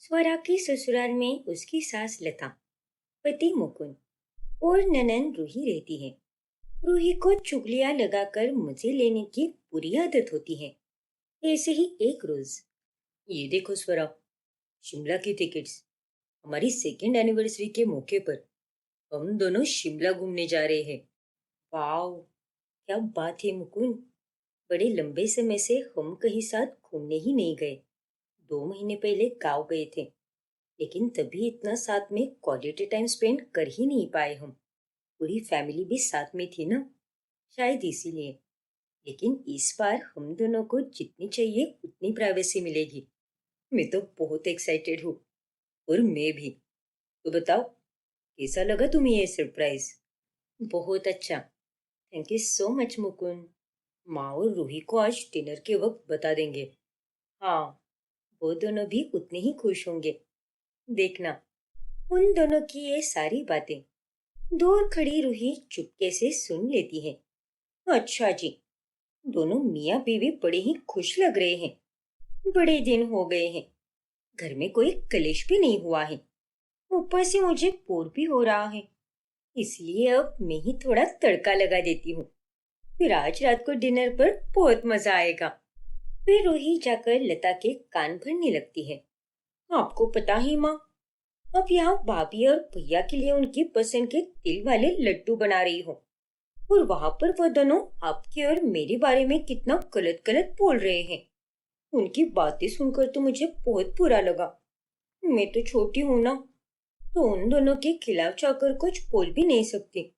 स्वरा के ससुराल में उसकी सास लता, पति मुकुंद और ननंद रूही रहती है। रूही को चुगलियां लगाकर मजे लेने की बुरी आदत होती है। ऐसे ही एक रोज, ये देखो स्वरा, शिमला की टिकट्स। हमारी सेकेंड एनिवर्सरी के मौके पर हम दोनों शिमला घूमने जा रहे हैं। वाओ, क्या बात है मुकुंद। बड़े लंबे समय से हम कहीं साथ घूमने ही नहीं गए। 2 महीने पहले गाँव गए थे, लेकिन तभी इतना साथ में क्वालिटी टाइम स्पेंड कर ही नहीं पाए हम। पूरी फैमिली भी साथ में थी ना, शायद इसीलिए। लेकिन इस बार हम दोनों को जितनी चाहिए उतनी प्राइवेसी मिलेगी। मैं तो बहुत एक्साइटेड हूँ। और मैं भी। तो बताओ, कैसा लगा तुम्हें ये सरप्राइज? बहुत अच्छा। Thank you so much Mukund. माँ और रूही को आज डिनर के वक्त बता देंगे। हाँ, वो दोनों भी उतने ही खुश होंगे। देखना, उन दोनों की ये सारी बातें दूर खड़ी रूही चुपके से सुन लेती है। अच्छा जी, दोनों मियाँ बीवी बड़े ही खुश लग रहे हैं। बड़े दिन हो गए हैं, घर में कोई कलेश भी नहीं हुआ है। ऊपर से मुझे बोर भी हो रहा है, इसलिए अब मैं ही थोड़ा तड़का लगा देती हूँ। फिर आज रात को डिनर पर बहुत मजा आएगा। फिर रूही जाकर लता के कान भरने लगती है। आपको पता है माँ, अब यहाँ भाभी और भैया के लिए उनकी पसंद के तिल वाले लड्डू बना रही हूँ। और वहां पर वो दोनों आपके और मेरे बारे में कितना गलत गलत बोल रहे हैं। उनकी बातें सुनकर तो मुझे बहुत बुरा लगा। मैं तो छोटी हूँ ना, तो उन दोनों के खिलाफ जाकर कुछ बोल भी नहीं सकती।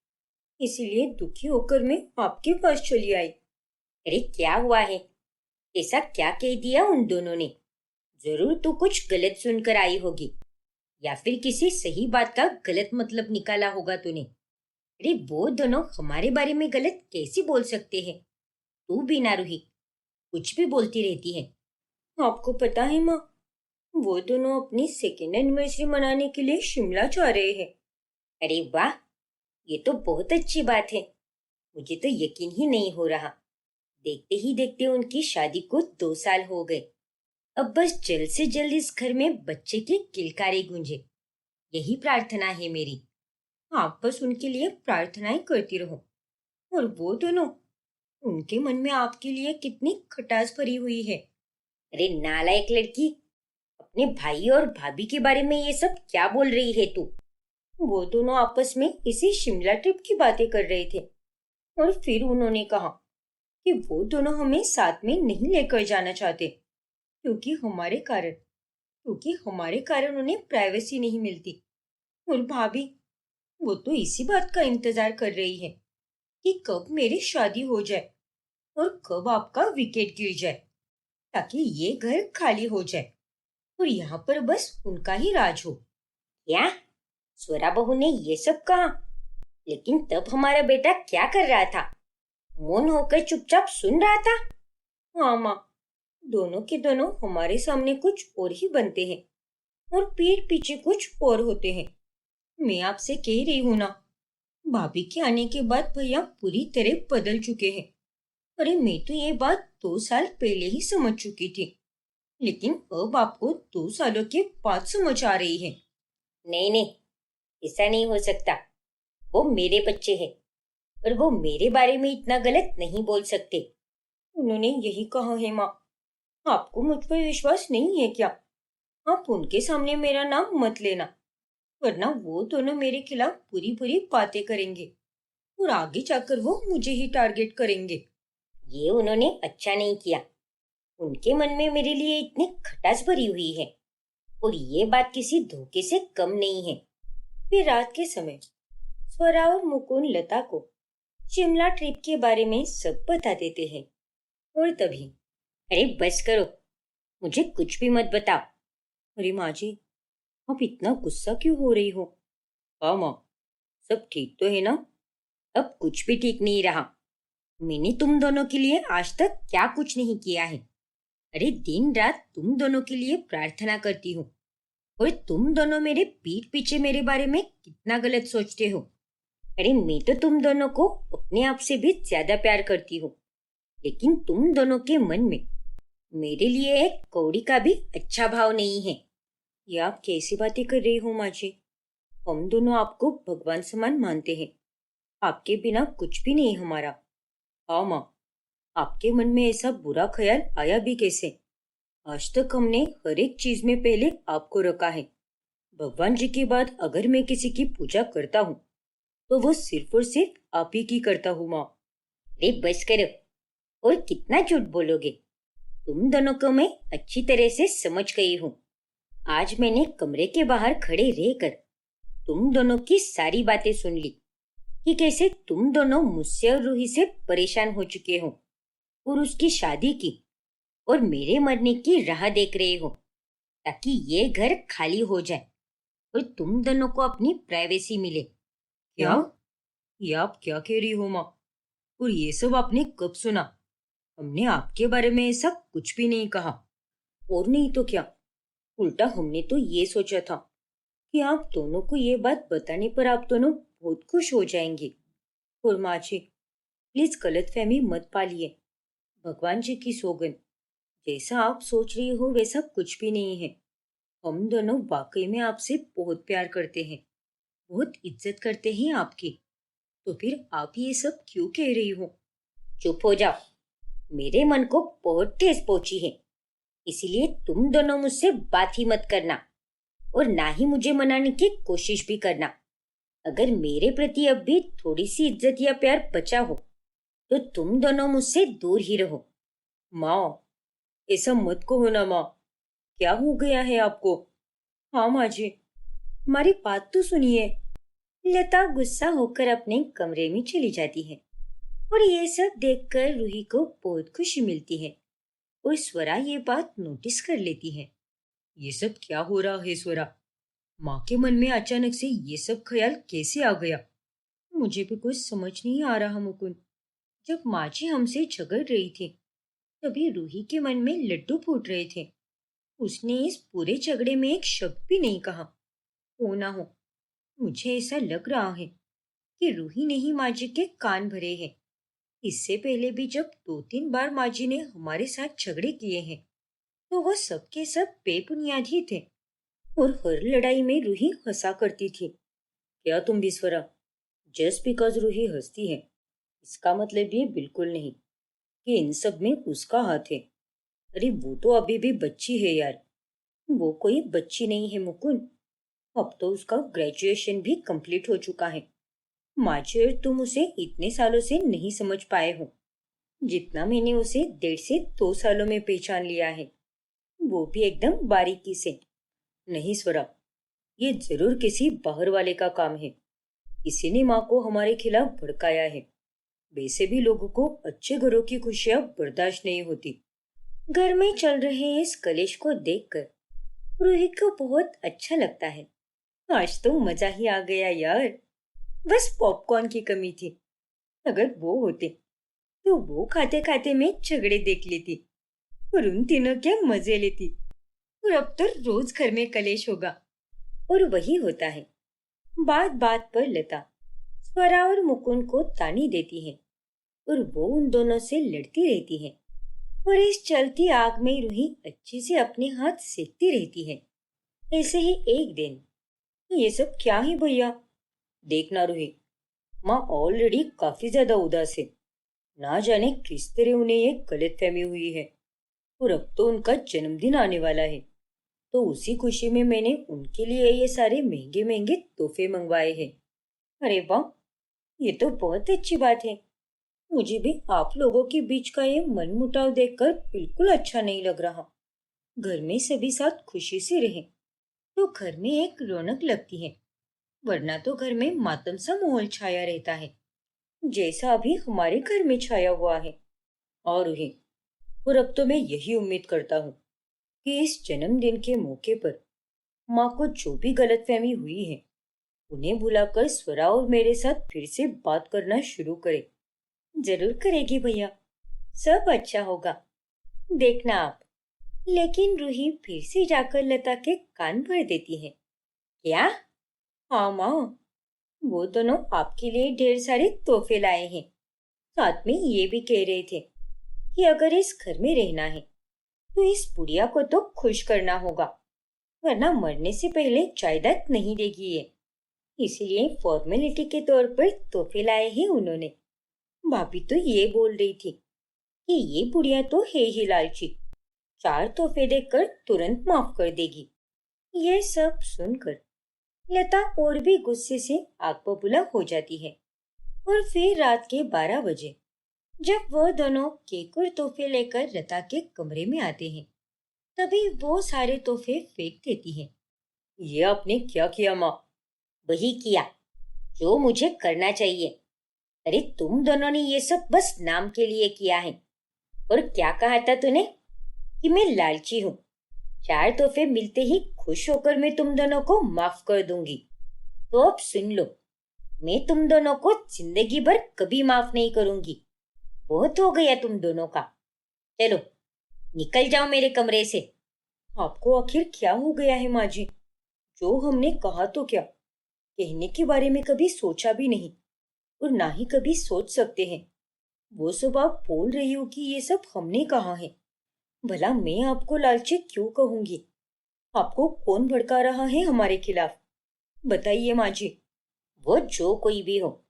इसीलिए दुखी होकर मैं आपके पास चली आई। अरे क्या हुआ है? ऐसा क्या कह दिया उन दोनों ने? जरूर तू कुछ गलत सुनकर आई होगी, या फिर किसी सही बात का गलत मतलब निकाला होगा तूने। अरे वो दोनों हमारे बारे में गलत कैसे बोल सकते हैं? तू भी ना रूही, कुछ भी बोलती रहती है। आपको पता है माँ, वो दोनों अपनी सेकेंड एनिवर्सरी मनाने के लिए शिमला जा रहे हैं। अरे वाह, ये तो बहुत अच्छी बात है। मुझे तो यकीन ही नहीं हो रहा। देखते ही देखते उनकी शादी को 2 साल हो गए। अब बस जल्द से जल्द इस घर में बच्चे की किलकारी गूंजे, यही प्रार्थना है मेरी। आप बस उनके लिए प्रार्थनाएं करती रहो। और वो दोनों, उनके मन में आपके लिए कितनी खटास भरी हुई है। अरे नालायक लड़की, अपने भाई और भाभी के बारे में ये सब क्या बोल रही है तू? वो दोनों आपस में इसी शिमला ट्रिप की बातें कर रहे थे, और फिर उन्होंने कहा कि वो दोनों हमें साथ में नहीं लेकर जाना चाहते, क्योंकि हमारे कारण उन्हें प्राइवेसी नहीं मिलती। और भाभी, वो तो इसी बात का इंतजार कर रही है कि कब मेरी शादी हो जाए और कब आपका विकेट गिर जाए, ताकि ये घर खाली हो जाए और यहाँ पर बस उनका ही राज हो। क्या स्वरा बहू ने ये सब कहा? लेकिन तब हमारा बेटा क्या कर रहा था? मौन होकर चुपचाप सुन रहा था। हाँ माँ, दोनों के दोनों हमारे सामने कुछ और ही बनते हैं और पीठ पीछे कुछ और होते हैं। मैं आपसे कह रही हूँ ना, भाभी के आने के बाद भैया पूरी तरह बदल चुके हैं। अरे मैं तो ये बात 2 साल पहले ही समझ चुकी थी, लेकिन अब आपको 2 सालों के बाद समझ आ रही है। नहीं नहीं, ऐसा नहीं हो सकता। वो मेरे बच्चे हैं और वो मेरे बारे में इतना गलत नहीं बोल सकते। उन्होंने यही कहा है माँ। आपको मुझ पर विश्वास नहीं है क्या? आप उनके सामने मेरा नाम मत लेना, वरना वो दोनों मेरे खिलाफ बुरी बुरी बातें करेंगे और आगे जाकर वो मुझे ही टारगेट करेंगे। ये उन्होंने अच्छा नहीं किया। उनके मन में मेरे लिए इतनी खटास भरी हुई है, और ये बात किसी धोखे से कम नहीं है। फिर रात के समय स्वरा और मुकुंद लता को शिमला ट्रिप के बारे में सब बता देते हैं। और तभी, अरे बस करो, मुझे कुछ भी मत बताओ। अरे माँ जी, आप इतना गुस्सा क्यों हो रही हो? हाँ माँ, सब ठीक तो है ना? अब कुछ भी ठीक नहीं रहा। मैंने तुम दोनों के लिए आज तक क्या कुछ नहीं किया है। अरे दिन रात तुम दोनों के लिए प्रार्थना करती हूँ, और तुम दोनों मेरे पीठ पीछे मेरे बारे में कितना गलत सोचते हो। अरे मैं तो तुम दोनों को अपने आप से भी ज्यादा प्यार करती हूँ, लेकिन तुम दोनों के मन में मेरे लिए एक कौड़ी का भी अच्छा भाव नहीं है। ये आप कैसी बातें कर रही हो माँ जी? हम दोनों आपको भगवान समान मानते हैं। आपके बिना कुछ भी नहीं हमारा। हाँ माँ, आपके मन में ऐसा बुरा ख्याल आया भी कैसे? आज तक हमने हर एक चीज में पहले आपको रखा है। भगवान जी के बाद अगर मैं किसी की पूजा करता हूँ तो वो सिर्फ और सिर्फ आप ही की करता हूँ माँ। अरे बस करो। और कितना झूठ बोलोगे? तुम दोनों को मैं अच्छी तरह से समझ गई हूँ। आज मैंने कमरे के बाहर खड़े रहकर तुम दोनों की सारी बातें सुन ली कि कैसे तुम दोनों मुझसे और रूही से परेशान हो चुके हो और उसकी शादी की और मेरे मरने की राह देख रहे हो ताकि ये घर खाली हो जाए और तुम दोनों को अपनी प्राइवेसी मिले। क्या? ये आप क्या कह रही हो माँ? और ये सब आपने कब सुना? हमने आपके बारे में ऐसा कुछ भी नहीं कहा। और नहीं तो क्या, उल्टा हमने तो ये सोचा था कि आप दोनों को ये बात बताने पर आप दोनों बहुत खुश हो जाएंगे। और माँ जी, प्लीज गलतफहमी मत पालिए। भगवान जी की सौगंध, जैसा आप सोच रही हो वैसा कुछ भी नहीं है। हम दोनों वाकई में आपसे बहुत प्यार करते हैं, बहुत इज्जत करते हैं आपकी। तो फिर आप ये सब क्यों कह रही हो? चुप हो जाओ। मेरे मन को बहुत ठेस पहुंची है, इसीलिए तुम दोनों मुझसे बात ही मत करना और ना ही मुझे मनाने की कोशिश भी करना। अगर मेरे प्रति अब भी थोड़ी सी इज्जत या प्यार बचा हो तो तुम दोनों मुझसे दूर ही रहो। माँ, ऐसा मत कहो ना माँ। क्या हो गया है आपको? हाँ माँ जी, हमारी बात तो सुनिए। लता गुस्सा होकर अपने कमरे में चली जाती है और ये सब देखकर रूही को बहुत खुशी मिलती है और स्वरा ये बात नोटिस कर लेती है। ये सब क्या हो रहा है स्वरा? माँ के मन में अचानक से ये सब ख्याल कैसे आ गया? मुझे भी कुछ समझ नहीं आ रहा मुकुंद। जब माँ जी हमसे झगड़ रही थी तभी रूही के मन में लड्डू फूट रहे थे। उसने इस पूरे झगड़े में एक शब्द भी नहीं कहा। हो ना हो, मुझे ऐसा लग रहा है कि रूही ने ही माँ जी के कान भरे हैं। इससे पहले भी जब 2-3 बार माँ जी ने हमारे साथ झगड़े किए हैं तो वह सब के सब बेबुनियाद ही थे और हर लड़ाई में रूही हंसा करती थी। क्या तुम भी स्वरा? जस्ट बिकॉज रूही हंसती है इसका मतलब ये बिल्कुल नहीं कि इन सब में उसका हाथ है। अरे वो तो अभी भी बच्ची है यार। वो कोई बच्ची नहीं है मुकुंद। अब तो उसका ग्रेजुएशन भी कंप्लीट हो चुका है। माँ जी और तुम उसे इतने सालों से नहीं समझ पाए हो जितना मैंने उसे 1.5 से 2 सालों में पहचान लिया है, वो भी एकदम बारीकी से। नहीं स्वरा, ये जरूर किसी बाहर वाले का काम है। किसी ने माँ को हमारे खिलाफ भड़काया है। वैसे भी लोगों को अच्छे घरों की खुशियां बर्दाश्त नहीं होती। घर में चल रहे इस कलेश को देखकर रूही को बहुत अच्छा लगता है। आज तो मजा ही आ गया यार। बस पॉपकॉर्न की कमी थी। अगर वो होते तो वो खाते खाते मैं झगड़े देख लेती और उन तीनों के मजे लेती। और अब तो रोज घर में कलेश होगा। और वही होता है। बात बात पर लता स्वरा और मुकुंद को तानी देती है और वो उन दोनों से लड़ती रहती है और इस चलती आग में रूही अच्छे से अपने हाथ सेकती रहती है। ऐसे ही एक दिन, ये सब क्या है भैया? देखना रूही, माँ ऑलरेडी काफी ज्यादा उदास है। ना जाने किस तरह उन्हें ये गलतफहमी हुई है। और अब तो उनका जन्मदिन आने वाला है तो उसी खुशी में मैंने उनके लिए ये सारे महंगे महंगे तोहफे मंगवाए हैं। अरे वाह, ये तो बहुत अच्छी बात है। मुझे भी आप लोगों के बीच का ये मनमुटाव देखकर बिल्कुल अच्छा नहीं लग रहा। घर में सभी साथ खुशी से रहे तो घर में एक रौनक लगती है, वरना तो घर में मातम सा माहौल छाया रहता है, जैसा अभी हमारे घर में छाया हुआ है। और उन्हें, और अब तो मैं यही उम्मीद करता हूँ कि इस जन्मदिन के मौके पर माँ को जो भी गलतफहमी हुई है उन्हें भुलाकर स्वरा और मेरे साथ फिर से बात करना शुरू करे। जरूर करेगी भैया, सब अच्छा होगा, देखना आप। लेकिन रूही फिर से जाकर लता के कान भर देती है। क्या? हाँ माँ, वो दोनों आपके लिए ढेर सारे तोहफे लाए हैं। साथ में ये भी कह रहे थे कि अगर इस घर में रहना है तो इस बुढ़िया को तो खुश करना होगा वरना मरने से पहले जायदाद नहीं देगी ये। इसीलिए फॉर्मेलिटी के तौर पर तोहफे लाए हैं उन्होंने। भाभी तो ये बोल रही थी कि ये बुढ़िया तो है ही लालची, 4 तोहफे देकर तुरंत माफ कर देगी। ये सब सुनकर लता और भी गुस्से से आग बबूला हो जाती है। और फिर रात के 12 बजे जब वह दोनों केक और तोहफे लेकर लता के कमरे में आते हैं, तभी वो सारे तोहफे फेंक देती है। ये आपने क्या किया माँ? वही किया जो मुझे करना चाहिए। अरे तुम दोनों ने ये सब बस नाम के लिए किया है। और क्या कहा था तूने कि मैं लालची हूँ? 4 तोहफे मिलते ही खुश होकर मैं तुम दोनों को माफ कर दूंगी। तो अब सुन लो, मैं तुम दोनों को जिंदगी भर कभी माफ नहीं करूंगी। बहुत हो गया तुम दोनों का। चलो निकल जाओ मेरे कमरे से। आपको आखिर क्या हो गया है माँ जी? जो हमने कहा तो क्या, कहने के बारे में कभी सोचा भी नहीं और ना ही कभी सोच सकते हैं। वो सब आप बोल रही हो कि ये सब हमने कहा है। भला मैं आपको लालची क्यों कहूंगी? आपको कौन भड़का रहा है हमारे खिलाफ? बताइए माँ जी। वो जो कोई भी हो,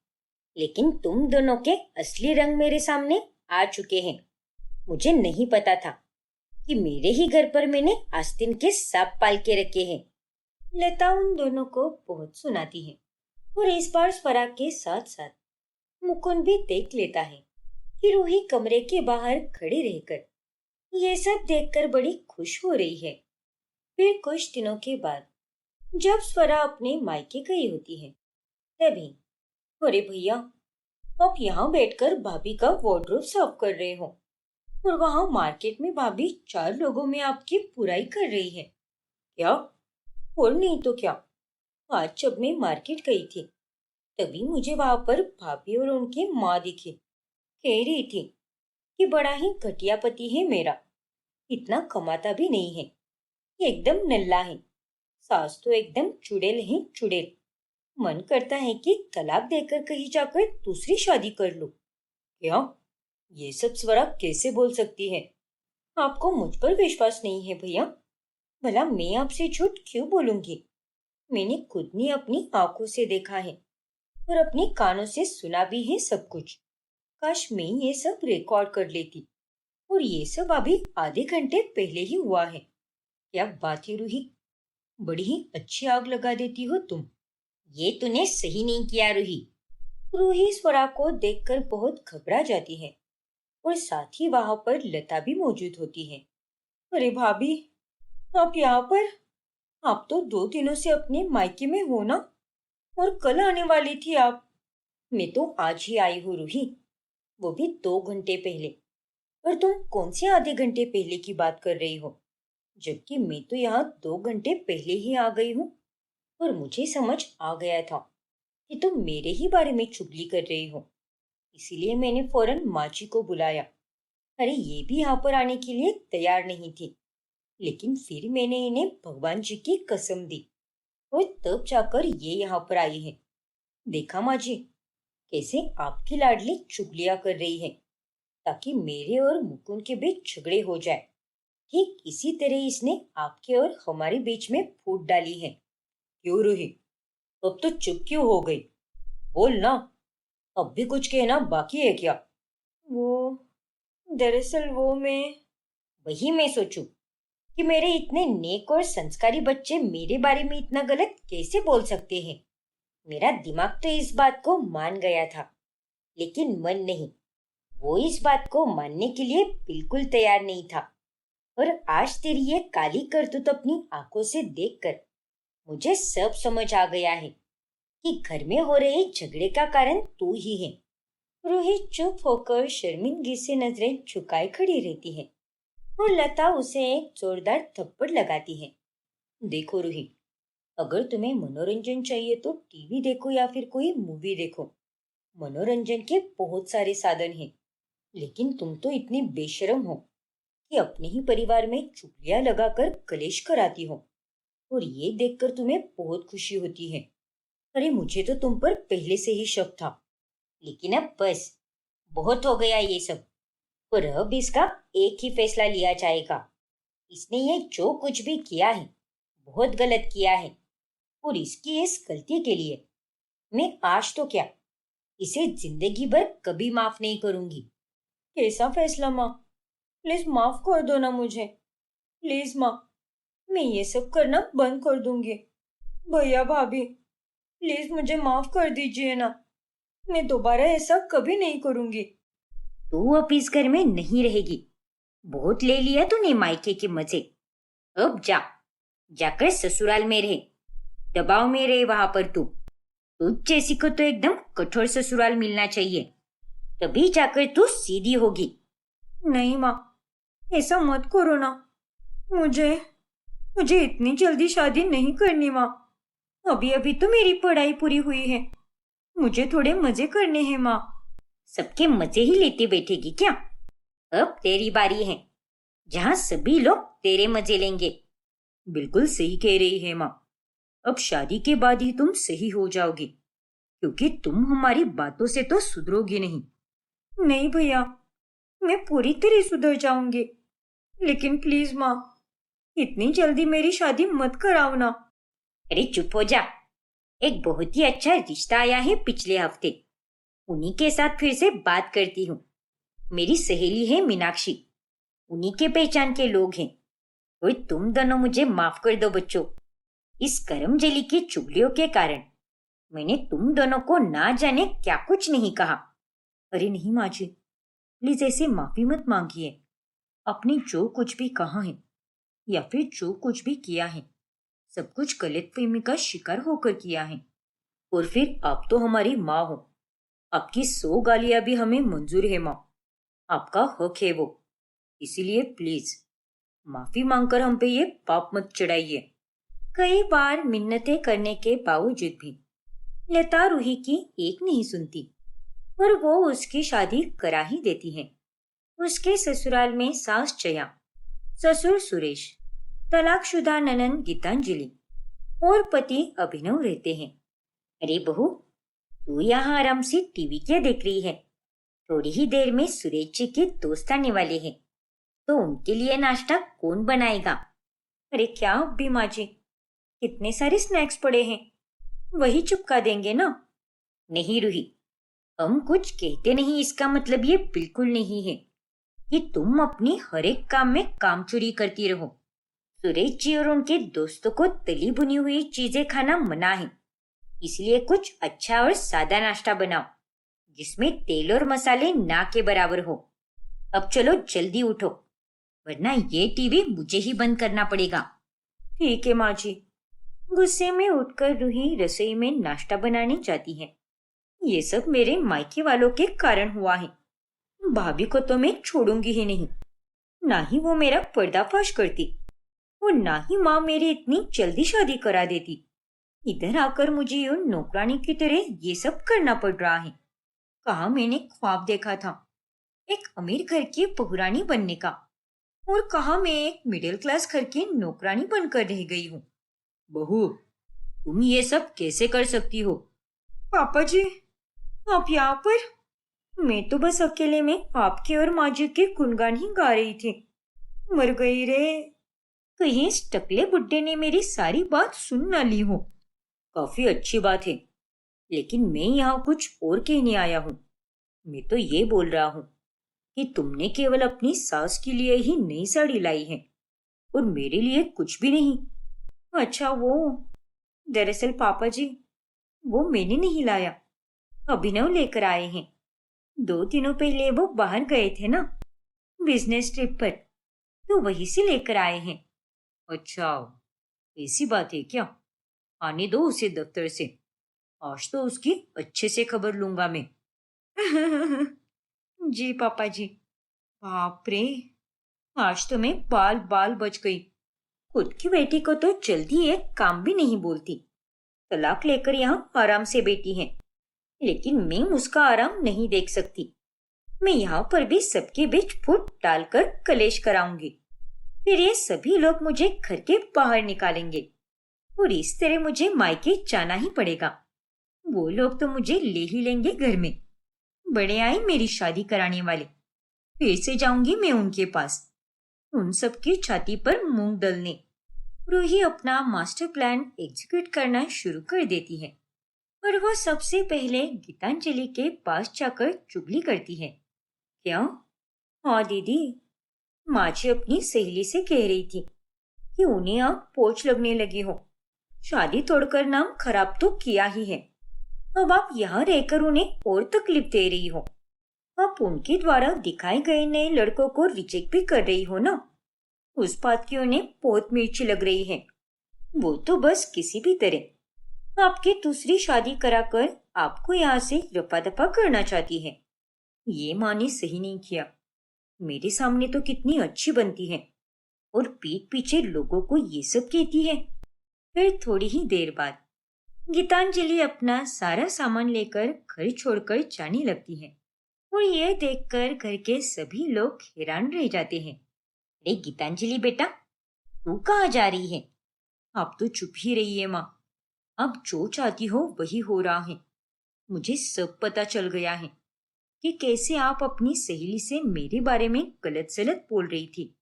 लेकिन तुम दोनों के असली रंग मेरे सामने आ चुके हैं। मुझे नहीं पता था कि मेरे ही घर पर मैंने आस्तीन के सांप पाल के रखे हैं। लता उन दोनों को बहुत सुनाती है और इस बार स्वरा के साथ साथ मुकुंद भी देख लेता है कि रूही कमरे के बाहर खड़ी रहकर ये सब देखकर बड़ी खुश हो रही है। फिर कुछ दिनों के बाद जब स्वरा अपने मायके गई होती है, तभी अरे भैया, आप यहाँ बैठकर भाभी का वार्डरोब साफ कर रहे हो और वहाँ मार्केट में भाभी 4 लोगों में आपकी बुराई कर रही है क्या? और नहीं तो क्या। आज जब मैं मार्केट गई थी, तभी मुझे वहां पर भाभी और उनकी माँ दिखी। कह रही थी कि बड़ा ही घटिया पति है मेरा, इतना कमाता भी नहीं है, ये एकदम नल्ला है। सास तो एकदम चुड़ैल है चुड़ैल। मन करता है कि तलाक देकर कहीं जाकर दूसरी शादी कर लूं। क्या? ये सब स्वरा कैसे बोल सकती है? आपको मुझ पर विश्वास नहीं है भैया? भला मैं आपसे झूठ क्यों बोलूंगी? मैंने खुद ने अपनी आंखों से देखा है और अपने कानों से सुना भी है सब कुछ। काश मैं ये सब रिकॉर्ड कर लेती। और ये सब अभी आधे घंटे पहले ही हुआ है। क्या बात है रूही, बड़ी ही अच्छी आग लगा देती हो तुम। ये तूने सही नहीं किया रूही। रूही स्वरा को देखकर बहुत घबरा जाती है और साथ ही वहां पर लता भी मौजूद होती है। अरे भाभी, आप यहाँ पर? आप तो 2 दिनों से अपने मायके में हो ना? और कल आने वाली थी आप। मैं तो आज ही आई हूँ रूही, वो भी 2 घंटे पहले। और तुम कौन से आधे घंटे पहले की बात कर रही हो? जबकि मैं तो यहाँ 2 घंटे पहले ही आ गई हूँ। और मुझे समझ आ गया था कि तुम मेरे ही बारे में चुगली कर रही हो। इसीलिए मैंने फौरन माँ जी को बुलाया। अरे ये भी यहाँ पर आने के लिए तैयार नहीं थी, लेकिन फिर मैंने इन्हें भगवान जी की कसम दी और तब जाकर ये यहाँ पर आई है। देखा माँ जी, कैसे आपकी लाडली चुगलियाँ कर रही है ताकि मेरे और मुकुंद के बीच झगड़े हो जाए। ठीक इसी तरह इसने आपके और हमारे बीच में फूट डाली है। क्यों रूही, अब तो चुप क्यों हो गई? बोल ना, अब भी कुछ कहना बाकी है क्या? वो दरअसल वो मैं वही मैं सोचूं कि मेरे इतने नेक और संस्कारी बच्चे मेरे बारे में इतना गलत कैसे बोल सकते हैं। मेरा दिमाग तो इस बात को मान गया था, लेकिन मन नहीं। वो इस बात को मानने के लिए बिल्कुल तैयार नहीं था। और आज तेरी ये काली करतूत अपनी आंखों से देखकर मुझे सब समझ आ गया है कि घर में हो रहे झगड़े का कारण तू ही है। रोहित चुप होकर शर्मिंदगी से नजरें झुकाए खड़ी रहती है और लता उसे एक जोरदार थप्पड़ लगाती है। देखो रोहित, अगर तुम्हें मनोरंजन चाहिए तो टीवी देखो या फिर कोई मूवी देखो। मनोरंजन के बहुत सारे साधन हैं, लेकिन तुम तो इतनी बेशर्म हो कि अपने ही परिवार में चुगलियां लगाकर कलेश कराती हो। और ये देखकर तुम्हें बहुत खुशी होती है। अरे मुझे तो तुम पर पहले से ही शक था, लेकिन अब बस बहुत हो गया ये सब। और अब इसका एक ही फैसला लिया जाएगा। इसने ये जो कुछ भी किया है बहुत गलत किया है और इसकी इस गलती के लिए मैं आज तो क्या, इसे जिंदगी भर कभी माफ नहीं करूंगी। कैसा फैसला माँ? प्लीज माफ कर दो ना मुझे। प्लीज माँ, मैं ये सब करना बंद कर दूंगी। भैया भाभी, प्लीज मुझे माफ कर दीजिए ना। मैं दोबारा ऐसा कभी नहीं करूंगी। तू अब इस घर में नहीं रहेगी। बहुत ले लिया तूने मायके के मजे। अब जा, जाकर ससुराल में रहे। दबाव में रहे वहां पर तू। तुझ जैसी को तो एकदम कठोर ससुराल मिलना चाहिए, तभी जाकर तू सीधी होगी। नहीं माँ, ऐसा मत करो ना। मुझे मुझे इतनी जल्दी शादी नहीं करनी माँ। अभी अभी तो मेरी पढ़ाई पूरी हुई है। मुझे थोड़े मजे करने हैं माँ। सबके मजे ही लेते बैठेगी क्या? अब तेरी बारी है, जहाँ सभी लोग तेरे मजे लेंगे। बिल्कुल सही कह रही है माँ। अब शादी के बाद ही तुम सही हो जाओगी, क्योंकि तुम हमारी बातों से तो सुधरोगी नहीं। नहीं भैया, मैं पूरी तरह सुधर जाऊंगी, लेकिन प्लीज माँ, इतनी जल्दी मेरी शादी मत कराओ ना। अरे चुप हो जा। एक बहुत ही अच्छा रिश्ता आया है पिछले हफ्ते, उन्हीं के साथ फिर से बात करती हूँ। मेरी सहेली है मीनाक्षी, उन्हीं के पहचान के लोग हैं। और तुम दोनों मुझे माफ कर दो बच्चों। इस करमजली की चुगलियों के कारण मैंने तुम दोनों को ना जाने क्या कुछ नहीं कहा। अरे नहीं माँ जी, प्लीज ऐसे माफी मत मांगिए। आपने जो कुछ भी कहा है या फिर जो कुछ भी किया है, सब कुछ गलतफहमी का शिकार होकर किया है। और फिर आप तो हमारी माँ हो, आपकी 100 गालियां भी हमें मंजूर है माँ। आपका हक है वो। इसीलिए प्लीज माफी मांगकर हम पे ये पाप मत चढ़ाइए। कई बार मिन्नतें करने के बावजूद भी लता रूही की एक नहीं सुनती और वो उसकी शादी करा ही देती है। उसके ससुराल में सास जया, ससुर सुरेश, तलाकशुदा ननंद गीतांजलि और पति अभिनव रहते हैं। अरे बहू, तू यहाँ आराम से टीवी क्या देख रही है? थोड़ी ही देर में सुरेश जी के दोस्त आने वाले हैं, तो उनके लिए नाश्ता कौन बनाएगा? अरे क्या अब्बी माँ जी, कितने सारे स्नैक्स पड़े हैं, वही चुपका देंगे ना। नहीं रूही, हम कुछ कहते नहीं इसका मतलब ये बिल्कुल नहीं है कि तुम अपनी हर एक काम में कामचोरी करती रहो। सुरेश जी और उनके दोस्तों को तली भुनी हुई चीजें खाना मना है, इसलिए कुछ अच्छा और सादा नाश्ता बनाओ जिसमें तेल और मसाले ना के बराबर हो। अब चलो जल्दी उठो, वरना ये टीवी मुझे ही बंद करना पड़ेगा। ठीक है माँ जी। गुस्से में उठकर रूही रसोई में नाश्ता बनाने जाती है। ये सब मेरे मायके वालों के कारण हुआ है। भाभी को तो मैं छोड़ूंगी ही नहीं, ना ही वो मेरा पर्दाफाश करती और ना ही माँ मेरी इतनी जल्दी शादी करा देती। इधर आकर मुझे यूं नौकरानी की तरह ये सब करना पड़ रहा है। कहा मैंने ख्वाब देखा था एक अमीर घर की बहुरानी बनने का, और कहा मैं एक मिडिल क्लास घर की नौकरानी बनकर रह गई हूँ। बहू, तुम ये सब कैसे कर सकती हो? पापा जी, आप यहाँ पर? मैं तो बस अकेले में आपके और माँ जी के गुणगान ही गा रही थी। मर गई रे, कहीं इस टकले बुड्ढे ने मेरी सारी बात सुन ना ली हो। काफी अच्छी बात है, लेकिन मैं यहाँ कुछ और कहने आया हूँ। मैं तो ये बोल रहा हूँ कि तुमने केवल अपनी सास के लिए ही नई साड़ी लाई है और मेरे लिए कुछ भी नहीं। अच्छा वो, दरअसल पापा जी, वो मैंने नहीं लाया, अभिनव लेकर आए हैं। 2 दिनों पहले वो बाहर गए थे ना, बिजनेस ट्रिप पर, तो वहीं से लेकर आए हैं। अच्छा, ऐसी बात है क्या? आने दो उसे दफ्तर से, आज तो उसकी अच्छे से खबर लूंगा मैं। जी पापा जी। बाप रे, आज तो मैं बाल बाल बच गई। खुद की बेटी को तो जल्दी एक काम भी नहीं बोलती, तलाक लेकर यहाँ आराम से बैठी है, लेकिन मैं उसका आराम नहीं देख सकती। मैं यहाँ पर भी सबके बीच फूट डालकर कलेश कराऊंगी। फिर ये सभी लोग मुझे घर के बाहर निकालेंगे और इस तरह मुझे मायके जाना ही पड़ेगा। वो लोग तो मुझे ले ही लेंगे घर में। बड़े आए मेरी शादी कराने वाले, फिर से जाऊंगी मैं उनके पास, उन सबकी छाती पर मूंग डलने। रूही अपना मास्टर प्लान एग्जीक्यूट करना शुरू कर देती है और वो सबसे पहले गीतांजलि के पास जाकर चुगली करती है। क्यों? हाँ दीदी, माँ जी अपनी सहेली से कह रही थी कि उन्हें अब पोच लगने लगी हो। शादी तोड़कर नाम खराब तो किया ही है, अब आप यहाँ रहकर उन्हें और तकलीफ दे रही हो। आप उनके द्वारा दिखाए गए नए लड़कों को रिजेक्ट भी कर रही हो ना। उस बात की उन्हें बहुत मिर्ची लग रही है। वो तो बस किसी भी तरह आपकी दूसरी शादी कराकर आपको यहाँ से रफा दफा करना चाहती है। ये माँ ने सही नहीं किया। मेरे सामने तो कितनी अच्छी बनती है और पीठ पीछे लोगों को ये सब कहती है। फिर थोड़ी ही देर बाद गीतांजलि अपना सारा सामान लेकर घर छोड़कर जाने लगती है और यह देखकर घर के सभी लोग हैरान रह जाते हैं। अरे गीतांजलि बेटा, तू कहाँ जा रही है? आप तो चुप ही रहिए माँ। अब जो चाहती हो वही हो रहा है। मुझे सब पता चल गया है कि कैसे आप अपनी सहेली से मेरे बारे में गलत सलत बोल रही थी।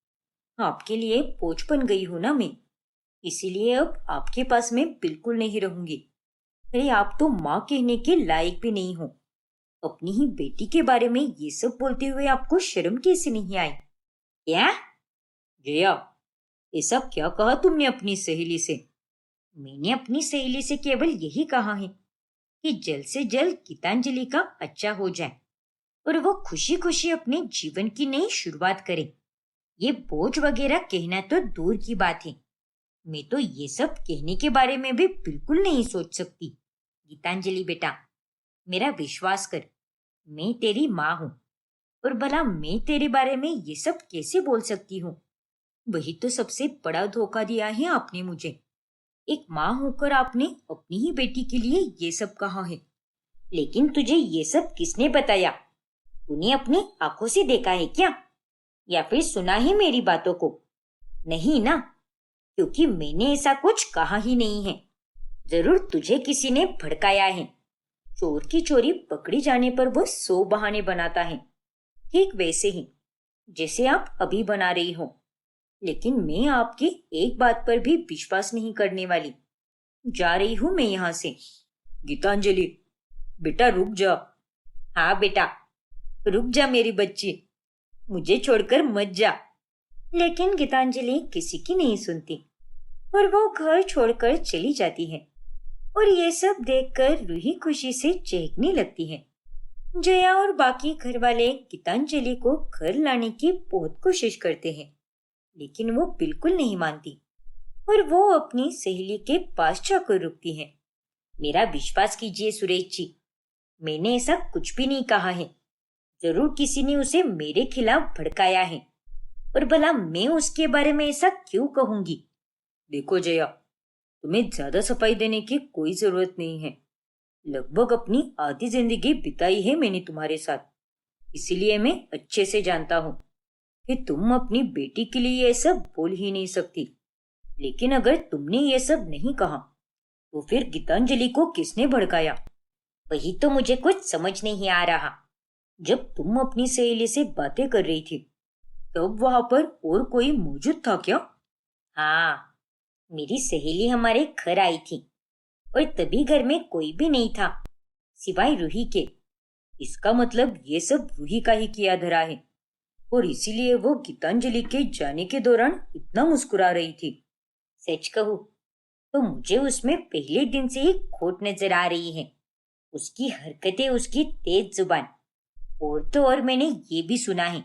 आपके लिए बोझ बन गई हूं ना मैं, इसीलिए अब आपके पास मैं बिल्कुल नहीं रहूंगी। अरे आप तो माँ कहने के लायक भी नहीं हो। अपनी ही बेटी के बारे में ये सब बोलते हुए आपको शर्म कैसे नहीं आई? क्या? जया, ऐसा क्या कहा तुमने अपनी सहेली से? मैंने अपनी सहेली से केवल यही कहा है कि जल्द से जल्द गीतांजलि का अच्छा हो जाए और वो खुशी खुशी अपने जीवन की नई शुरुआत करे। ये बोझ वगैरह कहना तो दूर की बात है। मैं तो ये सब कहने के बारे में भी बिल्कुल नहीं सोच सकती। गीतांजलि बेटा, मेरा विश्वास कर, मैं तेरी माँ हूँ और भला मैं तेरे बारे में ये सब कैसे बोल सकती हूँ? वही तो सबसे बड़ा धोखा दिया है आपने मुझे। एक माँ होकर आपने अपनी ही बेटी के लिए ये सब कहा है। लेकिन तुझे ये सब किसने बताया? तूने अपनी आंखों से देखा है क्या, या फिर सुना ही मेरी बातों को? नहीं ना, क्योंकि मैंने ऐसा कुछ कहा ही नहीं है। जरूर तुझे किसी ने भड़काया है। चोर की चोरी पकड़ी जाने पर वो 100 बहाने बनाता है, ठीक वैसे ही जैसे आप अभी बना रही हो। लेकिन मैं आपकी एक बात पर भी विश्वास नहीं करने वाली। जा रही हूं मैं यहाँ से। गीतांजलि बेटा रुक जा। हाँ बेटा, रुक जा मेरी बच्ची, मुझे छोड़कर मत जा। लेकिन गीतांजलि किसी की नहीं सुनती और वो घर छोड़कर चली जाती है और ये सब देखकर रूही खुशी से चहकने लगती है। जया और बाकी घर वाले गीतांजलि को घर लाने की बहुत कोशिश करते हैं, लेकिन वो बिल्कुल नहीं मानती और वो अपनी सहेली के पास जाकर रुकती है। मेरा विश्वास कीजिए सुरेश जी, मैंने ऐसा कुछ भी नहीं कहा है। जरूर किसी ने उसे मेरे खिलाफ भड़काया है और भला मैं उसके बारे में ऐसा क्यों कहूंगी? देखो जया, तुम्हें ज्यादा सफाई देने की कोई जरूरत नहीं है। लगभग अपनी आधी जिंदगी बिताई है मैंने तुम्हारे साथ, इसीलिए मैं अच्छे से जानता हूँ कि तुम अपनी बेटी के लिए ये सब बोल ही नहीं सकती। लेकिन अगर तुमने ये सब नहीं कहा तो फिर गीतांजलि को किसने भड़काया? वही तो मुझे कुछ समझ नहीं आ रहा। जब तुम अपनी सहेली से बातें कर रही थी तब वहां पर और कोई मौजूद था क्या? हाँ, मेरी सहेली हमारे घर आई थी और तभी घर में कोई भी नहीं था सिवाय रूही के। इसका मतलब ये सब रूही का ही किया धरा है और इसीलिए वो गीतांजलि के जाने के दौरान इतना मुस्कुरा रही थी। सच कहूँ तो मुझे उसमें पहले दिन से ही खोट नजर आ रही है। उसकी हरकतें, उसकी तेज जुबान, और तो और मैंने ये भी सुना है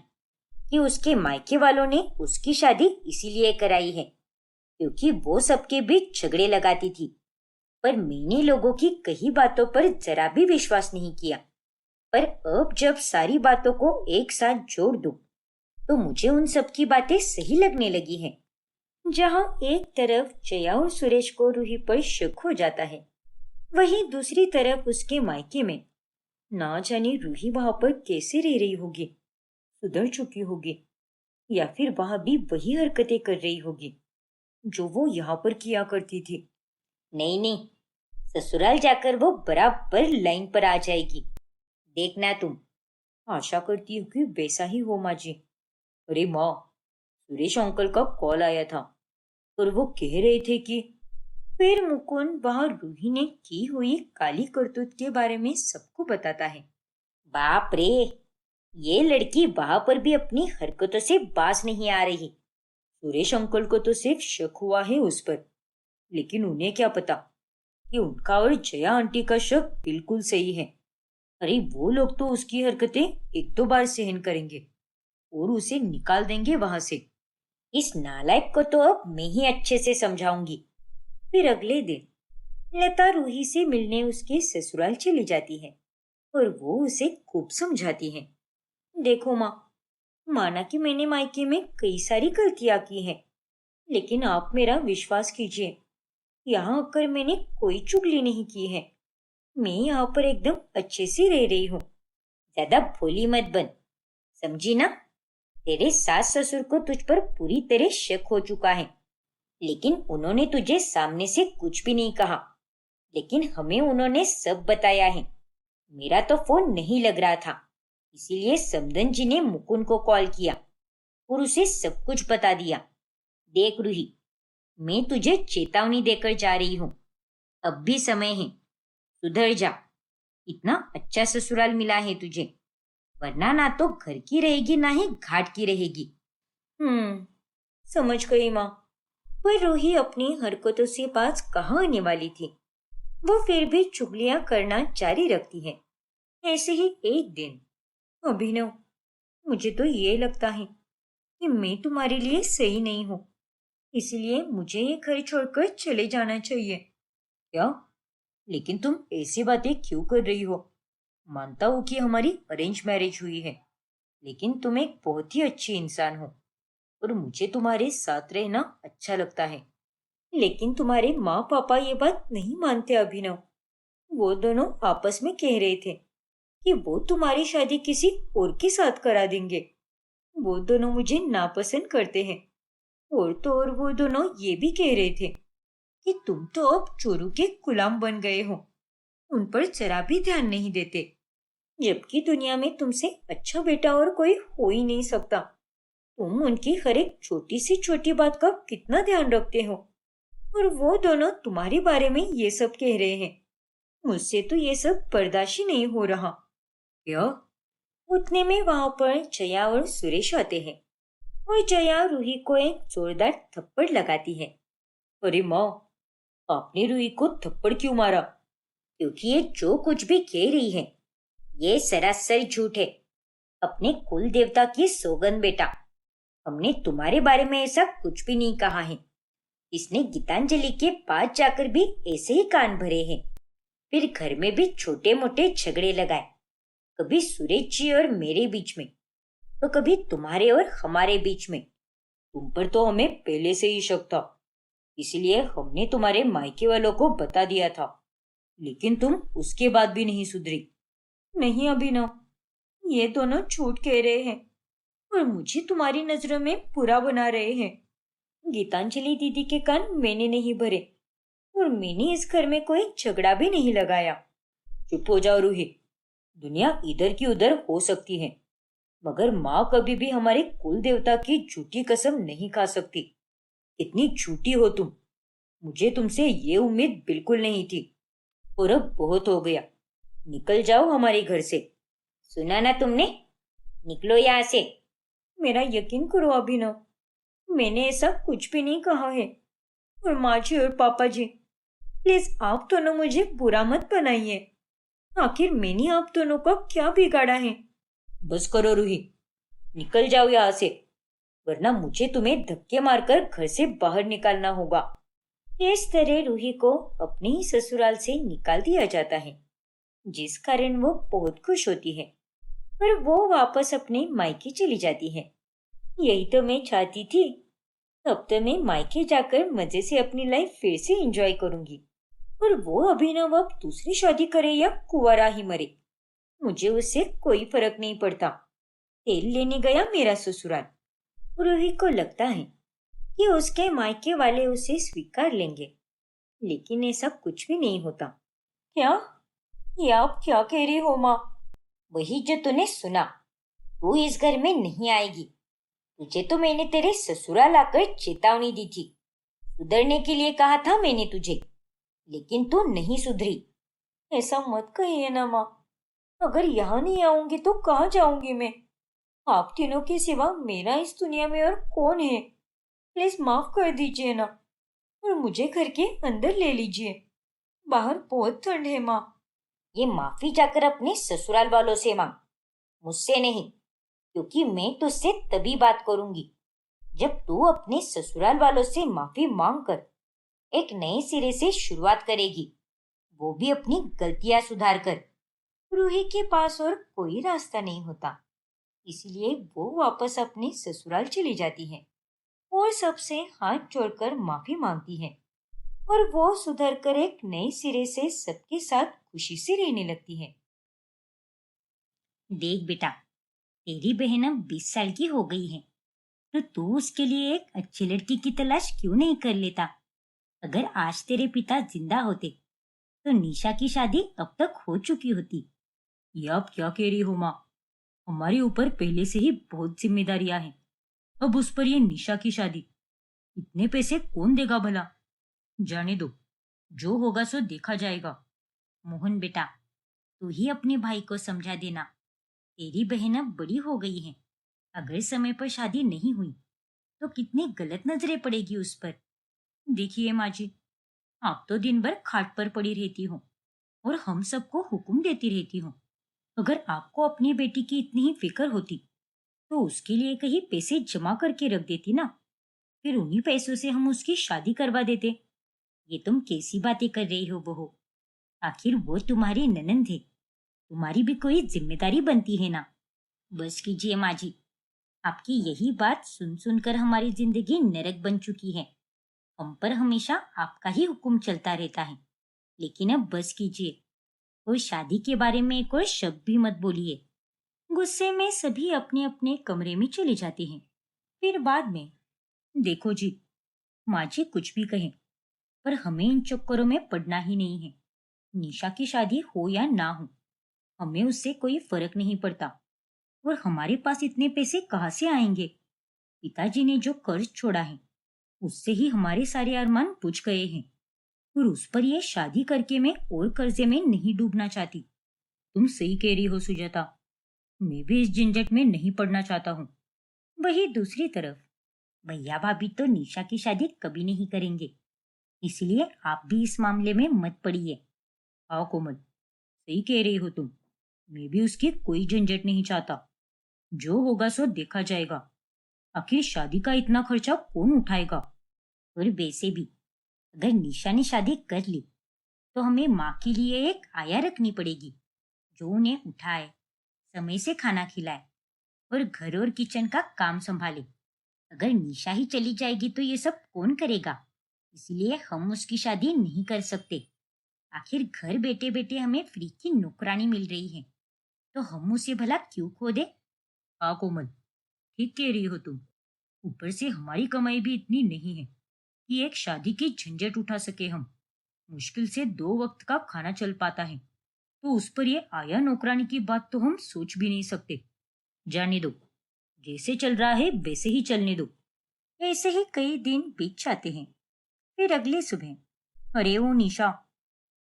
कि उसके मायके वालों ने उसकी शादी इसीलिए कराई है क्योंकि वो सबके बीच झगड़े लगाती थी। पर मैंने लोगों की कई बातों पर जरा भी विश्वास नहीं किया। पर अब जब सारी बातों को एक साथ जोड़ दूं, तो मुझे उन सब की बातें सही लगने लगी हैं। जहां एक तरफ जया और सुरेश को रूही पर शक हो जाता है, वहीं दूसरी तरफ उसके मायके में ना जाने रूही वहां पर कैसे रह रही होगी। सुधर चुकी होगी या फिर वहां भी वही हरकतें कर रही होगी जो वो यहाँ पर किया करती थी। नहीं नहीं, ससुराल जाकर वो बराबर लाइन पर आ जाएगी, देखना तुम। आशा करती हूँ कि वैसा ही हो माँ जी। अरे माँ, सुरेश अंकल का कॉल आया था। और वो कह रहे थे कि फिर मुकुंद वहां रूही ने की हुई काली करतूत के बारे में सबको बताता है। बाप रे, ये लड़की वहां पर भी अपनी हरकतों से बाज नहीं आ रही। सुरेश अंकल को तो सिर्फ शक हुआ है उस पर, लेकिन उन्हें क्या पता कि उनका और जया आंटी का शक बिल्कुल सही है। अरे वो लोग तो उसकी हरकतें एक दो बार सहन करेंगे और उसे निकाल देंगे वहां से। इस नालायक को तो अब मैं ही अच्छे से समझाऊंगी। फिर अगले दिन लता रूही से मिलने उसके ससुराल चली जाती है और वो उसे खूब समझाती है। देखो माँ, माना कि मैंने मायके में कई सारी गलतियां की हैं, लेकिन आप मेरा विश्वास कीजिए, यहाँ आकर मैंने कोई चुगली नहीं की है। मैं यहाँ पर एकदम अच्छे से रह रही हूँ। ज्यादा भोली मत बन, समझी ना? तेरे सास ससुर को तुझ पर पूरी तरह शक हो चुका है, लेकिन उन्होंने तुझे सामने से कुछ भी नहीं कहा, लेकिन हमें उन्होंने सब बताया है। मेरा तो फोन नहीं लग रहा था, इसीलिए समदन जी ने मुकुंद को कॉल किया और उसे सब कुछ बता दिया। देख रूही, मैं तुझे चेतावनी देकर जा रही हूँ। अब भी समय है, सुधर जा। इतना अच्छा ससुराल मिला है तुझे, वरना ना तो घर की रहेगी ना ही घाट की रहेगी। समझ गई माँ। पर रूही अपनी हरकतों से बाज कहाँ आने वाली थी। वो फिर भी चुगलियां करना जारी रखती है। ऐसे ही एक दिन, अभिनव, मुझे तो ये लगता है कि मैं तुम्हारे लिए सही नहीं हूँ, इसलिए मुझे ये घर छोड़कर चले जाना चाहिए। क्या? लेकिन तुम ऐसी बातें क्यों कर रही हो? मानता हूँ कि हमारी अरेंज मैरिज हुई है, लेकिन तुम एक बहुत ही अच्छी इंसान हो और मुझे तुम्हारे साथ रहना अच्छा लगता है। लेकिन तुम्हारे माँ पापा ये बात नहीं मानते अभिनव। वो दोनों आपस में कह रहे थे कि वो तुम्हारी शादी किसी और के साथ करा देंगे। वो दोनों मुझे नापसंद करते हैं। और तो और वो दोनों ये भी कह रहे थे कि तुम तो अब चोरों के गुलाम बन गए हो, उन पर जरा भी ध्यान नहीं देते, जबकि दुनिया में तुमसे अच्छा बेटा और कोई हो ही नहीं सकता। तुम उनकी हर एक छोटी से छोटी बात का कितना ध्यान रखते हो, और वो दोनों तुम्हारे बारे में ये सब कह रहे हैं। मुझसे तो ये सब बर्दाश्त ही नहीं हो रहा। क्या? उतने में वहां पर जया और सुरेश आते हैं और जया रूही को एक जोरदार थप्पड़ लगाती है। अरे माँ, आपने रूही को थप्पड़ क्यों मारा? क्योंकि ये जो कुछ भी कह रही है, ये सरासर झूठ है। अपने कुल देवता की सौगंध बेटा, हमने तुम्हारे बारे में ऐसा कुछ भी नहीं कहा है। इसने गीतांजलि के पास जाकर भी ऐसे ही कान भरे हैं। फिर घर में भी छोटे मोटे झगड़े लगाए, कभी सुरेश जी और मेरे बीच में, तो कभी तुम्हारे और हमारे बीच में। तुम पर तो हमें पहले से ही शक था, इसलिए हमने तुम्हारे मायके वालों को बता दिया था, लेकिन तुम उसके बाद भी नहीं सुधरी। नहीं अभिनव, ये दोनों झूठ कह रहे हैं और मुझे तुम्हारी नजरों में बुरा बना रहे हैं। गीतांजलि दीदी के कान मैंने नहीं भरे और मैंने इस घर में कोई झगड़ा भी नहीं लगाया। चुप हो जाओ रूही। दुनिया इधर की उधर हो सकती है, मगर माँ कभी भी हमारे कुल देवता की झूठी कसम नहीं खा सकती। इतनी झूठी हो तुम, मुझे तुमसे ये उम्मीद बिल्कुल नहीं थी। और अब बहुत हो गया, निकल जाओ हमारे घर से। सुना ना तुमने? निकलो यहाँ से। मेरा यकीन करो अभिनव, मैंने ऐसा कुछ भी नहीं कहा है। और माँ जी और पापा जी, प्लीज आप दोनों मुझे बुरा मत बनाइए। आखिर मैंने आप दोनों का क्या बिगाड़ा है? बस करो रूही, निकल जाओ यहाँ से, वरना मुझे तुम्हें धक्के मारकर घर से बाहर निकालना होगा। इस तरह रूही को अपने ही ससुराल से निकाल दिया जाता है, जिस कारण वो बहुत खुश होती है। पर वो वापस अपने मायके चली जाती है। यही तो मैं चाहती थी। अब तो मैं मायके जाकर मजे से अपनी लाइफ फिर से एंजॉय करूंगी। और वो अभिनव अब दूसरी शादी करे या कुंवारा ही मरे, मुझे उससे कोई फर्क नहीं पड़ता। तेल लेने गया मेरा ससुराल। रूही को लगता है कि उसके मायके वाले उसे स्वीकार लेंगे, लेकिन ऐसा कुछ भी नहीं होता। क्या? ये आप क्या कह रही हो माँ? वही जो तूने सुना। तू इस घर में नहीं आएगी। तुझे तो मैंने तेरे ससुराल आकर चेतावनी दी थी, सुधरने के लिए कहा था मैंने तुझे, लेकिन तू नहीं सुधरी। ऐसा मत कहिए ना माँ। अगर यहाँ नहीं आऊंगी तो कहाँ जाऊंगी मैं? आप तीनों के सिवा मेरा इस दुनिया में और कौन है? प्लीज माफ कर दीजिए ना, और मुझे घर के अंदर ले लीजिए। बाहर बहुत ठंड है माँ। ये माफी जाकर अपने ससुराल वालों से मांग, मुझसे नहीं। क्योंकि मैं तुझसे तभी बात करूंगी जब तू अपने ससुराल वालों से माफी मांग कर एक नए सिरे से शुरुआत करेगी, वो भी अपनी गलतियां सुधार कर। रूही के पास और कोई रास्ता नहीं होता, इसलिए वो वापस अपने ससुराल चली जाती है और सबसे हाथ जोड़कर माफी मांगती है। और वो सुधर कर एक नए सिरे से सबके साथ खुशी से रहने लगती है। देख बेटा, तेरी बहन अब 20 साल की हो गई है, तो तू उसके लिए एक अच्छी लड़की की तलाश क्यों नहीं कर लेता? अगर आज तेरे पिता जिंदा होते तो निशा की शादी अब तक हो चुकी होती। ये आप क्या कह रही हो माँ? हमारे ऊपर पहले से ही बहुत जिम्मेदारियां हैं। अब उस पर ये निशा की शादी, इतने पैसे कौन देगा भला? जाने दो, जो होगा सो देखा जाएगा। मोहन बेटा, तू ही अपने भाई को समझा देना। तेरी बहन अब बड़ी हो गई है। अगर समय पर शादी नहीं हुई तो कितनी गलत नजरें पड़ेगी उस पर। देखिए माँ जी, आप तो दिन भर खाट पर पड़ी रहती हो और हम सबको हुक्म देती रहती हो। अगर आपको अपनी बेटी की इतनी ही फिक्र होती तो उसके लिए कहीं पैसे जमा करके रख देती ना। फिर उन्हीं पैसों से हम उसकी शादी करवा देते। ये तुम कैसी बातें कर रही हो बहू? आखिर वो तुम्हारी ननंद है, तुम्हारी भी कोई जिम्मेदारी बनती है ना। बस कीजिए माँ जी, आपकी यही बात सुन सुनकर हमारी जिंदगी नरक बन चुकी है। हम पर हमेशा आपका ही हुक्म चलता रहता है। लेकिन अब बस कीजिए, कोई शादी के बारे में कोई शब्द भी मत बोलिए। गुस्से में सभी अपने अपने कमरे में चले जाते हैं। फिर बाद में, देखो जी, माँ जी कुछ भी कहें, पर हमें इन चक्करों में पड़ना ही नहीं है। निशा की शादी हो या ना हो, हमें उससे कोई फर्क नहीं पड़ता। और हमारे पास इतने पैसे कहाँ से आएंगे? पिताजी ने जो कर्ज छोड़ा है, उससे ही हमारे सारे अरमान बुझ गए हैं। और उस पर यह शादी करके मैं और कर्जे में नहीं डूबना चाहती। तुम सही कह रही हो सुजाता, मैं भी इस झंझट में नहीं पड़ना चाहता हूँ। वही दूसरी तरफ, भैया भाभी तो निशा की शादी कभी नहीं करेंगे, इसलिए आप भी इस मामले में मत पड़िए। हाँ कोमल, सही कह रही हो तुम। मैं भी उसकी कोई झंझट नहीं चाहता। जो होगा सो देखा जाएगा। आखिर शादी का इतना खर्चा कौन उठाएगा? और वैसे भी, अगर निशा ने शादी कर ली तो हमें माँ के लिए एक आया रखनी पड़ेगी, जो उन्हें उठाए, समय से खाना खिलाए और घर और किचन का काम संभाले। अगर निशा ही चली जाएगी तो ये सब कौन करेगा? इसलिए हम उसकी शादी नहीं कर सकते। आखिर घर बैठे बैठे हमें फ्री की नौकरानी मिल रही है, तो हम उसे भला क्यों खो दे? हाँ कोमल, ठीक कह रही हो तुम। ऊपर से हमारी कमाई भी इतनी नहीं है कि एक शादी की झंझट उठा सके हम। मुश्किल से 2 वक्त का खाना चल पाता है, तो उस पर ये आया नौकरानी की बात तो हम सोच भी नहीं सकते। जाने दो, जैसे चल रहा है वैसे ही चलने दो। ऐसे ही कई दिन बीत जाते हैं। फिर अगली सुबह, अरे ओ निशा,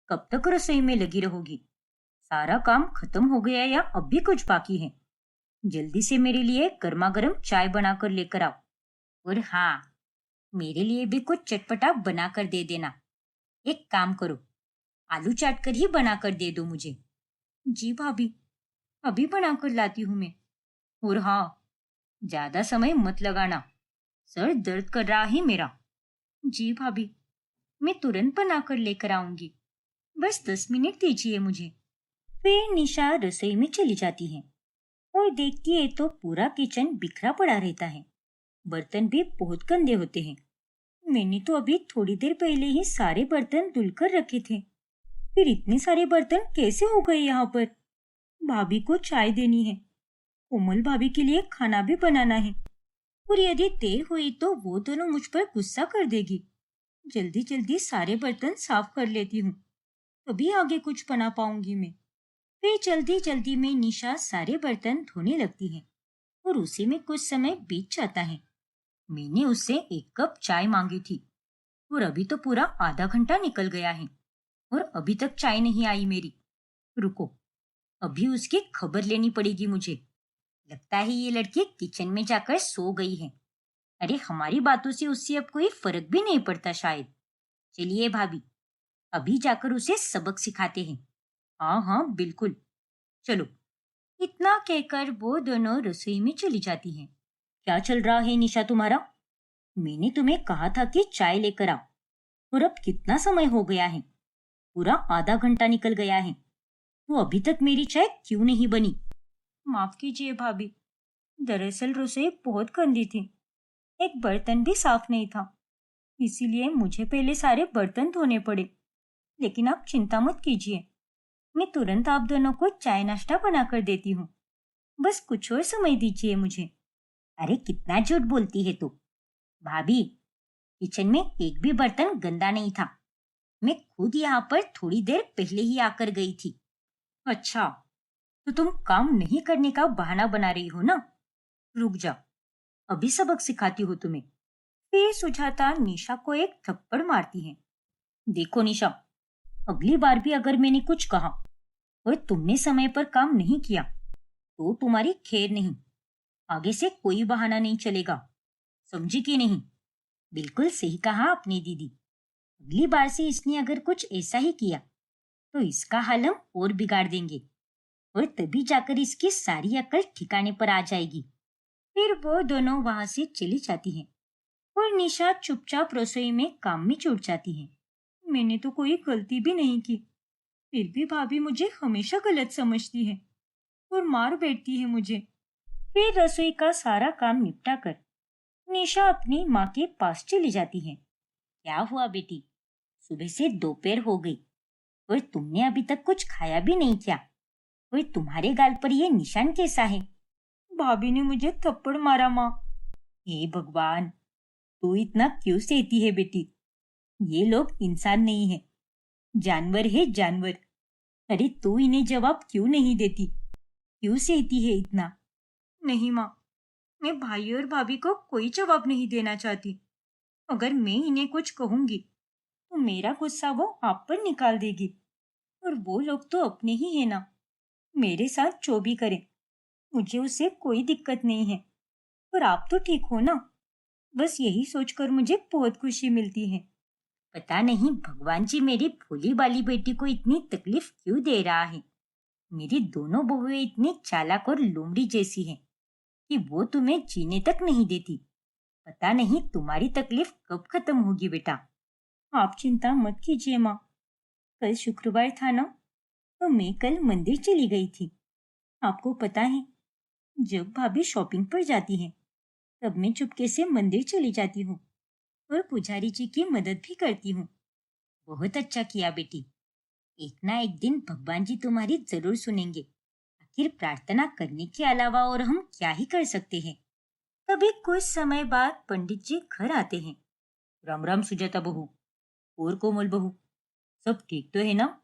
कब तक रसोई में लगी रहोगी? सारा काम खत्म हो गया या अब भी कुछ बाकी है? जल्दी से मेरे लिए गर्मा गर्म चाय बनाकर लेकर आओ। और हाँ, मेरे लिए भी कुछ चटपटा बनाकर दे देना। एक काम करो, आलू चाट कर ही बनाकर दे दो मुझे। जी भाभी, अभी बनाकर लाती हूँ मैं। और हाँ, ज्यादा समय मत लगाना, सर दर्द कर रहा है मेरा। जी भाभी, मैं तुरंत बनाकर लेकर आऊंगी। बस 10 मिनट दीजिए मुझे। फिर निशा रसोई में चली जाती है और देखती है तो पूरा किचन बिखरा पड़ा रहता है। बर्तन भी बहुत गंदे होते हैं। मैंने तो अभी थोड़ी देर पहले ही सारे बर्तन धुलकर रखे थे। फिर इतने सारे बर्तन कैसे हो गए यहाँ पर? भाभी को चाय देनी है, कोमल भाभी के लिए खाना भी बनाना है, और यदि देर हुई तो वो दोनों मुझ पर गुस्सा कर देगी। जल्दी जल्दी सारे बर्तन साफ कर लेती हूँ, तभी आगे कुछ बना पाऊंगी मैं। फिर जल्दी जल्दी में निशा सारे बर्तन धोने लगती है और उसी में कुछ समय बीत जाता है। मैंने उससे 1 कप चाय मांगी थी, और अभी तो पूरा आधा घंटा निकल गया है और अभी तक चाय नहीं आई मेरी। रुको, अभी उसकी खबर लेनी पड़ेगी मुझे। लगता है ये लड़की किचन में जाकर सो गई है। अरे हमारी बातों से उससे अब कोई फर्क भी नहीं पड़ता शायद। चलिए भाभी, अभी जाकर उसे सबक सिखाते हैं। हाँ हाँ बिल्कुल, चलो। इतना कहकर वो दोनों रसोई में चली जाती हैं। क्या चल रहा है निशा तुम्हारा? मैंने तुम्हें कहा था कि चाय लेकर आओ, और अब कितना समय हो गया है? पूरा आधा घंटा निकल गया है, तो अभी तक मेरी चाय क्यों नहीं बनी? माफ कीजिए भाभी, दरअसल रसोई बहुत गंदी थी। एक बर्तन भी साफ नहीं था, इसीलिए मुझे पहले सारे बर्तन धोने पड़े। लेकिन आप चिंता मत कीजिए, मैं तुरंत आप दोनों को चाय नाश्ता बना कर देती हूँ। बस कुछ और समय दीजिए मुझे। अरे कितना झूठ बोलती है तू। भाभी, किचन में एक भी बर्तन गंदा नहीं था। मैं खुद यहाँ पर थोड़ी देर पहले ही आकर गई थी। अच्छा, तो तुम काम नहीं करने का बहाना बना रही हो ना? रुक जा, अभी सबक सिखाती हूँ तुम्हें। फिर सुजाता निशा को एक थप्पड़ मारती है। देखो निशा, अगली बार भी अगर मैंने कुछ कहा और तुमने समय पर काम नहीं किया तो तुम्हारी खैर नहीं। आगे से कोई बहाना नहीं चलेगा, समझी कि नहीं? बिल्कुल सही कहा आपने दीदी। अगली बार से इसने अगर कुछ ऐसा ही किया तो इसका हाल हम और बिगाड़ देंगे, और तभी जाकर इसकी सारी अकल ठिकाने पर आ जाएगी। फिर वो दोनों वहां से चली जाती हैं और निशा चुपचाप रसोई में काम में जुट जाती है। मैंने तो कोई गलती भी नहीं की, फिर भी भाभी मुझे हमेशा गलत समझती है और मार बैठती है मुझे। फिर रसोई का सारा काम निपटा कर निशा अपनी माँ के पास चली जाती है। क्या हुआ बेटी? सुबह से दोपहर हो गई और तुमने अभी तक कुछ खाया भी नहीं क्या? और तुम्हारे गाल पर ये निशान कैसा है? भाभी ने मुझे थप्पड़ मारा माँ। हे भगवान, तू इतना क्यों सहती है बेटी? ये लोग इंसान नहीं है, जानवर है जानवर। अरे तू इन्हें जवाब क्यों नहीं देती? क्यों सहती है इतना? नहीं माँ, मैं भाई और भाभी को कोई जवाब नहीं देना चाहती। अगर मैं इन्हें कुछ कहूंगी तो मेरा गुस्सा वो आप पर निकाल देगी, और वो लोग तो अपने ही है ना। मेरे साथ जो भी करें, मुझे उससे कोई दिक्कत नहीं है। पर आप तो ठीक हो ना? बस यही सोचकर मुझे बहुत खुशी मिलती है। पता नहीं भगवान जी मेरी भोली भाली बेटी को इतनी तकलीफ क्यों दे रहा है। मेरी दोनों बहुएं इतनी चालाक और लोमड़ी जैसी हैं कि वो तुम्हें जीने तक नहीं देती। पता नहीं तुम्हारी तकलीफ कब खत्म होगी बेटा। आप चिंता मत कीजिए माँ। कल शुक्रवार था ना, तो मैं कल मंदिर चली गई थी। आपको पता है, जब भाभी शॉपिंग पर जाती हैं, तब मैं चुपके से मंदिर चली जाती हूँ और पुजारी जी की मदद भी करती हूँ। बहुत अच्छा किया बेटी। एक ना एक दिन भगवान जी तुम्हारी जरूर सुनेंगे। आखिर प्रार्थना करने के अलावा और हम क्या ही कर सकते हैं। तभी कुछ समय बाद पंडित जी घर आते हैं। राम राम सुजाता बहू और कोमल बहू, सब ठीक तो है ना?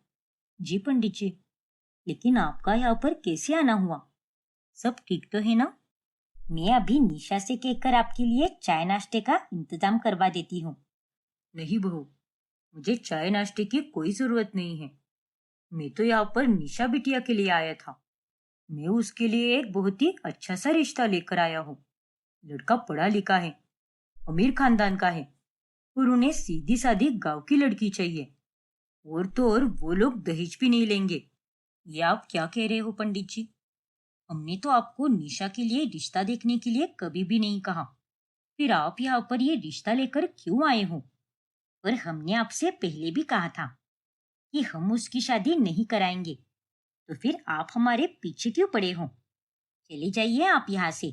जी पंडित जी, लेकिन आपका यहाँ पर कैसे आना हुआ? सब ठीक तो है ना? मैं अभी निशा से कहकर आपके लिए चाय नाश्ते का इंतजाम करवा देती हूँ। नहीं बहू, मुझे चाय नाश्ते की कोई जरूरत नहीं है। मैं तो यहाँ पर निशा बिटिया के लिए आया था। मैं उसके लिए एक बहुत ही अच्छा सा रिश्ता लेकर आया हूँ। लड़का पढ़ा लिखा है, अमीर खानदान का है, और उन्हें सीधी सादी गांव की लड़की चाहिए। और तो और वो लोग दहेज भी नहीं लेंगे। ये आप क्या कह रहे हो पंडित जी? हमने तो आपको निशा के लिए रिश्ता देखने के लिए कभी भी नहीं कहा। फिर आप यहाँ पर ये रिश्ता लेकर क्यों आए हो? और हमने आपसे पहले भी कहा था कि हम उसकी शादी नहीं कराएंगे, तो फिर आप हमारे पीछे क्यों पड़े हो? चले जाइए आप यहाँ से।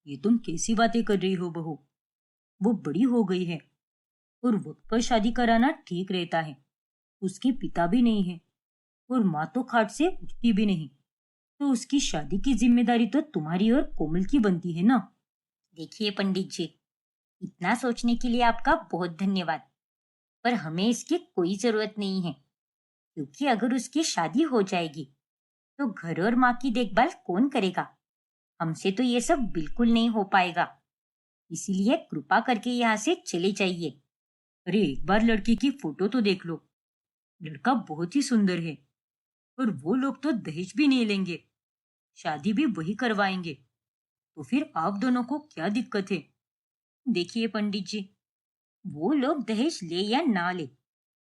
ये तुम कैसी बातें कर रही हो बहू? वो बड़ी हो गई है और वक्त पर शादी कराना ठीक रहता है। उसके पिता भी नहीं है और माँ तो खाट से उठती भी नहीं, तो उसकी शादी की जिम्मेदारी तो तुम्हारी और कोमल की बनती है ना। देखिए पंडित जी, इतना सोचने के लिए आपका बहुत धन्यवाद, पर हमें इसकी कोई जरूरत नहीं है, क्योंकि अगर उसकी शादी हो जाएगी तो घर और माँ की देखभाल कौन करेगा? हमसे तो ये सब बिल्कुल नहीं हो पाएगा। इसीलिए कृपा करके यहाँ से चले जाइए। अरे एक बार लड़की की फोटो तो देख लो। लड़का बहुत ही सुंदर है। और वो लोग तो दहेज भी नहीं लेंगे, शादी भी वही करवाएंगे। तो फिर आप दोनों को क्या दिक्कत है? देखिए पंडित जी, वो लोग दहेज ले या ना ले,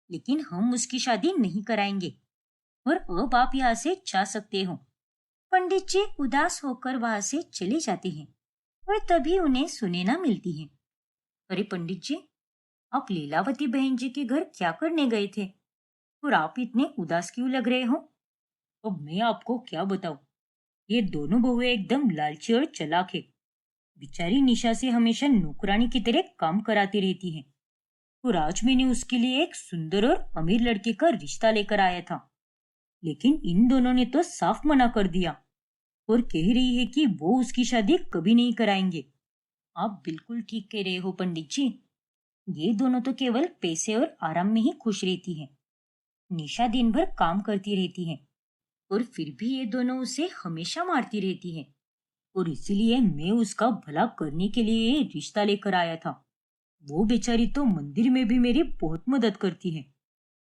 लेकिन हम उसकी शादी नहीं कराएंगे। और अब आप यहाँ से जा सकते हो। पंडित जी उदास होकर वहां से चले जाते हैं और तभी उन्हें सुनेना मिलती है। अरे पंडित जी, आप लीलावती बहन जी के घर क्या करने गए थे? और आप इतने उदास क्यों लग रहे हो? अब मैं आपको क्या बताऊं। ये दोनों बहुएं एकदम लालची और चालाक है। बेचारी निशा से हमेशा नौकरानी की तरह काम कराती रहती है। और आज मैंने उसके लिए एक सुंदर और अमीर लड़के का रिश्ता लेकर आया था, लेकिन इन दोनों ने तो साफ मना कर दिया और कह रही है कि वो उसकी शादी कभी नहीं कराएंगे। आप बिल्कुल ठीक कह रहे हो पंडित जी। ये दोनों तो केवल पैसे और आराम में ही खुश रहती है। निशा दिन भर काम करती रहती है और फिर भी ये दोनों उसे हमेशा मारती रहती है। और इसीलिए मैं उसका भला करने के लिए ये रिश्ता लेकर आया था। वो बेचारी तो मंदिर में भी मेरी बहुत मदद करती है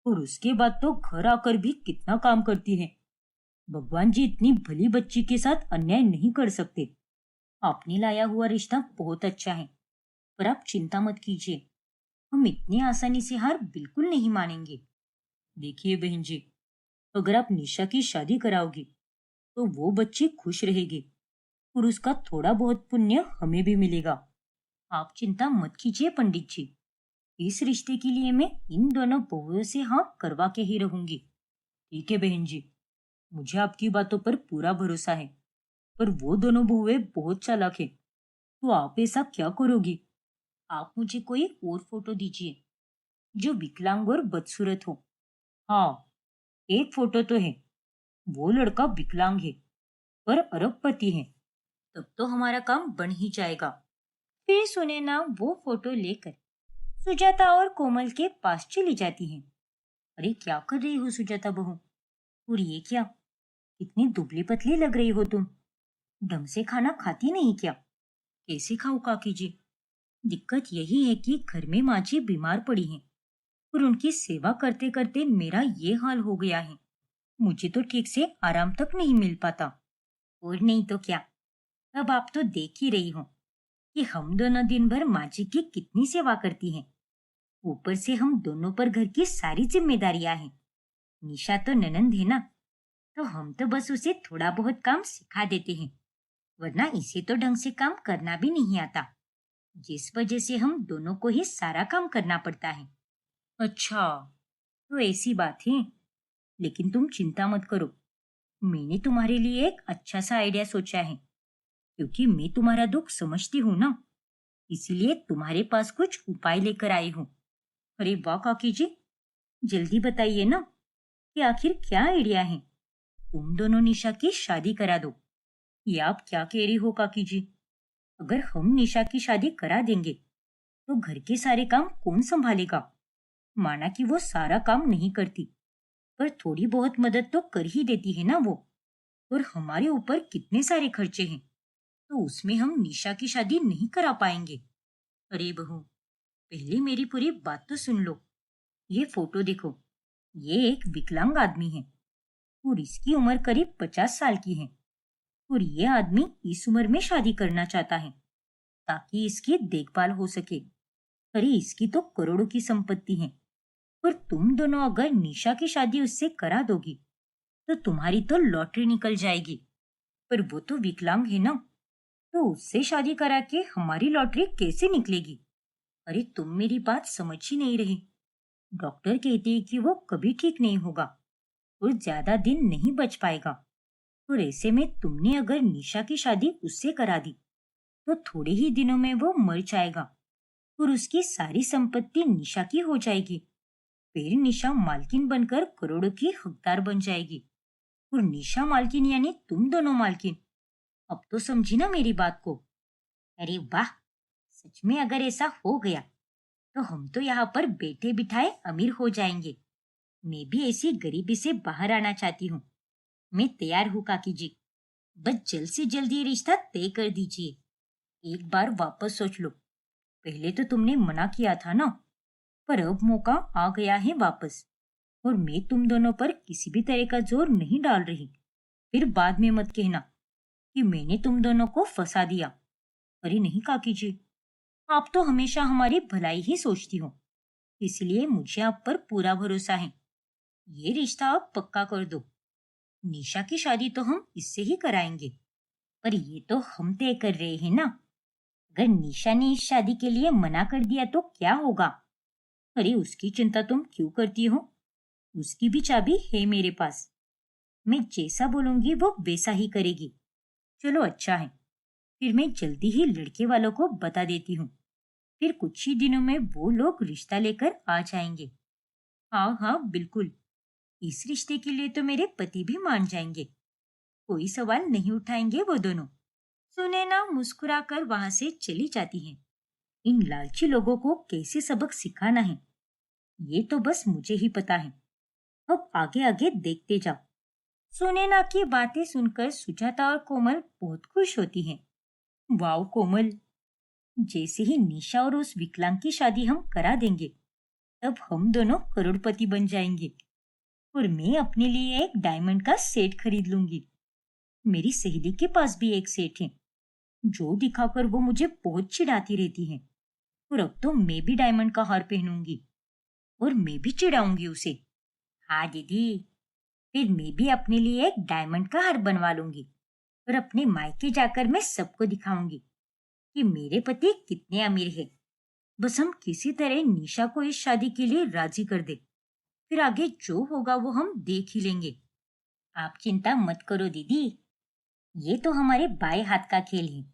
और उसके बाद तो घर आकर भी कितना काम करती है। भगवान जी इतनी भली बच्ची के साथ अन्याय नहीं कर सकते। आपने लाया हुआ रिश्ता बहुत अच्छा है, पर आप चिंता मत कीजिए। हम इतनी आसानी से हार बिल्कुल नहीं मानेंगे। देखिए बहन जी, अगर आप निशा की शादी कराओगी तो वो बच्ची खुश रहेगी और उसका थोड़ा बहुत पुण्य हमें भी मिलेगा। आप चिंता मत कीजिए पंडित जी। इस रिश्ते के लिए मैं इन दोनों बहुओं से हाँ करवा के ही रहूंगी। ठीक है बहन जी, मुझे आपकी बातों पर पूरा भरोसा है। पर वो दोनों बहुएं बहुत चालाक है। तो आप ऐसा क्या करोगी? आप मुझे कोई और फोटो दीजिए जो विकलांग और बदसूरत हो। हाँ, एक फोटो तो है। वो लड़का विकलांग है पर अरबपति है। तब तो हमारा काम बन ही जाएगा। फिर सुनैना वो फोटो लेकर सुजाता और कोमल के पास चली जाती है। अरे क्या कर रही हो सुजाता बहू? और ये क्या, इतनी दुबली पतली लग रही हो तुम। ढंग से खाना खाती नहीं क्या? कैसे खाऊं काकी जी? दिक्कत यही है कि घर में माँ जी बीमार पड़ी हैं और उनकी सेवा करते करते मेरा ये हाल हो गया है। मुझे तो ठीक से आराम तक नहीं मिल पाता। और नहीं तो क्या, अब आप तो देख ही रही हो कि हम दोनों दिन भर माँ जी की कितनी सेवा करती हैं। ऊपर से हम दोनों पर घर की सारी जिम्मेदारियां हैं। निशा तो ननंद है ना, तो हम तो बस उसे थोड़ा बहुत काम सिखा देते हैं, वरना इसे तो ढंग से काम करना भी नहीं आता, जिस वजह से हम दोनों को ही सारा काम करना पड़ता है। अच्छा, तो ऐसी बात है। लेकिन तुम चिंता मत करो, मैंने तुम्हारे लिए एक अच्छा सा आइडिया सोचा है। क्योंकि मैं तुम्हारा दुख समझती हूँ ना, इसीलिए तुम्हारे पास कुछ उपाय लेकर आई हूँ। अरे वाह काकी जी, जल्दी बताइए ना कि आखिर क्या आइडिया है। तुम दोनों निशा की शादी करा दो। ये आप क्या कह रही हो काकी जी? अगर हम निशा की शादी करा देंगे तो घर के सारे काम कौन संभालेगा? माना कि वो सारा काम नहीं करती, पर थोड़ी बहुत मदद तो कर ही देती है ना वो। और हमारे ऊपर कितने सारे खर्चे हैं, तो उसमें हम निशा की शादी नहीं करा पाएंगे। अरे बहू, पहले मेरी पूरी बात तो सुन लो। ये फोटो देखो, ये एक विकलांग आदमी है और इसकी उम्र करीब 50 साल की है। और ये आदमी इस उम्र में शादी करना चाहता है ताकि इसकी देखभाल हो सके। अरे इसकी तो करोड़ों की संपत्ति है। पर तुम दोनों अगर निशा की शादी उससे करा दोगी तो तुम्हारी तो लॉटरी निकल जाएगी। पर वो तो विकलांग है ना, तो उससे शादी करा के हमारी लॉटरी कैसे निकलेगी? अरे तुम मेरी बात समझ ही नहीं रही। डॉक्टर कहते हैं कि वो कभी ठीक नहीं होगा और ज्यादा दिन नहीं बच पाएगा। और ऐसे में तुमने अगर निशा की शादी उससे करा दी तो थोड़े ही दिनों में वो मर जाएगा और उसकी सारी संपत्ति निशा की हो जाएगी। फिर निशा मालकिन बनकर करोड़ों की हकदार बन जाएगी और निशा मालकिन यानी तुम दोनों मालकिन। अब तो समझी ना मेरी बात को? अरे वाह, सच में अगर ऐसा हो गया तो हम तो यहाँ पर बैठे बिठाए अमीर हो जाएंगे। मैं भी ऐसी गरीबी से बाहर आना चाहती हूँ। मैं तैयार हूँ काकी जी। बस जल्द से जल्द ये रिश्ता तय कर दीजिए। एक बार वापस सोच लो, पहले तो तुमने मना किया था ना। पर अब मौका आ गया है वापस, और मैं तुम दोनों पर किसी भी तरह का जोर नहीं डाल रही। फिर बाद में मत कहना कि मैंने तुम दोनों को फंसा दिया। अरे नहीं काकी जी, आप तो हमेशा हमारी भलाई ही सोचती हो, इसलिए मुझे आप पर पूरा भरोसा है। ये रिश्ता आप पक्का कर दो। निशा की शादी तो हम इससे ही कराएंगे, पर ये तो हम तय कर रहे हैं ना। अगर निशा ने इस शादी के लिए मना कर दिया तो क्या होगा? अरे उसकी चिंता तुम क्यों करती हो? उसकी भी चाबी है मेरे पास। मैं जैसा बोलूंगी वो वैसा ही करेगी। चलो अच्छा है, फिर मैं जल्दी ही लड़के वालों को बता देती हूँ। फिर कुछ ही दिनों में वो लोग रिश्ता लेकर आ जाएंगे। हाँ हाँ बिल्कुल, इस रिश्ते के लिए तो मेरे पति भी मान जाएंगे। कोई सवाल नहीं उठाएंगे वो दोनों। सुनैना मुस्कुराकर वहां से चली जाती है। इन लालची लोगों को कैसे सबक सिखाना है, ये तो बस मुझे ही पता है। अब आगे आगे देखते जाओ। सुनैना की बातें सुनकर सुजाता और कोमल बहुत खुश होती हैं। वाह कोमल, जैसे ही निशा और उस विकलांग की शादी हम करा देंगे, तब हम दोनों करोड़पति बन जाएंगे, और मैं अपने लिए एक डायमंड का सेट खरीद लूंगी। मेरी सहेली के पास भी एक सेट है, जो दिखाकर वो मुझे बहुत चिढ़ाती रहती है। और अब तो मैं भी डायमंड का हार पहनूंगी, और मैं भी चिढ़ाऊंगी उसे। हाँ दीदी, फिर मैं भी अपने लिए एक डायमंड का हार बनवा लूंगी, और अपने मायके जाकर मैं सबको दिखाऊंगी कि मेरे पति कितने अमीर है। बस हम किसी तरह निशा को इस शादी के लिए राजी कर दे, फिर आगे जो होगा वो हम देख ही लेंगे। आप चिंता मत करो दीदी, ये तो हमारे बाएं हाथ का खेल है।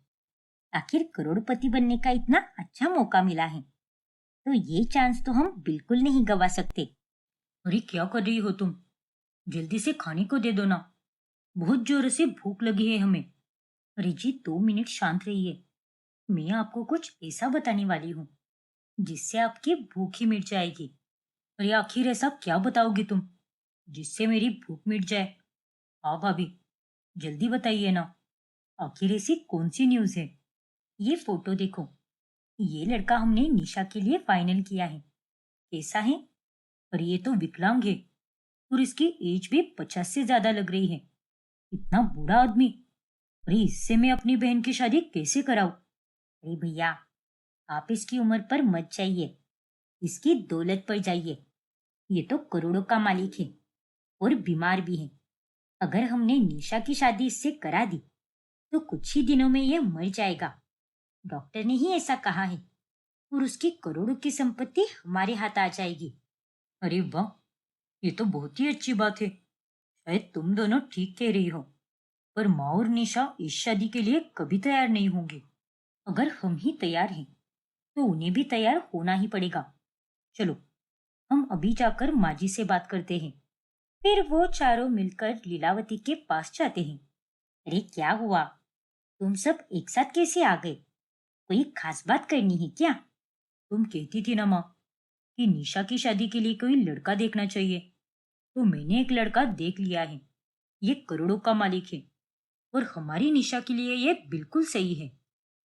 आखिर करोड़पति बनने का इतना अच्छा मौका मिला है, तो ये चांस तो हम बिल्कुल नहीं गवा सकते। अरे क्या कर रही हो तुम? जल्दी से खाने को दे दो ना, बहुत जोर से भूख लगी है हमें। अरे जी 2 मिनट शांत रहिए, मैं आपको कुछ ऐसा बताने वाली हूँ जिससे आपकी भूख ही मिट जाएगी। अरे आखिर ऐसा क्या बताओगी तुम जिससे मेरी भूख मिट जाए? हाँ भाभी, जल्दी बताइए ना, आखिर ऐसी कौन सी न्यूज़ है? ये फोटो देखो, ये लड़का हमने निशा के लिए फाइनल किया है। कैसा है? और ये तो विकलांग है, और इसकी एज भी 50 से ज्यादा लग रही है। इतना बूढ़ा आदमी, अरे इससे मैं अपनी बहन की शादी कैसे कराऊं? अरे भैया, आप इसकी उम्र पर मत जाइए, इसकी दौलत पर जाइए। ये तो करोड़ों का मालिक है, और बीमार भी है। अगर हमने निशा की शादी इससे करा दी तो कुछ ही दिनों में ये मर जाएगा। डॉक्टर ने ही ऐसा कहा है, और उसकी करोड़ों की संपत्ति हमारे हाथ आ जाएगी। अरे वाह, ये तो बहुत ही अच्छी बात है। शायद तुम दोनों ठीक कह रही हो, पर माँ और निशा इस शादी के लिए कभी तैयार नहीं होंगे। अगर हम ही तैयार हैं, तो उन्हें भी तैयार होना ही पड़ेगा। चलो, हम अभी जाकर माँ जी से बात करते हैं। फिर वो चारों मिलकर लीलावती के पास जाते हैं। अरे क्या हुआ, तुम सब एक साथ कैसे आ गए? कोई खास बात करनी है क्या? तुम कहती थी ना माँ कि निशा की शादी के लिए कोई लड़का देखना चाहिए, तो मैंने एक लड़का देख लिया है। ये करोड़ों का मालिक है, और हमारी निशा के लिए ये बिल्कुल सही है।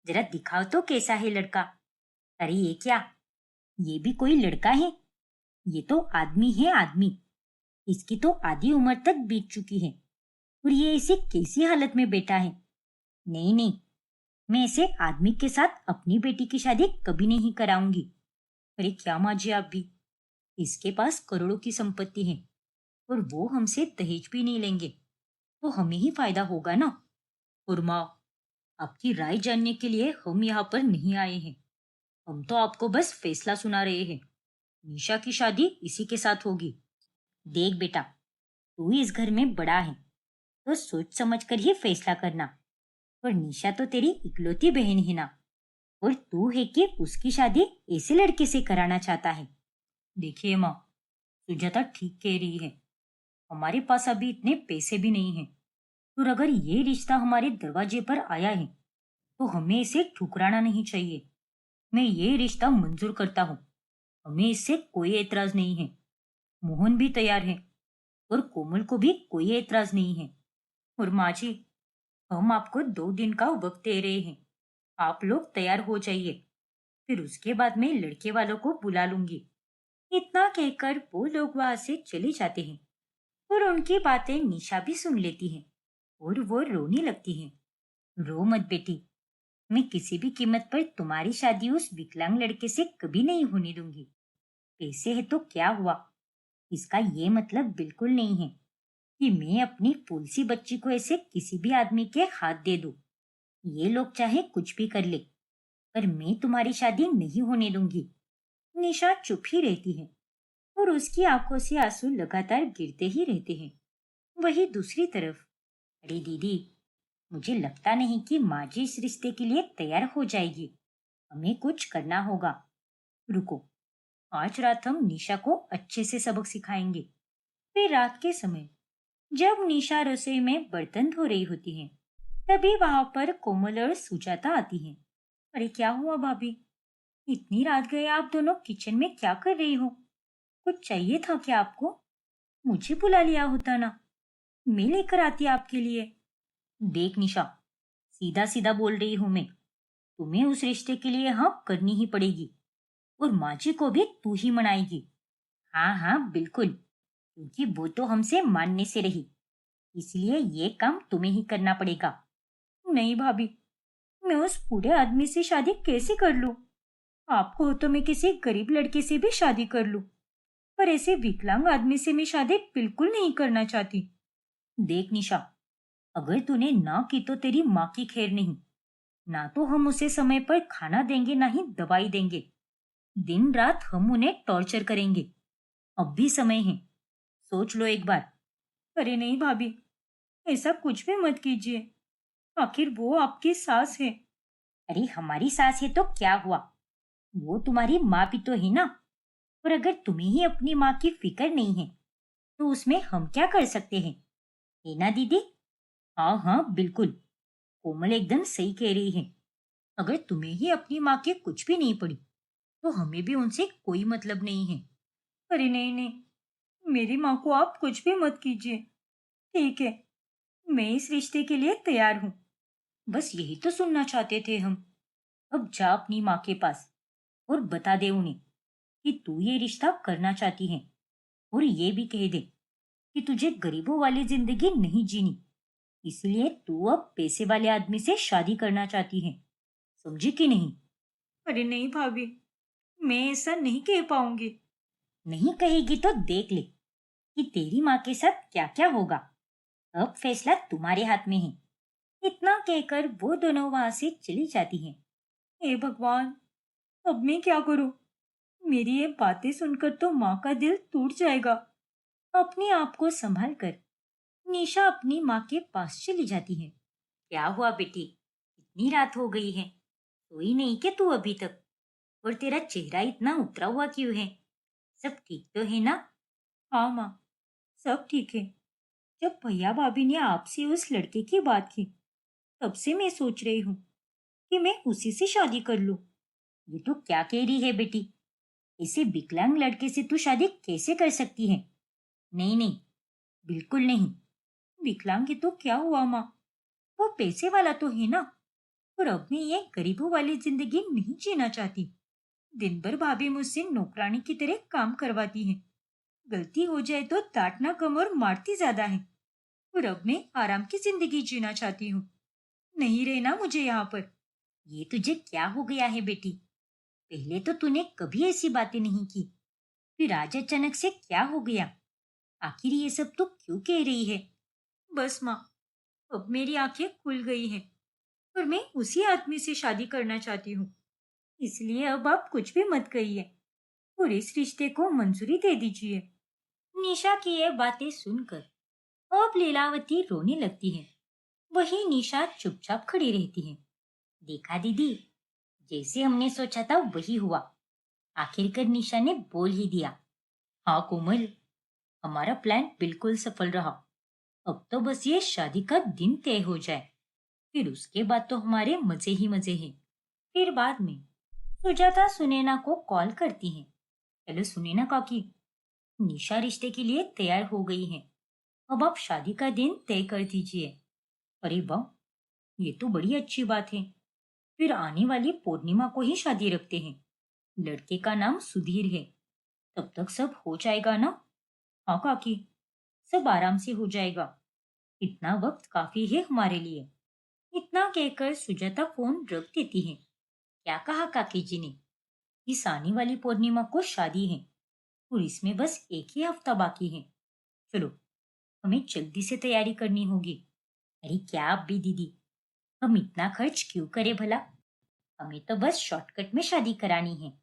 जरा दिखाओ तो कैसा है लड़का। अरे ये क्या, ये भी कोई लड़का है? ये तो आदमी है आदमी। इसकी तो आधी उम्र तक बीत चुकी है, और ये इसे कैसी हालत में बैठा है। नहीं नहीं, मैं ऐसे आदमी के साथ अपनी बेटी की शादी कभी नहीं कराऊंगी। अरे क्या माँ जी आप भी, इसके पास करोड़ों की संपत्ति है, और वो हमसे दहेज भी नहीं लेंगे, तो हमें ही फायदा होगा ना। और माँ, आपकी राय जानने के लिए हम यहाँ पर नहीं आए हैं। हम तो आपको बस फैसला सुना रहे हैं। निशा की शादी इसी के साथ होगी। देख बेटा, तू इस घर में बड़ा है, तो सोच समझ कर ही फैसला करना। और निशा तो तेरी इकलौती बहन है ना, और तू है कि उसकी शादी ऐसे लड़के से कराना चाहता है। देखिए माँ, सुजाता ठीक कह रही है। हमारे पास अभी इतने पैसे भी नहीं हैं, और अगर ये रिश्ता हमारे दरवाजे पर आया है, तो हमें इसे ठुकराना नहीं चाहिए। मैं ये रिश्ता मंजूर करता हूँ, हमें इससे कोई एतराज नहीं है। मोहन भी तैयार है, और कोमल को भी कोई एतराज नहीं है। और माँ जी, हम आपको 2 दिन का वक्त दे रहे हैं, आप लोग तैयार हो जाइए। फिर उसके बाद मैं लड़के वालों को बुला लूंगी। इतना कहकर वो लोग वहां से चले जाते हैं और उनकी बातें निशा भी सुन लेती है और वो रोने लगती है। रो मत बेटी, मैं किसी भी कीमत पर तुम्हारी शादी उस विकलांग लड़के से कभी नहीं होने दूंगी। पैसे है तो क्या हुआ, इसका ये मतलब बिल्कुल नहीं है कि मैं अपनी फूलसी बच्ची को ऐसे किसी भी आदमी के हाथ दे दूं। ये लोग चाहे कुछ भी कर ले, पर मैं तुम्हारी शादी नहीं होने दूंगी। निशा चुप ही रहती है और उसकी आंखों से आंसू लगातार गिरते ही रहते हैं। वही दूसरी तरफ, अरे दीदी, मुझे लगता नहीं कि माँ जी इस रिश्ते के लिए तैयार हो जाएगी। हमें कुछ करना होगा। रुको, आज रात हम निशा को अच्छे से सबक सिखाएंगे। फिर रात के समय जब निशा रसोई में बर्तन धो रही होती है, तभी वहां पर कोमल और सुजाता आती हैं। अरे क्या हुआ भाभी, इतनी रात गए आप दोनों किचन में क्या कर रही हो? कुछ चाहिए था क्या आपको? मुझे बुला लिया होता ना, मैं लेकर आती आपके लिए। देख निशा, सीधा सीधा बोल रही हूं मैं, तुम्हें उस रिश्ते के लिए हाँ करनी ही पड़ेगी और माँ जी को भी तू ही मनाएगी। हाँ हाँ बिल्कुल, क्योंकि वो तो हमसे मानने से रही, इसलिए ये काम तुम्हें ही करना पड़ेगा। नहीं भाभी, मैं उस बूढ़े आदमी से शादी कैसे कर लूं? आपको हो तो मैं किसी गरीब लड़के से भी शादी कर लूं, पर ऐसे विकलांग आदमी से मैं शादी बिल्कुल नहीं करना चाहती। देख निशा, अगर तूने ना की तो तेरी माँ की खैर नहीं। ना तो हम उसे समय पर खाना देंगे, ना ही दवाई देंगे। दिन रात हम उन्हें टॉर्चर करेंगे। अब भी समय है, सोच लो एक बार। अरे नहीं भाभी, ऐसा कुछ भी मत कीजिए, आखिर वो आपकी सास है। अरे हमारी सास है तो क्या हुआ, वो तुम्हारी माँ भी तो है ना। और अगर तुम्हें ही अपनी माँ की फिक्र नहीं है तो उसमें हम क्या कर सकते हैं, है ना दीदी? हाँ हाँ बिल्कुल, कोमल एकदम सही कह रही है। अगर तुम्हें ही अपनी माँ की कुछ भी नहीं पड़ी तो हमें भी उनसे कोई मतलब नहीं है। अरे नहीं नहीं, मेरी माँ को आप कुछ भी मत कीजिए। ठीक है, मैं इस रिश्ते के लिए तैयार हूँ। बस यही तो सुनना चाहते थे हम। अब जा अपनी माँ के पास और बता दे उन्हें कि तू ये रिश्ता करना चाहती है, और ये भी कह दे कि तुझे गरीबों वाली जिंदगी नहीं जीनी, इसलिए तू अब पैसे वाले आदमी से शादी करना चाहती है। समझी कि नहीं? अरे नहीं भाभी, मैं ऐसा नहीं कह पाऊंगी। नहीं कहेगी तो देख ले कि तेरी माँ के साथ क्या क्या होगा। अब फैसला तुम्हारे हाथ में है। इतना कहकर वो दोनों वहां से चली जाती हैं। हे भगवान, अब मैं क्या करूं? मेरी ये बातें सुनकर तो माँ का दिल टूट जाएगा। अपने आप को संभाल कर निशा अपनी माँ के पास चली जाती है। क्या हुआ बेटी, इतनी रात हो गई है, सोई नहीं क्या तू अभी तक? और तेरा चेहरा इतना उतरा हुआ क्यों है? सब ठीक तो है ना? हाँ माँ, सब ठीक है। जब भैया भाभी ने आपसे उस लड़के की बात की, तब से मैं सोच रही हूँ कि मैं उसी से शादी कर लूं। ये तो क्या कह रही है बेटी, ऐसे विकलांग लड़के से तू शादी कैसे कर सकती है? नहीं नहीं, बिल्कुल नहीं। विकलांग है तो क्या हुआ माँ, वो पैसे वाला तो है ना। और अब मैं ये गरीबों वाली जिंदगी नहीं जीना चाहती। दिन भर भाभी मुझसे नौकरानी की तरह काम करवाती है। गलती हो जाए तो डांटना कम और मारती ज्यादा है। और अब मैं आराम की जिंदगी जीना चाहती हूँ, नहीं रहना मुझे यहाँ पर। ये तुझे क्या हो गया है बेटी? पहले तो तूने कभी ऐसी बातें नहीं की, फिर आज अचानक से क्या हो गया? आखिर ये सब तो क्यों कह रही है? बस माँ, अब मेरी आंखें खुल गई हैं और मैं उसी आदमी से शादी करना चाहती हूँ। इसलिए अब आप कुछ भी मत कहिए और इस रिश्ते को मंजूरी दे दीजिए। निशा की ये बातें सुनकर अब लीलावती रोने लगती है। वही निशा चुपचाप खड़ी रहती है। देखा दीदी, जैसे हमने सोचा था वही हुआ। आखिरकार निशा ने बोल ही दिया। हाँ कोमल, हमारा प्लान बिल्कुल सफल रहा। अब तो बस ये शादी का दिन तय हो जाए, फिर उसके बाद तो हमारे मजे ही मजे हैं। फिर बाद में सुजाता सुनैना को कॉल करती है। हेलो सुनैना काकी, निशा रिश्ते के लिए तैयार हो गई है। अब आप शादी का दिन तय कर दीजिए। अरे वाह, ये तो बड़ी अच्छी बात है। फिर आने वाली पूर्णिमा को ही शादी रखते हैं। लड़के का नाम सुधीर है। तब तक सब हो जाएगा ना? हाँ काकी, सब आराम से हो जाएगा। इतना वक्त काफी है हमारे लिए। इतना कहकर सुजाता फोन रख देती है। क्या कहा काकी जी ने? इस आने वाली पूर्णिमा को शादी है और इसमें बस एक ही हफ्ता बाकी है। चलो, हमें जल्दी से तैयारी करनी होगी। अरे क्या आप भी दीदी, हम इतना खर्च क्यों करें भला? हमें तो बस शॉर्टकट में शादी करानी है।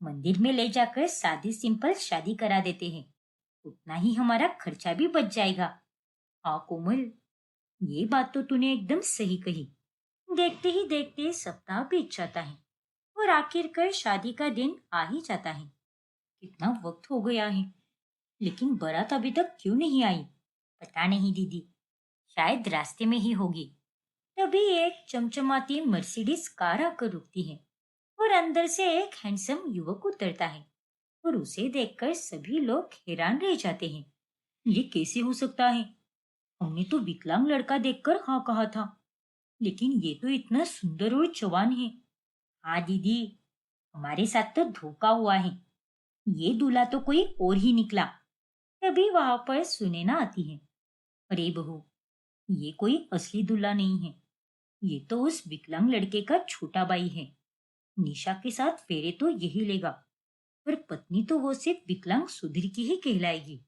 मंदिर में ले जाकर सादी सिंपल शादी करा देते हैं। उतना ही हमारा खर्चा भी बच जाएगा। हाँ कोमल, ये बात तो तूने एकदम सही कही। देखते ही देखते सप्ताह बीत जाता है और आखिरकार शादी का दिन आ ही जाता है। कितना वक्त हो गया है, लेकिन बारात अभी तक क्यों नहीं आई? पता नहीं दीदी, शायद रास्ते में ही होगी। तभी एक चमचमाती मर्सिडीज कार आकर रुकती है और अंदर से एक हैंडसम युवक उतरता है और उसे देखकर सभी लोग हैरान रह जाते हैं। ये कैसे हो सकता है? हमने तो विकलांग लड़का देखकर हाँ कहा था, लेकिन ये तो इतना सुंदर और जवान है। हाँ दीदी, हमारे साथ तो धोखा हुआ है। ये दूल्हा तो कोई और ही निकला। तभी वहां पर सुनैना आती है। अरे बहू, ये कोई असली दूल्हा नहीं है। ये तो उस विकलांग लड़के का छोटा भाई है। निशा के साथ फेरे तो यही लेगा, पर पत्नी तो वो सिर्फ विकलांग सुधीर की ही कहलाएगी।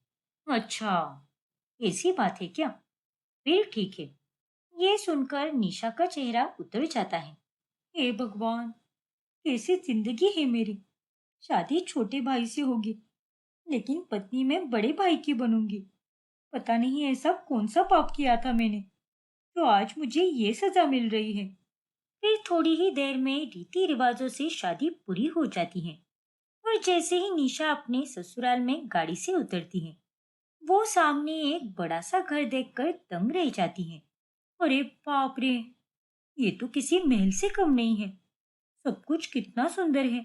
अच्छा, ऐसी बात है क्या? फिर ठीक है। ये सुनकर निशा का चेहरा उतर जाता है। हे भगवान, कैसी जिंदगी है मेरी। शादी छोटे भाई से होगी, लेकिन पत्नी मैं बड़े भाई की बनूंगी। पता नहीं ऐसा कौन सा पाप किया था मैंने, तो आज मुझे ये सजा मिल रही है। फिर थोड़ी ही देर में रीति रिवाजों से शादी पूरी हो जाती है और जैसे ही निशा अपने ससुराल में गाड़ी से उतरती है, वो सामने एक बड़ा सा घर देखकर दंग रह जाती है। अरे बाप रे, ये तो किसी महल से कम नहीं है। सब कुछ कितना सुंदर है।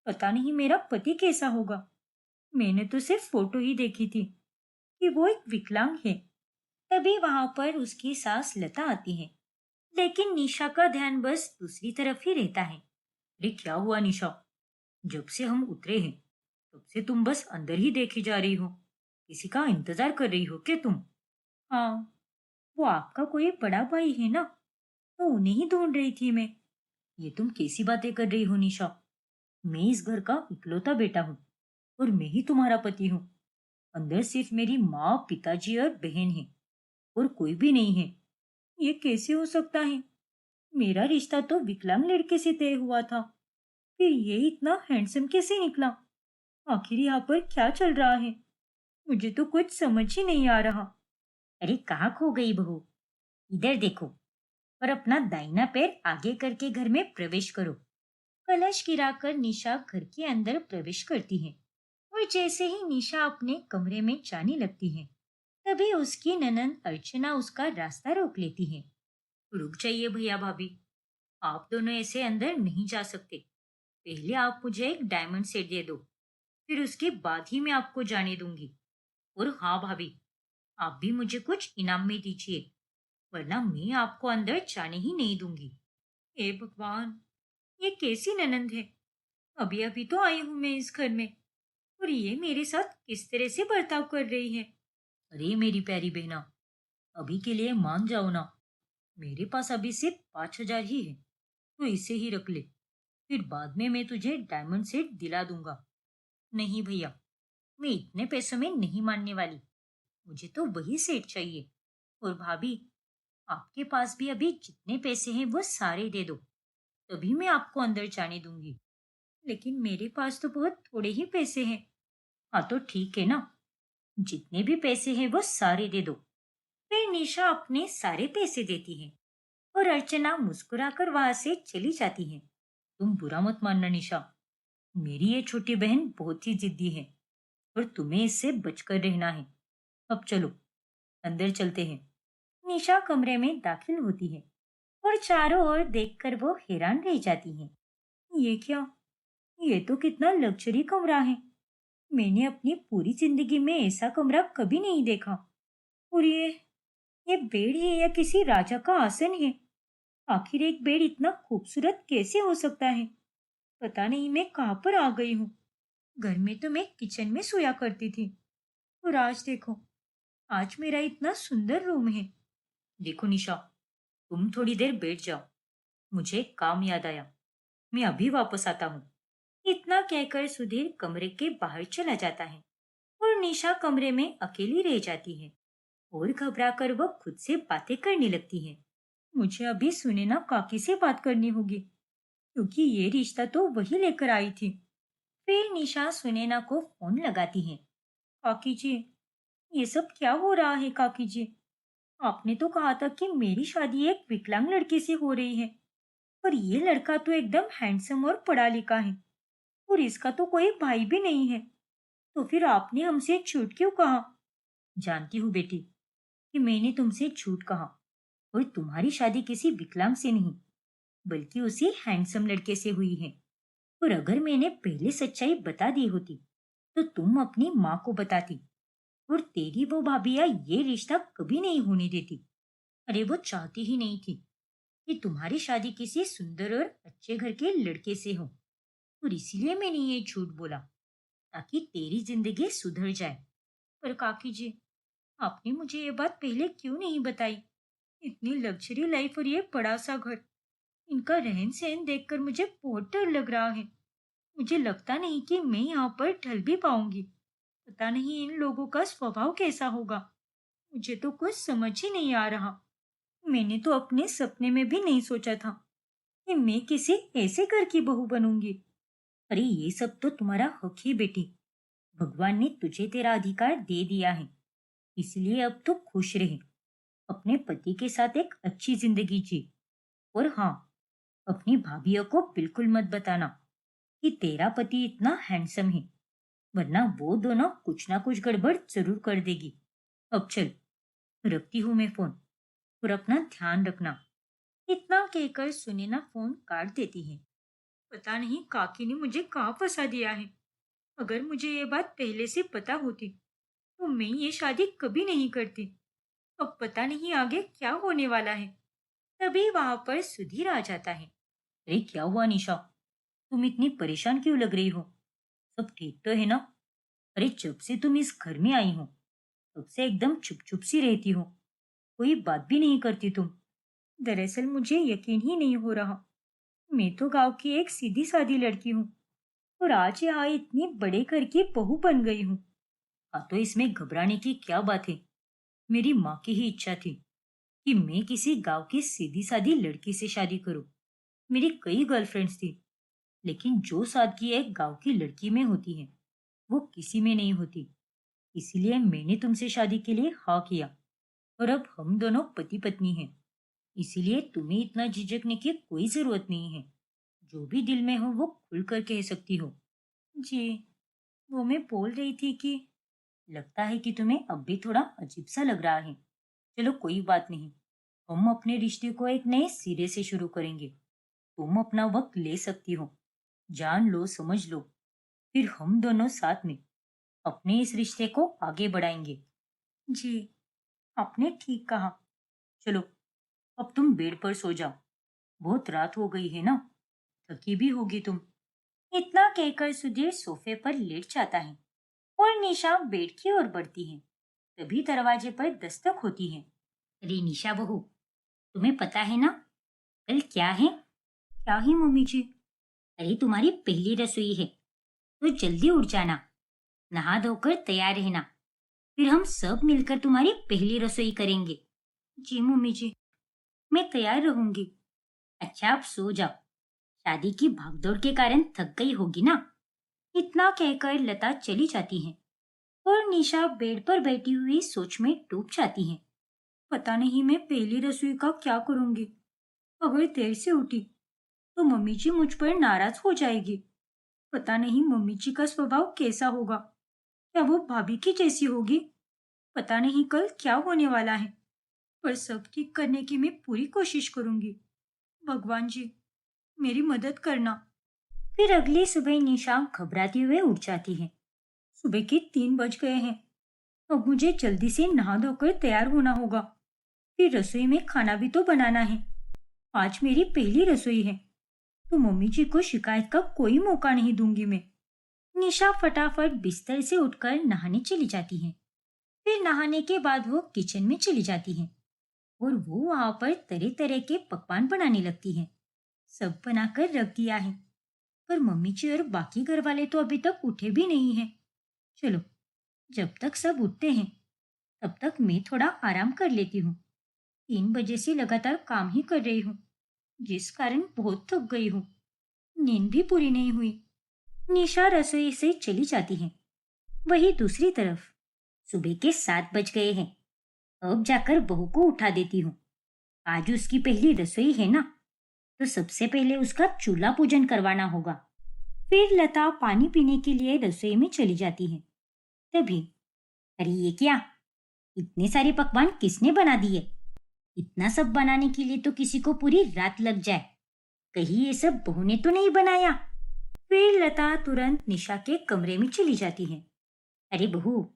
पता नहीं मेरा पति कैसा होगा। मैंने तो सिर्फ फोटो ही देखी थी कि वो एक विकलांग है। तभी वहां पर उसकी सास लता आती है, लेकिन निशा का ध्यान बस दूसरी तरफ ही रहता है। अरे क्या हुआ निशा? जब से हम उतरे हैं, तब से तुम बस अंदर ही देखी जा रही हो। किसी का इंतजार कर रही हो क्या तुम? हाँ, वो आपका कोई बड़ा भाई है ना, तो उन्हें ही ढूंढ रही थी मैं। ये तुम कैसी बातें कर रही हो निशा? मैं इस घर का इकलौता बेटा हूँ और मैं ही तुम्हारा पति हूँ। अंदर सिर्फ मेरी माँ, पिताजी और बहन है, और कोई भी नहीं है। ये कैसे हो सकता है? मेरा रिश्ता तो विकलांग लड़के से तय हुआ था, फिर ये इतना हैंडसम कैसे निकला? आखिर यहाँ पर क्या चल रहा है? मुझे तो कुछ समझ ही नहीं आ रहा। अरे कहाँ खो गई बहू? इधर देखो और अपना दाहिना पैर आगे करके घर में प्रवेश करो। कलश गिराकर निशा घर के अंदर प्रवेश करती है और जैसे ही निशा अपने कमरे में जाने लगती है, तभी उसकी ननंद अर्चना उसका रास्ता रोक लेती है। रुक जाइए भैया भाभी, आप दोनों ऐसे अंदर नहीं जा सकते। पहले आप मुझे एक डायमंड सेट दे दो, फिर उसके बाद ही मैं आपको जाने दूंगी। और हाँ भाभी, आप भी मुझे कुछ इनाम में दीजिए, वरना मैं आपको अंदर जाने ही नहीं दूंगी। हे भगवान, ये कैसी ननंद है? अभी अभी तो आई हूं मैं इस घर में, और ये मेरे साथ किस तरह से बर्ताव कर रही है? अरे मेरी प्यारी बहना, अभी के लिए मान जाओ ना। मेरे पास अभी सिर्फ 5,000 ही है, तो इसे ही रख ले। फिर बाद में मैं तुझे डायमंड सेट दिला दूंगा। नहीं भैया, मैं इतने पैसों में नहीं मानने वाली। मुझे तो वही सेट चाहिए। और भाभी, आपके पास भी अभी जितने पैसे हैं वो सारे दे दो, तभी मैं आपको अंदर जाने दूंगी। लेकिन मेरे पास तो बहुत थोड़े ही पैसे हैं। हाँ तो ठीक है ना, जितने भी पैसे हैं वो सारे दे दो। फिर निशा अपने सारे पैसे देती है और अर्चना मुस्कुराकर वहां से चली जाती है। तुम बुरा मत मानना निशा, मेरी ये छोटी बहन बहुत ही जिद्दी है और तुम्हें इससे बचकर रहना है। अब चलो, अंदर चलते हैं। निशा कमरे में दाखिल होती है और चारों ओर देखकर वो हैरान रह जाती है। ये क्या? ये तो कितना लग्जरी कमरा है। मैंने अपनी पूरी जिंदगी में ऐसा कमरा कभी नहीं देखा। और ये बेड है या किसी राजा का आसन है? आखिर एक बेड इतना खूबसूरत कैसे हो सकता है? पता नहीं मैं कहाँ पर आ गई हूँ। घर में तो मैं किचन में सोया करती थी, और आज देखो, आज मेरा इतना सुंदर रूम है। देखो निशा, तुम थोड़ी देर बैठ जाओ, मुझे एक काम याद आया, मैं अभी वापस आता हूँ। इतना कहकर सुधीर कमरे के बाहर चला जाता है और निशा कमरे में अकेली रह जाती है और घबराकर वह खुद से बातें करने लगती है। मुझे अभी सुनैना काकी से बात करनी होगी, क्योंकि ये रिश्ता तो वही लेकर आई थी। फिर निशा सुनैना को फोन लगाती है। काकी जी, ये सब क्या हो रहा है काकी जी? आपने तो कहा था कि मेरी शादी एक विकलांग लड़के से हो रही है, पर ये लड़का तो एकदम हैंडसम और पढ़ा लिखा है, और इसका तो कोई भाई भी नहीं है। तो फिर आपने हमसे झूठ क्यों कहा? जानती हूँ बेटी कि मैंने तुमसे झूठ कहा, और तुम्हारी शादी किसी विकलांग से नहीं, बल्कि उसी हैंडसम लड़के से हुई है। और अगर मैंने पहले सच्चाई बता दी होती, तो तुम अपनी माँ को बताती, और तेरी वो भाभिया ये रिश्ता कभी नहीं होने देती। अरे वो चाहती ही नहीं थी कि तुम्हारी शादी किसी सुंदर और अच्छे घर के लड़के से हो, और इसीलिए मैंने ये झूठ बोला, ताकि तेरी जिंदगी सुधर जाए। पर काकी जी, आपने मुझे ये बात पहले क्यों नहीं बताई? इतनी लग्जरी लाइफ और ये बड़ा सा घर, इनका रहन सहन देखकर मुझे बहुत डर लग रहा है। मुझे लगता नहीं कि मैं यहाँ पर ढल भी पाऊंगी। पता नहीं इन लोगों का स्वभाव कैसा होगा। मुझे तो कुछ समझ ही नहीं आ रहा। मैंने तो अपने सपने में भी नहीं सोचा था कि मैं किसी ऐसे घर की बहू बनूंगी। अरे ये सब तो तुम्हारा हक है बेटी। भगवान ने तुझे तेरा अधिकार दे दिया है, इसलिए अब तो खुश रहे, अपने पति के साथ एक अच्छी जिंदगी जी। और हाँ, अपनी भाभियों को बिल्कुल मत बताना कि तेरा पति इतना हैंडसम है, वरना वो दोनों कुछ ना कुछ गड़बड़ जरूर कर देगी। अब चल, रखती हूँ मैं फोन, और अपना ध्यान रखना। इतना कहकर सुनैना फोन काट देती है। पता नहीं काकी ने मुझे कहाँ फंसा दिया है। अगर मुझे ये बात पहले से पता होती, तो मैं ये शादी कभी नहीं करती। अब पता नहीं आगे क्या होने वाला है। तभी वहां पर सुधीर आ जाता है। अरे क्या हुआ निशा, तुम इतनी परेशान क्यों लग रही हो? सब ठीक तो है ना? अरे जब से तुम इस घर में आई हो, तब से एकदम चुप चुप सी रहती हो, कोई बात भी नहीं करती तुम। दरअसल मुझे यकीन ही नहीं हो रहा, मैं तो गांव की एक सीधी सादी लड़की हूँ, और आज यहाँ इतनी बड़े घर की बहू बन गई हूँ। हाँ तो इसमें घबराने की क्या बात है? मेरी माँ की ही इच्छा थी कि मैं किसी गांव की सीधी सादी लड़की से शादी करूं। मेरी कई गर्लफ्रेंड्स थी, लेकिन जो सादगी एक गांव की लड़की में होती है, वो किसी में नहीं होती। इसीलिए मैंने तुमसे शादी के लिए हाँ किया, और अब हम दोनों पति पत्नी हैं। इसीलिए तुम्हें इतना झिझकने की कोई जरूरत नहीं है। जो भी दिल में हो वो खुलकर कह सकती हो। जी, वो मैं बोल रही थी कि लगता है कि तुम्हें अब भी थोड़ा अजीब सा लग रहा है। चलो कोई बात नहीं, हम अपने रिश्ते को एक नए सिरे से शुरू करेंगे। तुम अपना वक्त ले सकती हो, जान लो समझ लो, फिर हम दोनों साथ में अपने इस रिश्ते को आगे बढ़ाएंगे। जी, आपने ठीक कहा। चलो, अब तुम बेड पर सो जाओ, बहुत रात हो गई है ना, थकी भी होगी तुम। इतना कहकर सुधीर सोफे पर लेट जाता है और निशा बेड की ओर बढ़ती है। तभी दरवाजे पर दस्तक होती है। अरे निशा बहू, तुम्हें पता है ना कल क्या है? क्या है मम्मी जी? अरे तुम्हारी पहली रसोई है, तो जल्दी उठ जाना, नहा धोकर तैयार रहना, फिर हम सब मिलकर तुम्हारी पहली रसोई करेंगे। जी मम्मी जी, मैं तैयार रहूंगी। अच्छा अब सो जाओ, शादी की भागदौड़ के कारण थक गई होगी ना। इतना कहकर लता चली जाती है और निशा बेड पर बैठी हुई सोच में डूब जाती है। पता नहीं मैं पहली रसोई का क्या करूंगी। अगर देर से उठी तो मम्मी जी मुझ पर नाराज हो जाएगी। पता नहीं मम्मी जी का स्वभाव कैसा होगा, क्या वो भाभी की जैसी होगी? पता नहीं कल क्या होने वाला है, पर सब ठीक करने की मैं पूरी कोशिश करूंगी। भगवान जी, मेरी मदद करना। फिर अगली सुबह निशा घबराते हुए उठ जाती है। सुबह के 3 बज गए हैं। अब मुझे जल्दी से नहा धोकर तैयार होना होगा, फिर रसोई में खाना भी तो बनाना है। आज मेरी पहली रसोई है, तो मम्मी जी को शिकायत का कोई मौका नहीं दूंगी मैं। निशा फटाफट बिस्तर से उठकर नहाने चली जाती है। फिर नहाने के बाद वो किचन में चली जाती है और वो वहां पर तरह तरह के पकवान बनाने लगती है। सब बनाकर रख दिया है, पर मम्मी जी और बाकी घर वाले तो अभी तक उठे भी नहीं हैं। चलो, जब तक सब उठते हैं तब तक मैं थोड़ा आराम कर लेती हूँ। 3 बजे से लगातार काम ही कर रही हूँ, जिस कारण बहुत थक गई हूँ। नींद भी पूरी नहीं हुई। निशा रसोई से चली जाती है। वही दूसरी तरफ सुबह के 7 बज गए हैं। अब जाकर बहू को उठा देती हूँ। आज उसकी पहली रसोई है ना, तो सबसे पहले उसका चूल्हा पूजन करवाना होगा। फिर लता पानी पीने के लिए रसोई में चली जाती है। तभी, अरे ये क्या, इतने सारे पकवान किसने बना दिए? इतना सब बनाने के लिए तो किसी को पूरी रात लग जाए। कहीं ये सब बहू ने तो नहीं बनाया? फिर लता तुरंत निशा के कमरे में चली जाती है। अरे बहू,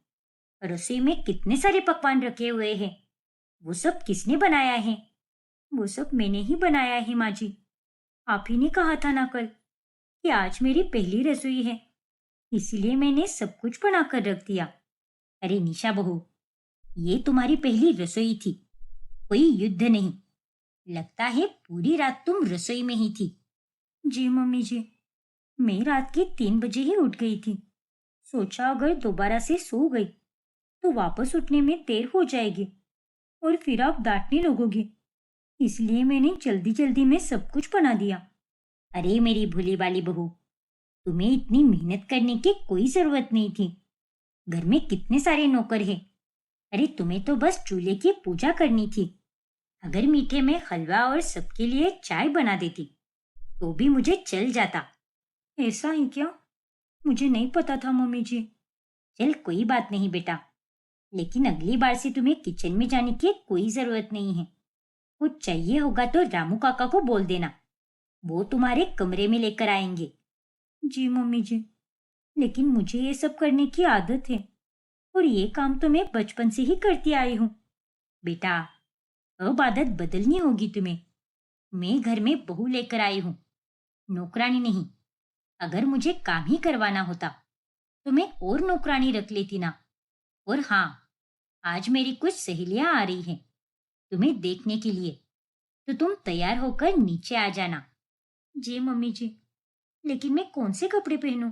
रसोई में कितने सारे पकवान रखे हुए हैं, वो सब किसने बनाया है? वो सब मैंने ही बनाया है माँ जी। आप ही ने कहा था ना कल कि आज मेरी पहली रसोई है, इसीलिए मैंने सब कुछ बनाकर रख दिया। अरे निशा बहू, ये तुम्हारी पहली रसोई थी, कोई युद्ध नहीं। लगता है पूरी रात तुम रसोई में ही थी। जी मम्मी जी, मैं रात के 3 बजे ही उठ गई थी। सोचा अगर दोबारा से सो गई तो वापस उठने में देर हो जाएगी और फिर आप डांटने लगोगे, इसलिए मैंने जल्दी जल्दी में सब कुछ बना दिया। अरे मेरी भोली वाली बहू, तुम्हें इतनी मेहनत करने की कोई जरूरत नहीं थी। घर में कितने सारे नौकर हैं। अरे तुम्हें तो बस चूल्हे की पूजा करनी थी। अगर मीठे में हलवा और सबके लिए चाय बना देती तो भी मुझे चल जाता। ऐसा ही क्या? मुझे नहीं पता था मम्मी जी। चल कोई बात नहीं बेटा, लेकिन अगली बार से तुम्हें किचन में जाने की कोई जरूरत नहीं है। कुछ चाहिए होगा तो रामू काका को बोल देना, वो तुम्हारे कमरे में लेकर आएंगे। जी मम्मी जी, लेकिन मुझे ये सब करने की आदत है और ये काम तो मैं बचपन से ही करती आई हूँ। बेटा, अब आदत बदलनी होगी तुम्हें। मैं घर में बहू लेकर आई हूँ, नौकरानी नहीं। अगर मुझे काम ही करवाना होता तो मैं और नौकरानी रख लेती ना। और हाँ, आज मेरी कुछ सहेलियां आ रही हैं तुम्हें देखने के लिए, तो तुम तैयार होकर नीचे आ जाना। जी मम्मी जी, लेकिन मैं कौन से कपड़े पहनूं?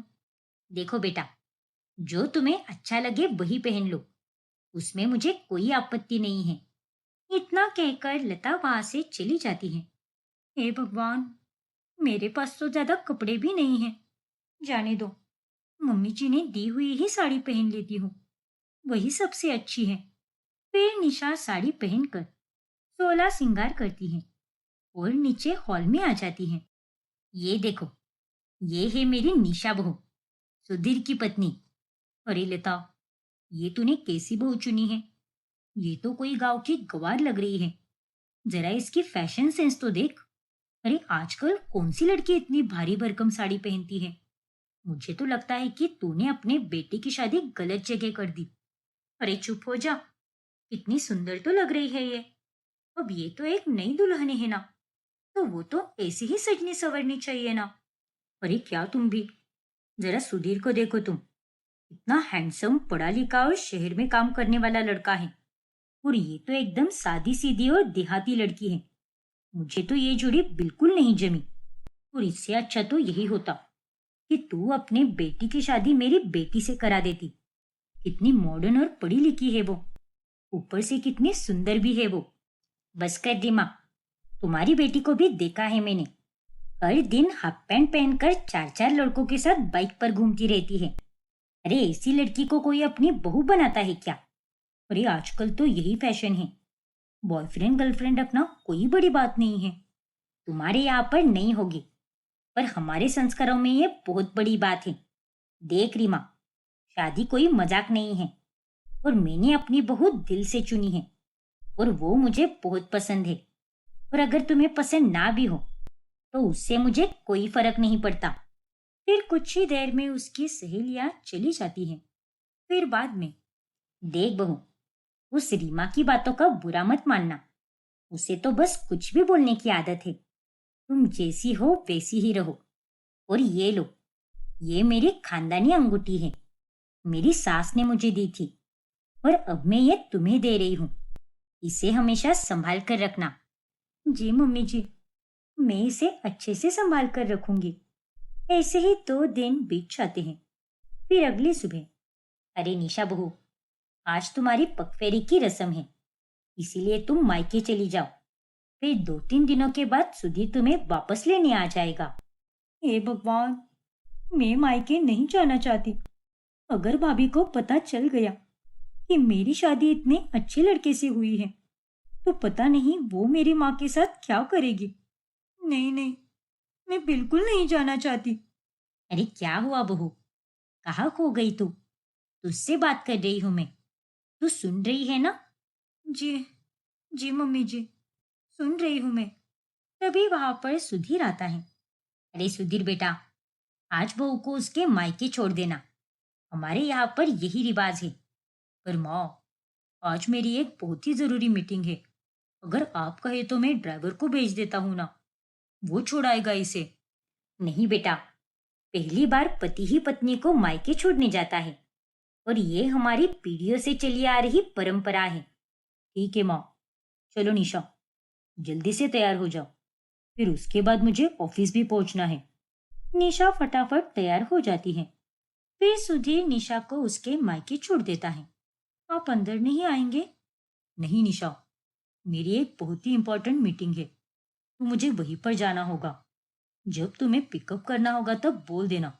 देखो बेटा, जो तुम्हें अच्छा लगे वही पहन लो, उसमें मुझे कोई आपत्ति नहीं है। इतना कहकर लता वहां से चली जाती है। हे भगवान, मेरे पास तो ज्यादा कपड़े भी नहीं हैं। जाने दो, मम्मी जी ने दी हुई ही साड़ी पहन लेती हूँ, वही सबसे अच्छी है। फिर निशा साड़ी पहनकर 16 श्रृंगार करती है और नीचे हॉल में आ जाती है। ये देखो, ये है मेरी निशा बहू, सुधीर की पत्नी। अरे लता, ये तूने कैसी बहू चुनी है? ये तो कोई गांव की गवार लग रही है। जरा इसकी फैशन सेंस तो देख। अरे आजकल कौन सी लड़की इतनी भारी भरकम साड़ी पहनती है? मुझे तो लगता है कि तूने अपने बेटे की शादी गलत जगह कर दी। अरे चुप हो जा, कितनी सुंदर तो लग रही है ये। अब ये तो एक नई दुल्हन है ना, तो वो तो ऐसी ही सजनी संवरनी चाहिए ना। अरे क्या तुम भी, जरा सुधीर को देखो तुम, इतना हैंडसम, पढ़ा लिखा और शहर में काम करने वाला लड़का है, और ये तो एकदम सादी सीधी और देहाती लड़की है। मुझे तो ये जोड़ी बिल्कुल नहीं जमी। और इससे अच्छा तो यही होता कि तू अपने बेटी की शादी मेरी बेटी से करा देती। कितनी मॉडर्न और पढ़ी लिखी है वो, ऊपर से कितनी सुंदर भी है वो। बस कर दी माँ, तुम्हारी बेटी को भी देखा है मैंने। हर दिन हाफ पैंट पहनकर 4-4 लड़कों के साथ बाइक पर घूमती रहती है। अरे ऐसी लड़की को कोई अपनी बहू बनाता है क्या? अरे आजकल तो यही फैशन है। बॉयफ्रेंड गर्लफ्रेंड रखना कोई बड़ी बात नहीं है। तुम्हारे यहाँ पर नहीं होगी, पर हमारे संस्कारों में ये बहुत बड़ी बात है। देख रीमा, शादी कोई मजाक नहीं है, और मैंने अपनी बहू दिल से चुनी है, और वो मुझे बहुत पसंद है। और अगर तुम्हें पसंद ना भी हो तो उससे मुझे कोई फर्क नहीं पड़ता। फिर कुछ ही देर में उसकी सहेलियां चली जाती हैं। फिर बाद में, देख बहू, उस रीमा की बातों का बुरा मत मानना। उसे तो बस कुछ भी बोलने की आदत है। तुम जैसी हो वैसी ही रहो। और ये लो, ये मेरी खानदानी अंगूठी है। मेरी सास ने मुझे दी थी और अब मैं ये तुम्हें दे रही हूँ। इसे हमेशा संभाल कर रखना। जी मम्मी जी, मैं इसे अच्छे से संभाल कर रखूंगी। ऐसे ही 2 दिन बीत जाते हैं। फिर अगली सुबह, अरे निशा बहू, आज तुम्हारी पगफेरी की रस्म है, इसीलिए तुम मायके चली जाओ। फिर 2-3 दिनों के बाद सुधीर तुम्हें वापस लेने आ जाएगा। हे भगवान, मैं मायके नहीं जाना चाहती। अगर भाभी को पता चल गया कि मेरी शादी इतने अच्छे लड़के से हुई है, तो पता नहीं वो मेरी माँ के साथ क्या करेगी। नहीं नहीं, मैं बिल्कुल नहीं जाना चाहती। अरे क्या हुआ बहू, कहाँ खो गई तू? तुझसे बात कर रही हूँ मैं, तू सुन रही है ना? जी, जी मम्मी जी, सुन रही हूँ मैं। तभी वहां पर सुधीर आता है। अरे सुधीर बेटा, आज बहू को उसके मायके छोड़ देना। हमारे यहाँ पर यही रिवाज है। पर माँ, आज मेरी एक बहुत ही जरूरी मीटिंग है। अगर आप कहे तो मैं ड्राइवर को भेज देता हूँ ना, वो छोड़ाएगा इसे। नहीं बेटा, पहली बार पति ही पत्नी को मायके छोड़ने जाता है और ये हमारी पीढ़ियों से चली आ रही परंपरा है। ठीक है माँ, चलो निशा, जल्दी से तैयार हो जाओ, फिर उसके बाद मुझे ऑफिस भी पहुंचना है। निशा फटाफट तैयार हो जाती है। फिर सुधीर निशा को उसके मायके छोड़ देता है। आप अंदर नहीं आएंगे? नहीं निशा, मेरी एक बहुत ही इंपॉर्टेंट मीटिंग है, तो मुझे वहीं पर जाना होगा। जब तुम्हें पिकअप करना होगा तब बोल देना,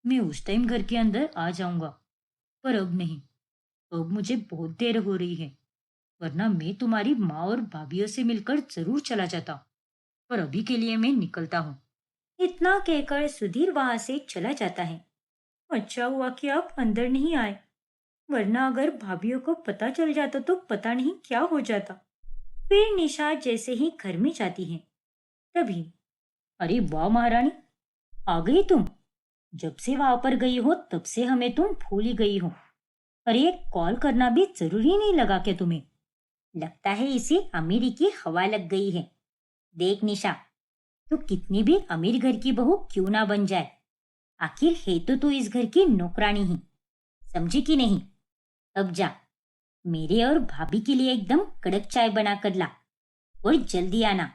मैं उस टाइम घर के अंदर आ जाऊंगा। पर अब नहीं, अब मुझे बहुत देर हो रही है, वरना मैं तुम्हारी माँ और भाभीियों से मिलकर जरूर चला जाता। पर अभी के लिए मैं निकलता हूँ। इतना कहकर सुधीर वहां से चला जाता है। अच्छा हुआ कि आप अंदर नहीं आए, वरना अगर भाभीियों को पता चल जाता तो पता नहीं क्या हो जाता। फिर निशा जैसे ही घर में जाती है, तभी, अरे वाह महारानी, आ गई तुम। जब से वहां पर गई हो तब से हमें तुम भूल ही गई हो। अरे कॉल करना भी जरूरी नहीं लगा क्या तुम्हें? लगता है इसे अमीरी की हवा लग गई है। देख निशा, तू कितनी भी अमीर घर की बहू क्यों ना बन जाए, आखिर है तो तू इस घर की नौकरानी ही, समझी कि नहीं? अब जा, मेरे और भाभी के लिए एकदम कड़क चाय बना कर ला और जल्दी आना।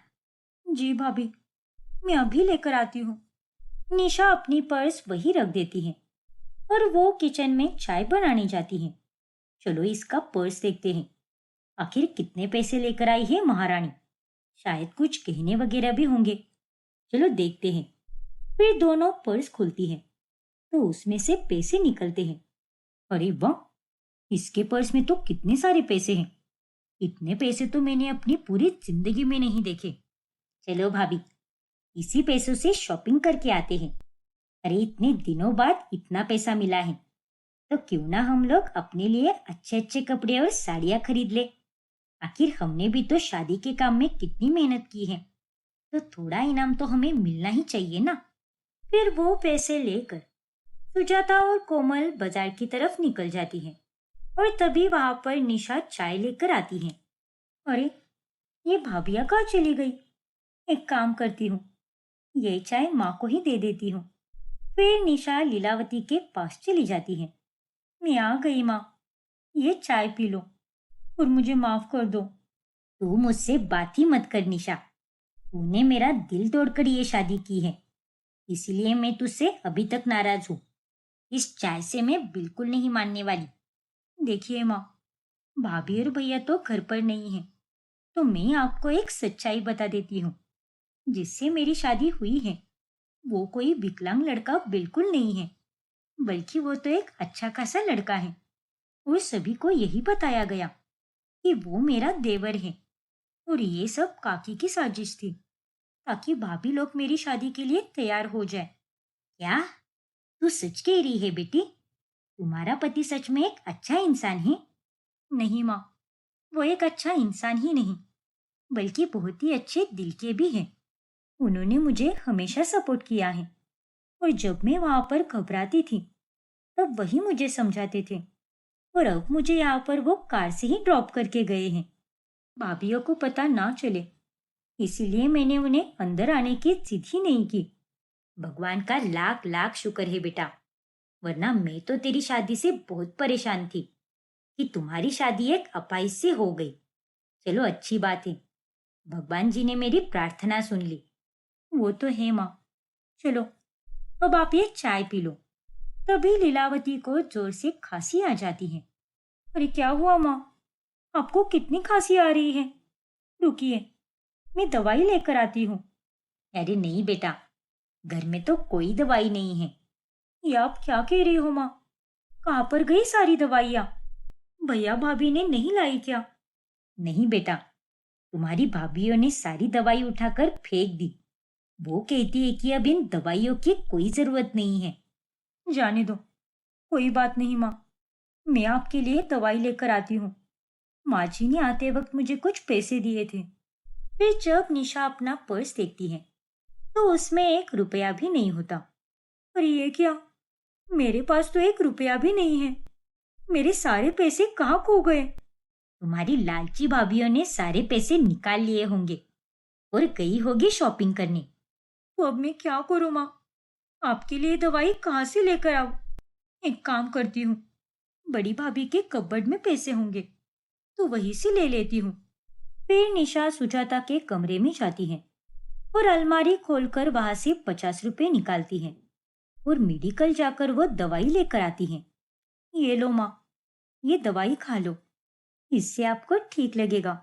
जी भाभी, मैं अभी लेकर आती हूँ। निशा अपनी पर्स वही रख देती है और वो किचन में चाय बनाने जाती है। चलो इसका पर्स देखते हैं, आखिर कितने पैसे लेकर आई है महारानी। शायद कुछ गहने वगैरह भी होंगे। चलो देखते हैं। फिर दोनों पर्स खोलती है तो उसमें से पैसे निकलते हैं। अरे वाह, इसके पर्स में तो कितने सारे पैसे हैं। इतने पैसे तो मैंने अपनी पूरी जिंदगी में नहीं देखे। चलो भाभी, इसी पैसों से शॉपिंग करके आते हैं। अरे इतने दिनों बाद इतना पैसा मिला है, तो क्यों ना हम लोग अपने लिए अच्छे अच्छे कपड़े और साड़ियाँ खरीद ले। आखिर हमने भी तो शादी के काम में कितनी मेहनत की है, तो थोड़ा इनाम तो हमें मिलना ही चाहिए ना। फिर वो पैसे लेकर सुजाता और कोमल बाजार की तरफ निकल जाती है और तभी वहां पर निशा चाय लेकर आती है। अरे, ये भाभिया कहाँ चली गई? एक काम करती हूँ, ये चाय माँ को ही दे देती हूँ। फिर निशा लीलावती के पास चली जाती है। मैं आ गई माँ, ये चाय पी लो और मुझे माफ कर दो। तू मुझसे बात ही मत कर निशा, तूने मेरा दिल तोड़कर ये शादी की है, इसीलिए मैं तुझसे अभी तक नाराज हूँ। इस चाय से मैं बिल्कुल नहीं मानने वाली। देखिए माँ, भाभी और भैया तो घर पर नहीं है, तो मैं आपको एक सच्चाई बता देती हूँ। जिससे मेरी शादी हुई है वो कोई विकलांग लड़का बिल्कुल नहीं है, बल्कि वो तो एक अच्छा खासा लड़का है। और सभी को यही बताया गया कि वो मेरा देवर है और ये सब काकी की साजिश थी, ताकि भाभी लोग मेरी शादी के लिए तैयार हो जाए। क्या तू सच कह रही है बेटी? तुम्हारा पति सच में एक अच्छा इंसान है? नहीं माँ, वो एक अच्छा इंसान ही नहीं, बल्कि बहुत ही अच्छे दिल के भी हैं। उन्होंने मुझे हमेशा सपोर्ट किया है और जब मैं वहां पर घबराती थी तब वही मुझे समझाते थे, और अब मुझे यहाँ पर वो कार से ही ड्रॉप करके गए हैं। भाभीियों को पता ना चले, इसीलिए मैंने उन्हें अंदर आने की जिद ही नहीं की। भगवान का लाख लाख शुक्र है बेटा, वरना मैं तो तेरी शादी से बहुत परेशान थी कि तुम्हारी शादी एक अपाइस से हो गई। चलो अच्छी बात है, भगवान जी ने मेरी प्रार्थना सुन ली। वो तो है माँ। चलो अब आप ये चाय पी लो। तभी लीलावती को जोर से खांसी आ जाती है। अरे क्या हुआ माँ, आपको कितनी खांसी आ रही है? रुकिए, मैं दवाई लेकर आती हूँ। अरे नहीं बेटा, घर में तो कोई दवाई नहीं है। ये आप क्या कह रही हो माँ? कहाँ पर गई सारी दवाइयाँ? भैया भाभी ने नहीं लाई क्या? नहीं बेटा, तुम्हारी भाभीयों ने सारी दवाई उठाकर फेंक दी। वो कहती है कि अब इन दवाइयों की कोई जरूरत नहीं है। जाने दो, कोई बात नहीं माँ, मैं आपके लिए दवाई लेकर आती हूँ। माँ जी ने आते वक्त मुझे कुछ पैसे दिए थे। फिर जब निशा अपना पर्स देखती है तो उसमें 1 रुपया भी नहीं होता। पर ये क्या, मेरे पास तो 1 रुपया भी नहीं है। मेरे सारे पैसे कहाँ खो गए? तुम्हारी लालची भाभीयों ने सारे पैसे निकाल लिए होंगे और गई होगी शॉपिंग करने। तो अब मैं क्या करूँ माँ? आपके लिए दवाई कहाँ से लेकर आऊँ? एक काम करती हूँ, बड़ी भाभी के कबर्ड में पैसे होंगे तो वहीं से ले लेती हूँ। फिर निशा सुजाता के कमरे में जाती है और अलमारी खोलकर वहां से 50 रुपए निकालती है और मेडिकल जाकर वो दवाई लेकर आती है। ये लो माँ, ये दवाई खा लो, इससे आपको ठीक लगेगा।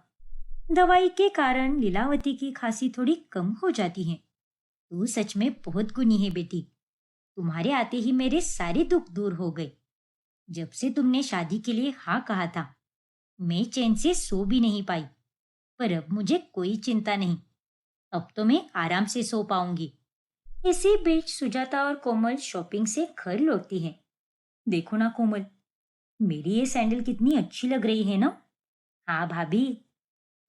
दवाई के कारण लीलावती की खांसी थोड़ी कम हो जाती है। तू सच में बहुत गुनी है बेटी, तुम्हारे आते ही मेरे सारे दुख दूर हो गए। जब से तुमने शादी के लिए हाँ कहा था, मैं चैन से सो भी नहीं पाई। पर अब मुझे कोई चिंता नहीं, अब तो मैं आराम से सो पाऊंगी। इसी बीच सुजाता और कोमल शॉपिंग से घर लौटती है। देखो ना कोमल, मेरी ये सैंडल कितनी अच्छी लग रही है ना? हाँ भाभी,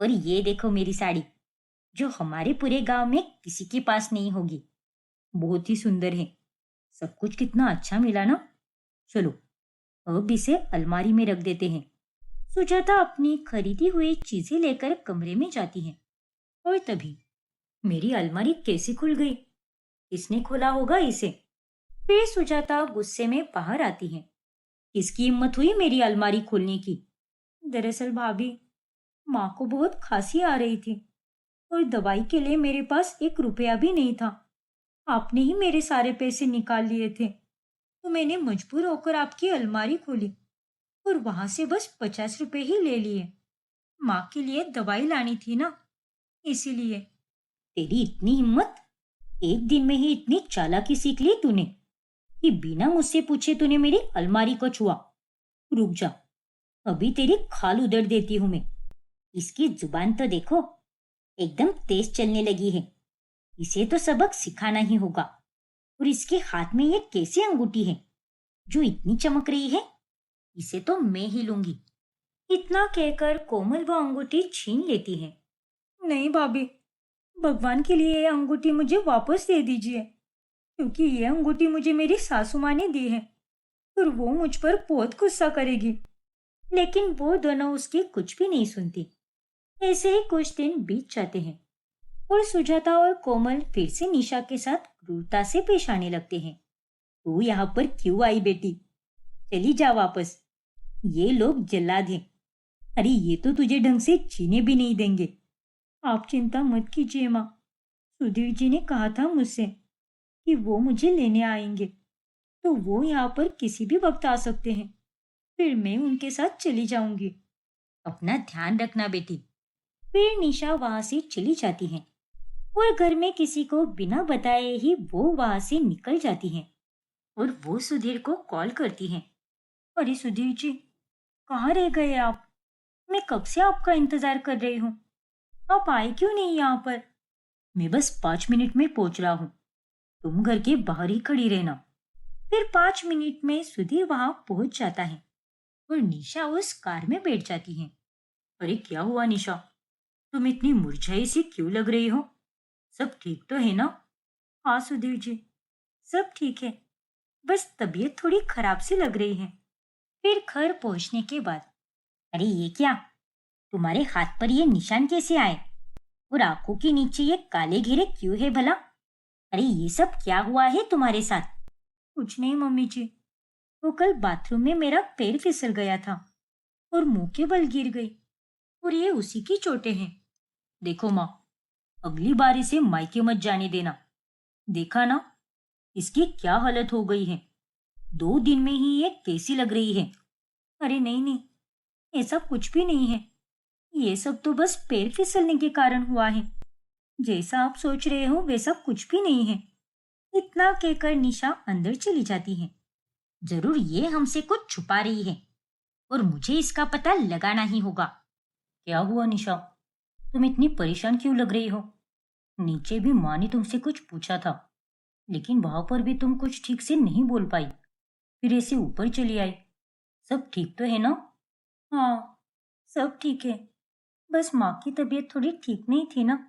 और ये देखो मेरी साड़ी, जो हमारे पूरे गांव में किसी के पास नहीं होगी। बहुत ही सुंदर है। सब कुछ कितना अच्छा मिला ना। चलो अब इसे अलमारी में रख देते हैं। सुजाता अपनी खरीदी हुई चीजें लेकर कमरे में जाती है और तभी मेरी अलमारी कैसे खुल गई? किसने खोला होगा इसे? फिर सुजाता गुस्से में बाहर आती है। किसकी हिम्मत हुई मेरी अलमारी खोलने की? दरअसल भाभी, माँ को बहुत खांसी आ रही थी और दवाई के लिए मेरे पास 1 रुपया भी नहीं था। आपने ही मेरे सारे पैसे निकाल लिए थे, तो मैंने मजबूर होकर आपकी अलमारी खोली और वहां से बस 50 रुपए ही ले लिए। माँ के लिए दवाई लानी थी ना, इसीलिए। तेरी इतनी हिम्मत! एक दिन में ही इतनी चालाकी सीख ली तूने कि बिना मुझसे पूछे तूने मेरी अलमारी को छुआ। रुक जा, अभी तेरी खाल उधेड़ देती हूँ मैं। इसकी जुबान तो देखो, एकदम तेज चलने लगी है। इसे तो सबक सिखाना ही होगा। और इसके हाथ में ये कैसी अंगूठी है जो इतनी चमक रही है? इसे तो मैं ही लूंगी। इतना कहकर कोमल वो अंगूठी छीन लेती है। नहीं भाभी, भगवान के लिए ये अंगूठी मुझे वापस दे दीजिए, क्योंकि ये अंगूठी मुझे मेरी सासू माँ ने दी है और वो मुझ पर बहुत गुस्सा करेगी। लेकिन वो दोनों उसकी कुछ भी नहीं सुनती। ऐसे ही कुछ दिन बीत जाते हैं और सुजाता और कोमल फिर से निशा के साथ क्रूरता से पेश आने लगते हैं। तू यहाँ पर क्यों आई बेटी? चली जा वापस। ये लोग जल्लाद हैं। अरे ये तो तुझे ढंग से जीने भी नहीं देंगे। आप चिंता मत कीजिए माँ, सुधीर जी ने कहा था मुझसे कि वो मुझे लेने आएंगे, तो वो यहाँ पर किसी भी वक्त आ सकते हैं। फिर मैं उनके साथ चली जाऊंगी। अपना ध्यान रखना बेटी। फिर निशा वहां से चली जाती है और घर में किसी को बिना बताए ही वो वहां से निकल जाती है और वो सुधीर को कॉल करती है। अरे सुधीर जी, कहाँ रह गए आप? मैं कब से आपका इंतजार कर रही हूँ। आप आए क्यों नहीं यहाँ पर? मैं बस 5 मिनट में पहुंच रहा हूँ, तुम घर के बाहर ही खड़ी रहना। फिर 5 मिनट में सुधीर वहां पहुंच जाता है और निशा उस कार में बैठ जाती है। अरे क्या हुआ निशा, तुम इतनी मुरझाई सी क्यों लग रही हो? सब ठीक तो है ना? हाँ सुधीर जी, सब ठीक है, बस तबीयत थोड़ी खराब सी लग रही है। फिर घर पहुंचने के बाद, अरे ये क्या, तुम्हारे हाथ पर ये निशान कैसे आए और आंखों के नीचे ये काले घेरे क्यों है भला? अरे ये सब क्या हुआ है तुम्हारे साथ? कुछ नहीं मम्मी जी, वो कल बाथरूम में मेरा पैर फिसल गया था और मुंह के बल गिर गई और ये उसी की चोटें हैं। देखो माँ, अगली बार इसे मायके मत जाने देना। देखा ना, इसकी क्या हालत हो गई है। 2 दिन में ही ये कैसी लग रही है। अरे नहीं नहीं, ऐसा कुछ भी नहीं है। ये सब तो बस पैर फिसलने के कारण हुआ है। जैसा आप सोच रहे हो वैसा कुछ भी नहीं है। इतना कहकर निशा अंदर चली जाती है। जरूर ये हमसे कुछ छुपा रही है और मुझे इसका पता लगाना ही होगा। क्या हुआ निशा, तुम इतनी परेशान क्यों लग रही हो? नीचे भी माँ ने तुमसे कुछ पूछा था, लेकिन वहां पर भी तुम कुछ ठीक से नहीं बोल पाई, फिर ऐसे ऊपर चली आई। सब ठीक तो है ना? हाँ, सब ठीक है। बस माँ की तबीयत थोड़ी ठीक नहीं थी ना,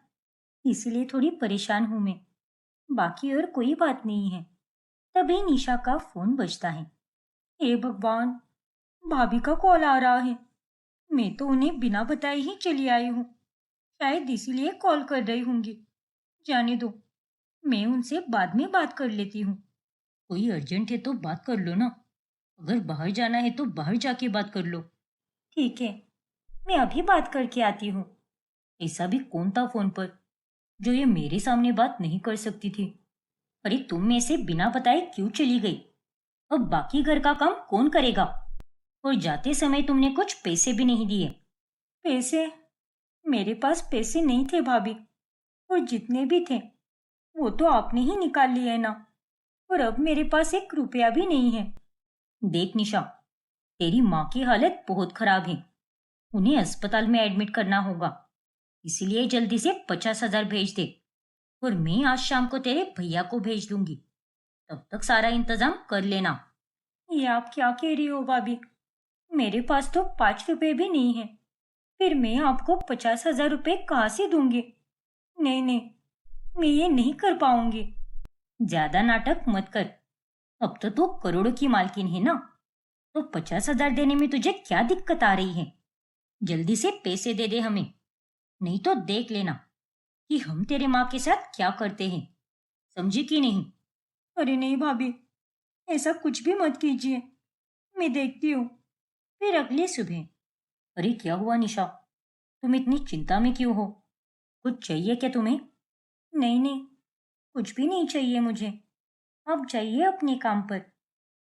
इसीलिए थोड़ी परेशान हूं मैं। बाकी और कोई बात नहीं है। तभी निशा का फोन बजता है। हे भगवान, भाभी का कॉल आ रहा है। मैं तो उन्हें बिना बताए ही चली आई हूँ। शायद इसीलिए कॉल कर रही होंगी। जाने दो, मैं उनसे बाद में बात कर लेती हूँ। कोई अर्जेंट है तो बात कर लो ना। अगर बाहर जाना है तो बाहर जाके बात कर लो। ठीक है, मैं अभी बात करके आती हूँ। ऐसा भी कौन था फोन पर जो ये मेरे सामने बात नहीं कर सकती थी? अरे तुम में से बिना बताए क्यों चली गई? अब बाकी घर का काम कौन करेगा? और जाते समय तुमने कुछ पैसे भी नहीं दिए। पैसे? मेरे पास पैसे नहीं थे भाभी, और जितने भी थे वो तो आपने ही निकाल लिए ना। और अब मेरे पास 1 रुपया भी नहीं है। देख निशा, तेरी माँ की हालत बहुत खराब है। उन्हें अस्पताल में एडमिट करना होगा, इसीलिए जल्दी से 50,000 भेज दे और मैं आज शाम को तेरे भैया को भेज दूंगी। तब तक सारा इंतजाम कर लेना। ये आप क्या कह रही हो भाभी? मेरे पास तो 5 रुपए भी नहीं है। फिर मैं आपको 50,000 रुपए कहाँ से दूंगी? नहीं नहीं, मैं ये नहीं कर पाऊंगी। ज्यादा नाटक मत कर। अब तो तू करोड़ों की मालकिन है ना, तो 50,000 देने में तुझे क्या दिक्कत आ रही है? जल्दी से पैसे दे दे हमें, नहीं तो देख लेना कि हम तेरे माँ के साथ क्या करते हैं। समझी कि नहीं? अरे नहीं भाभी, ऐसा कुछ भी मत कीजिए, मैं देखती हूँ। फिर अगली सुबह। अरे क्या हुआ निशा, तुम इतनी चिंता में क्यों हो? कुछ चाहिए क्या तुम्हें? नहीं नहीं, कुछ भी नहीं चाहिए मुझे। आप जाइए अपने काम पर।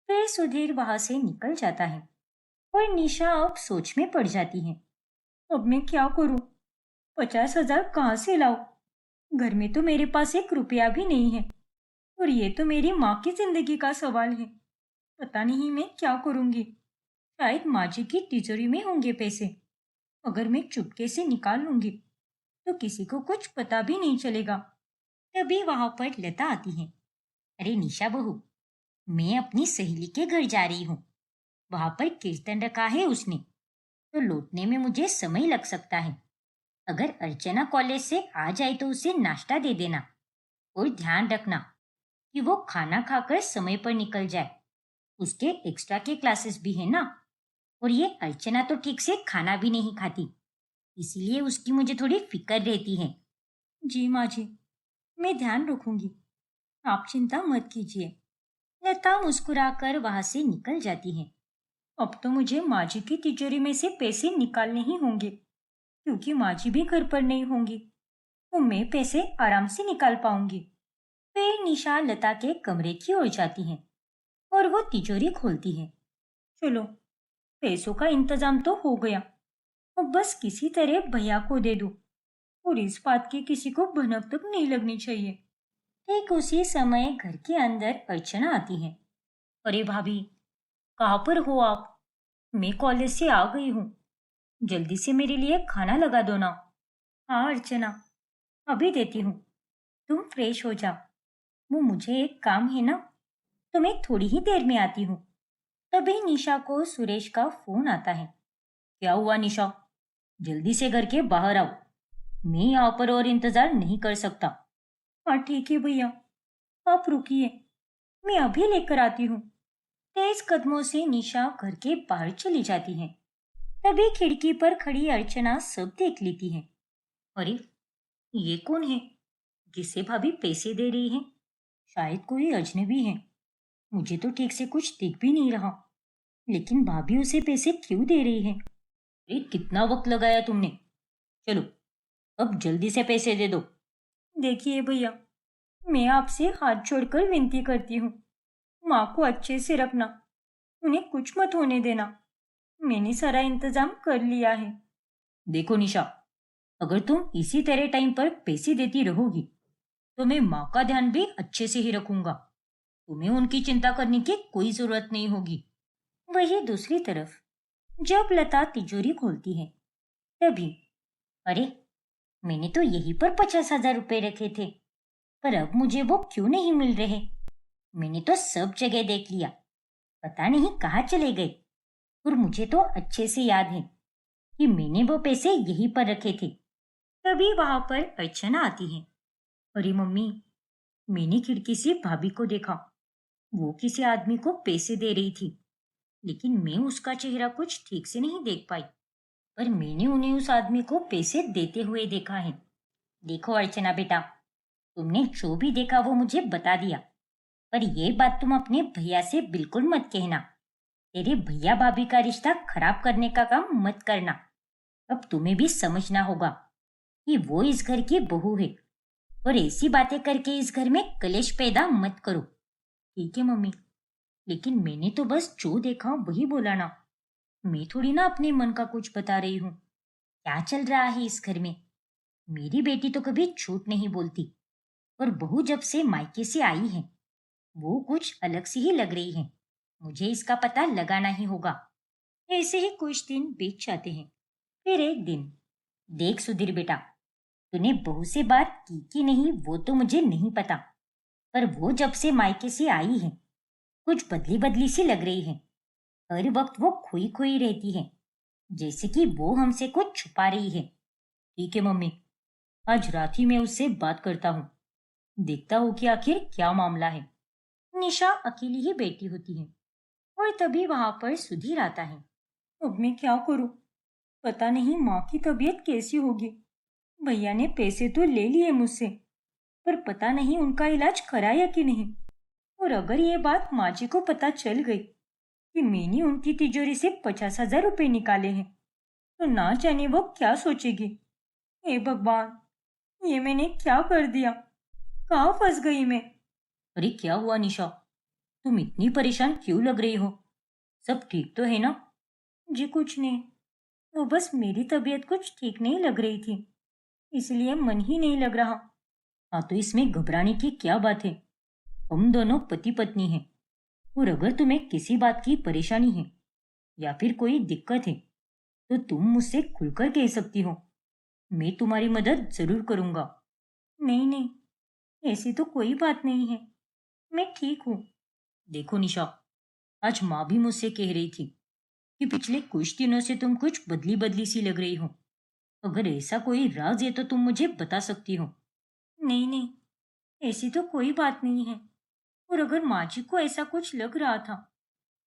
फिर सुधीर वहां से निकल जाता है और निशा अब सोच में पड़ जाती है। अब मैं क्या करूं? 50,000 कहाँ से लाऊं? घर में तो मेरे पास 1 रुपया भी नहीं है, और ये तो मेरी माँ की जिंदगी का सवाल है। पता नहीं मैं क्या करूंगी। शायद माँ जी की तिजोरी में होंगे पैसे। अगर मैं चुपके से निकाल लूंगी तो किसी को कुछ पता भी नहीं चलेगा। तभी वहां पर लता आती है। अरे निशा बहू, मैं अपनी सहेली के घर जा रही हूँ। वहां पर कीर्तन रखा है उसने, तो लौटने में मुझे समय लग सकता है। अगर अर्चना कॉलेज से आ जाए तो उसे नाश्ता दे देना, और ध्यान रखना कि वो खाना खाकर समय पर निकल जाए। उसके एक्स्ट्रा के क्लासेस भी है ना, और ये अर्चना तो ठीक से खाना भी नहीं खाती, इसीलिए उसकी मुझे थोड़ी फिक्र रहती है। जी माँ जी, मैं ध्यान रखूंगी, आप चिंता मत कीजिए। लता मुस्कुराकर वहां से निकल जाती है। अब तो मुझे माँ जी की तिजोरी में से पैसे निकालने ही होंगे, क्योंकि माँ जी भी घर पर नहीं होंगी, तो मैं पैसे आराम से निकाल पाऊंगी। फिर निशा लता के कमरे की ओर जाती है और वो तिजोरी खोलती है। चलो, पैसों का इंतजाम तो हो गया। अब बस किसी तरह भैया को दे दूं, और इस बात की किसी को भनक तक नहीं लगनी चाहिए। ठीक उसी समय घर के अंदर अर्चना आती है। अरे भाभी, कहाँ पर हो आप? मैं कॉलेज से आ गई हूँ, जल्दी से मेरे लिए खाना लगा दो ना। हाँ अर्चना, अभी देती हूँ, तुम फ्रेश हो जाओ। वो मुझे एक काम है ना, तो मैं थोड़ी ही देर में आती हूँ। तभी निशा को सुरेश का फोन आता है। क्या हुआ निशा, जल्दी से घर के बाहर आओ। मैं यहाँ पर और इंतजार नहीं कर सकता। हाँ ठीक है भैया, आप रुकिए, मैं अभी लेकर आती हूँ। तेज कदमों से निशा घर के बाहर चली जाती है। तभी खिड़की पर खड़ी अर्चना सब देख लेती है। अरे, ये कौन है जिसे भाभी पैसे दे रही है? शायद कोई अजनबी है। मुझे तो ठीक से कुछ दिख भी नहीं रहा, लेकिन भाभी उसे पैसे क्यों दे रही है? अरे कितना वक्त लगाया तुमने? चलो अब जल्दी से पैसे दे दो। देखिए भैया, मैं आपसे हाथ जोड़कर विनती करती हूँ, माँ को अच्छे से रखना, उन्हें कुछ मत होने देना। मैंने सारा इंतजाम कर लिया है। देखो निशा, अगर तुम इसी तरह टाइम पर पैसे देती रहोगी तो मैं माँ का ध्यान भी अच्छे से ही रखूंगा। तुम्हें उनकी चिंता करने की कोई जरूरत नहीं होगी। वही दूसरी तरफ जब लता तिजोरी खोलती है तभी, अरे मैंने तो यहीं पर 50,000 रुपए रखे थे, पर अब मुझे वो क्यों नहीं मिल रहे? मैंने तो सब जगह देख लिया, पता नहीं कहाँ चले गए। और मुझे तो अच्छे से याद है कि मैंने वो पैसे यहीं पर रखे थे। तभी वहां पर अर्चना आती है। अरे मम्मी, मैंने खिड़की से भाभी को देखा, वो किसी आदमी को पैसे दे रही थी, लेकिन मैं उसका चेहरा कुछ ठीक से नहीं देख पाई। पर मैंने उन्हें उस आदमी को पैसे देते हुए देखा है। देखो अर्चना बेटा, तुमने जो भी देखा वो मुझे बता दिया, पर यह बात तुम अपने भैया से बिल्कुल मत कहना। तेरे भैया भाभी का रिश्ता खराब करने का काम मत करना। अब तुम्हें भी समझना होगा कि वो इस घर की बहू है, और ऐसी बातें करके इस घर में कलेश पैदा मत करो। ठीक है मम्मी, लेकिन मैंने तो बस जो देखा वही बोला ना। मैं थोड़ी ना अपने मन का कुछ बता रही हूँ। क्या चल रहा है इस घर में? मेरी बेटी तो कभी झूठ नहीं बोलती, और बहू जब से मायके से आई है वो कुछ अलग सी ही लग रही है। मुझे इसका पता लगाना ही होगा। ऐसे ही कुछ दिन बीत जाते हैं। फिर एक दिन, देख सुधीर बेटा, तूने बहू से बात की कि नहीं वो तो मुझे नहीं पता, पर वो जब से मायके से आई है कुछ बदली बदली सी लग रही है। हर वक्त वो खोई खोई रहती है, जैसे कि वो हमसे कुछ छुपा रही है। ठीक है मम्मी, आज रात ही मैं उससे बात करता हूँ, देखता हूँ कि आखिर क्या मामला है। निशा अकेली ही बैठी होती है और तभी वहां पर सुधीर आता है। अब मैं क्या करूं? पता नहीं माँ की तबीयत कैसी होगी। भैया ने पैसे तो ले लिए मुझसे, पर पता नहीं उनका इलाज कराया कि नहीं। और अगर ये बात माँ जी को पता चल गई कि मैंने उनकी तिजोरी से 50,000 रुपए निकाले हैं, तो ना जाने वो क्या सोचेगी। हे भगवान, ये मैंने क्या कर दिया? कहाँ फंस गई मैं? अरे क्या हुआ निशा, तुम इतनी परेशान क्यों लग रही हो? सब ठीक तो है ना? जी कुछ नहीं, वो बस मेरी तबीयत कुछ ठीक नहीं लग रही थी, इसलिए मन ही नहीं लग रहा। हाँ तो इसमें घबराने की क्या बात है? हम दोनों पति पत्नी हैं, और अगर तुम्हें किसी बात की परेशानी है या फिर कोई दिक्कत है तो तुम मुझसे खुलकर कह सकती हो। मैं तुम्हारी मदद जरूर करूंगा। नहीं नहीं, ऐसी तो कोई बात नहीं है, मैं ठीक हूँ। देखो निशा, आज माँ भी मुझसे कह रही थी कि पिछले कुछ दिनों से तुम कुछ बदली बदली सी लग रही हो। अगर ऐसा कोई राज है तो तुम मुझे बता सकती हो। नहीं नहीं, ऐसी तो कोई बात नहीं है। और अगर माँ जी को ऐसा कुछ लग रहा था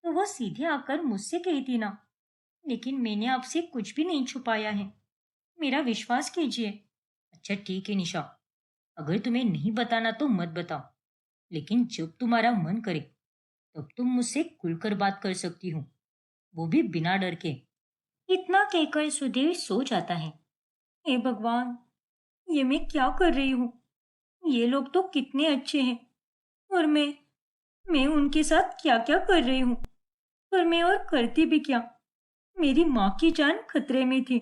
तो वह सीधे आकर मुझसे कहती ना। लेकिन मैंने आपसे कुछ भी नहीं छुपाया है, मेरा विश्वास कीजिए। अच्छा ठीक है निशा, अगर तुम्हें नहीं बताना तो मत बताओ, लेकिन जब तुम्हारा मन करे तब तुम मुझसे खुलकर बात कर सकती हो, वो भी बिना डर के। इतना कहकर सुधीर सो जाता है। हे भगवान, ये मैं क्या कर रही हूँ? ये लोग तो कितने अच्छे हैं, और मैं उनके साथ क्या क्या कर रही हूँ? पर मैं और करती भी क्या? मेरी माँ की जान खतरे में थी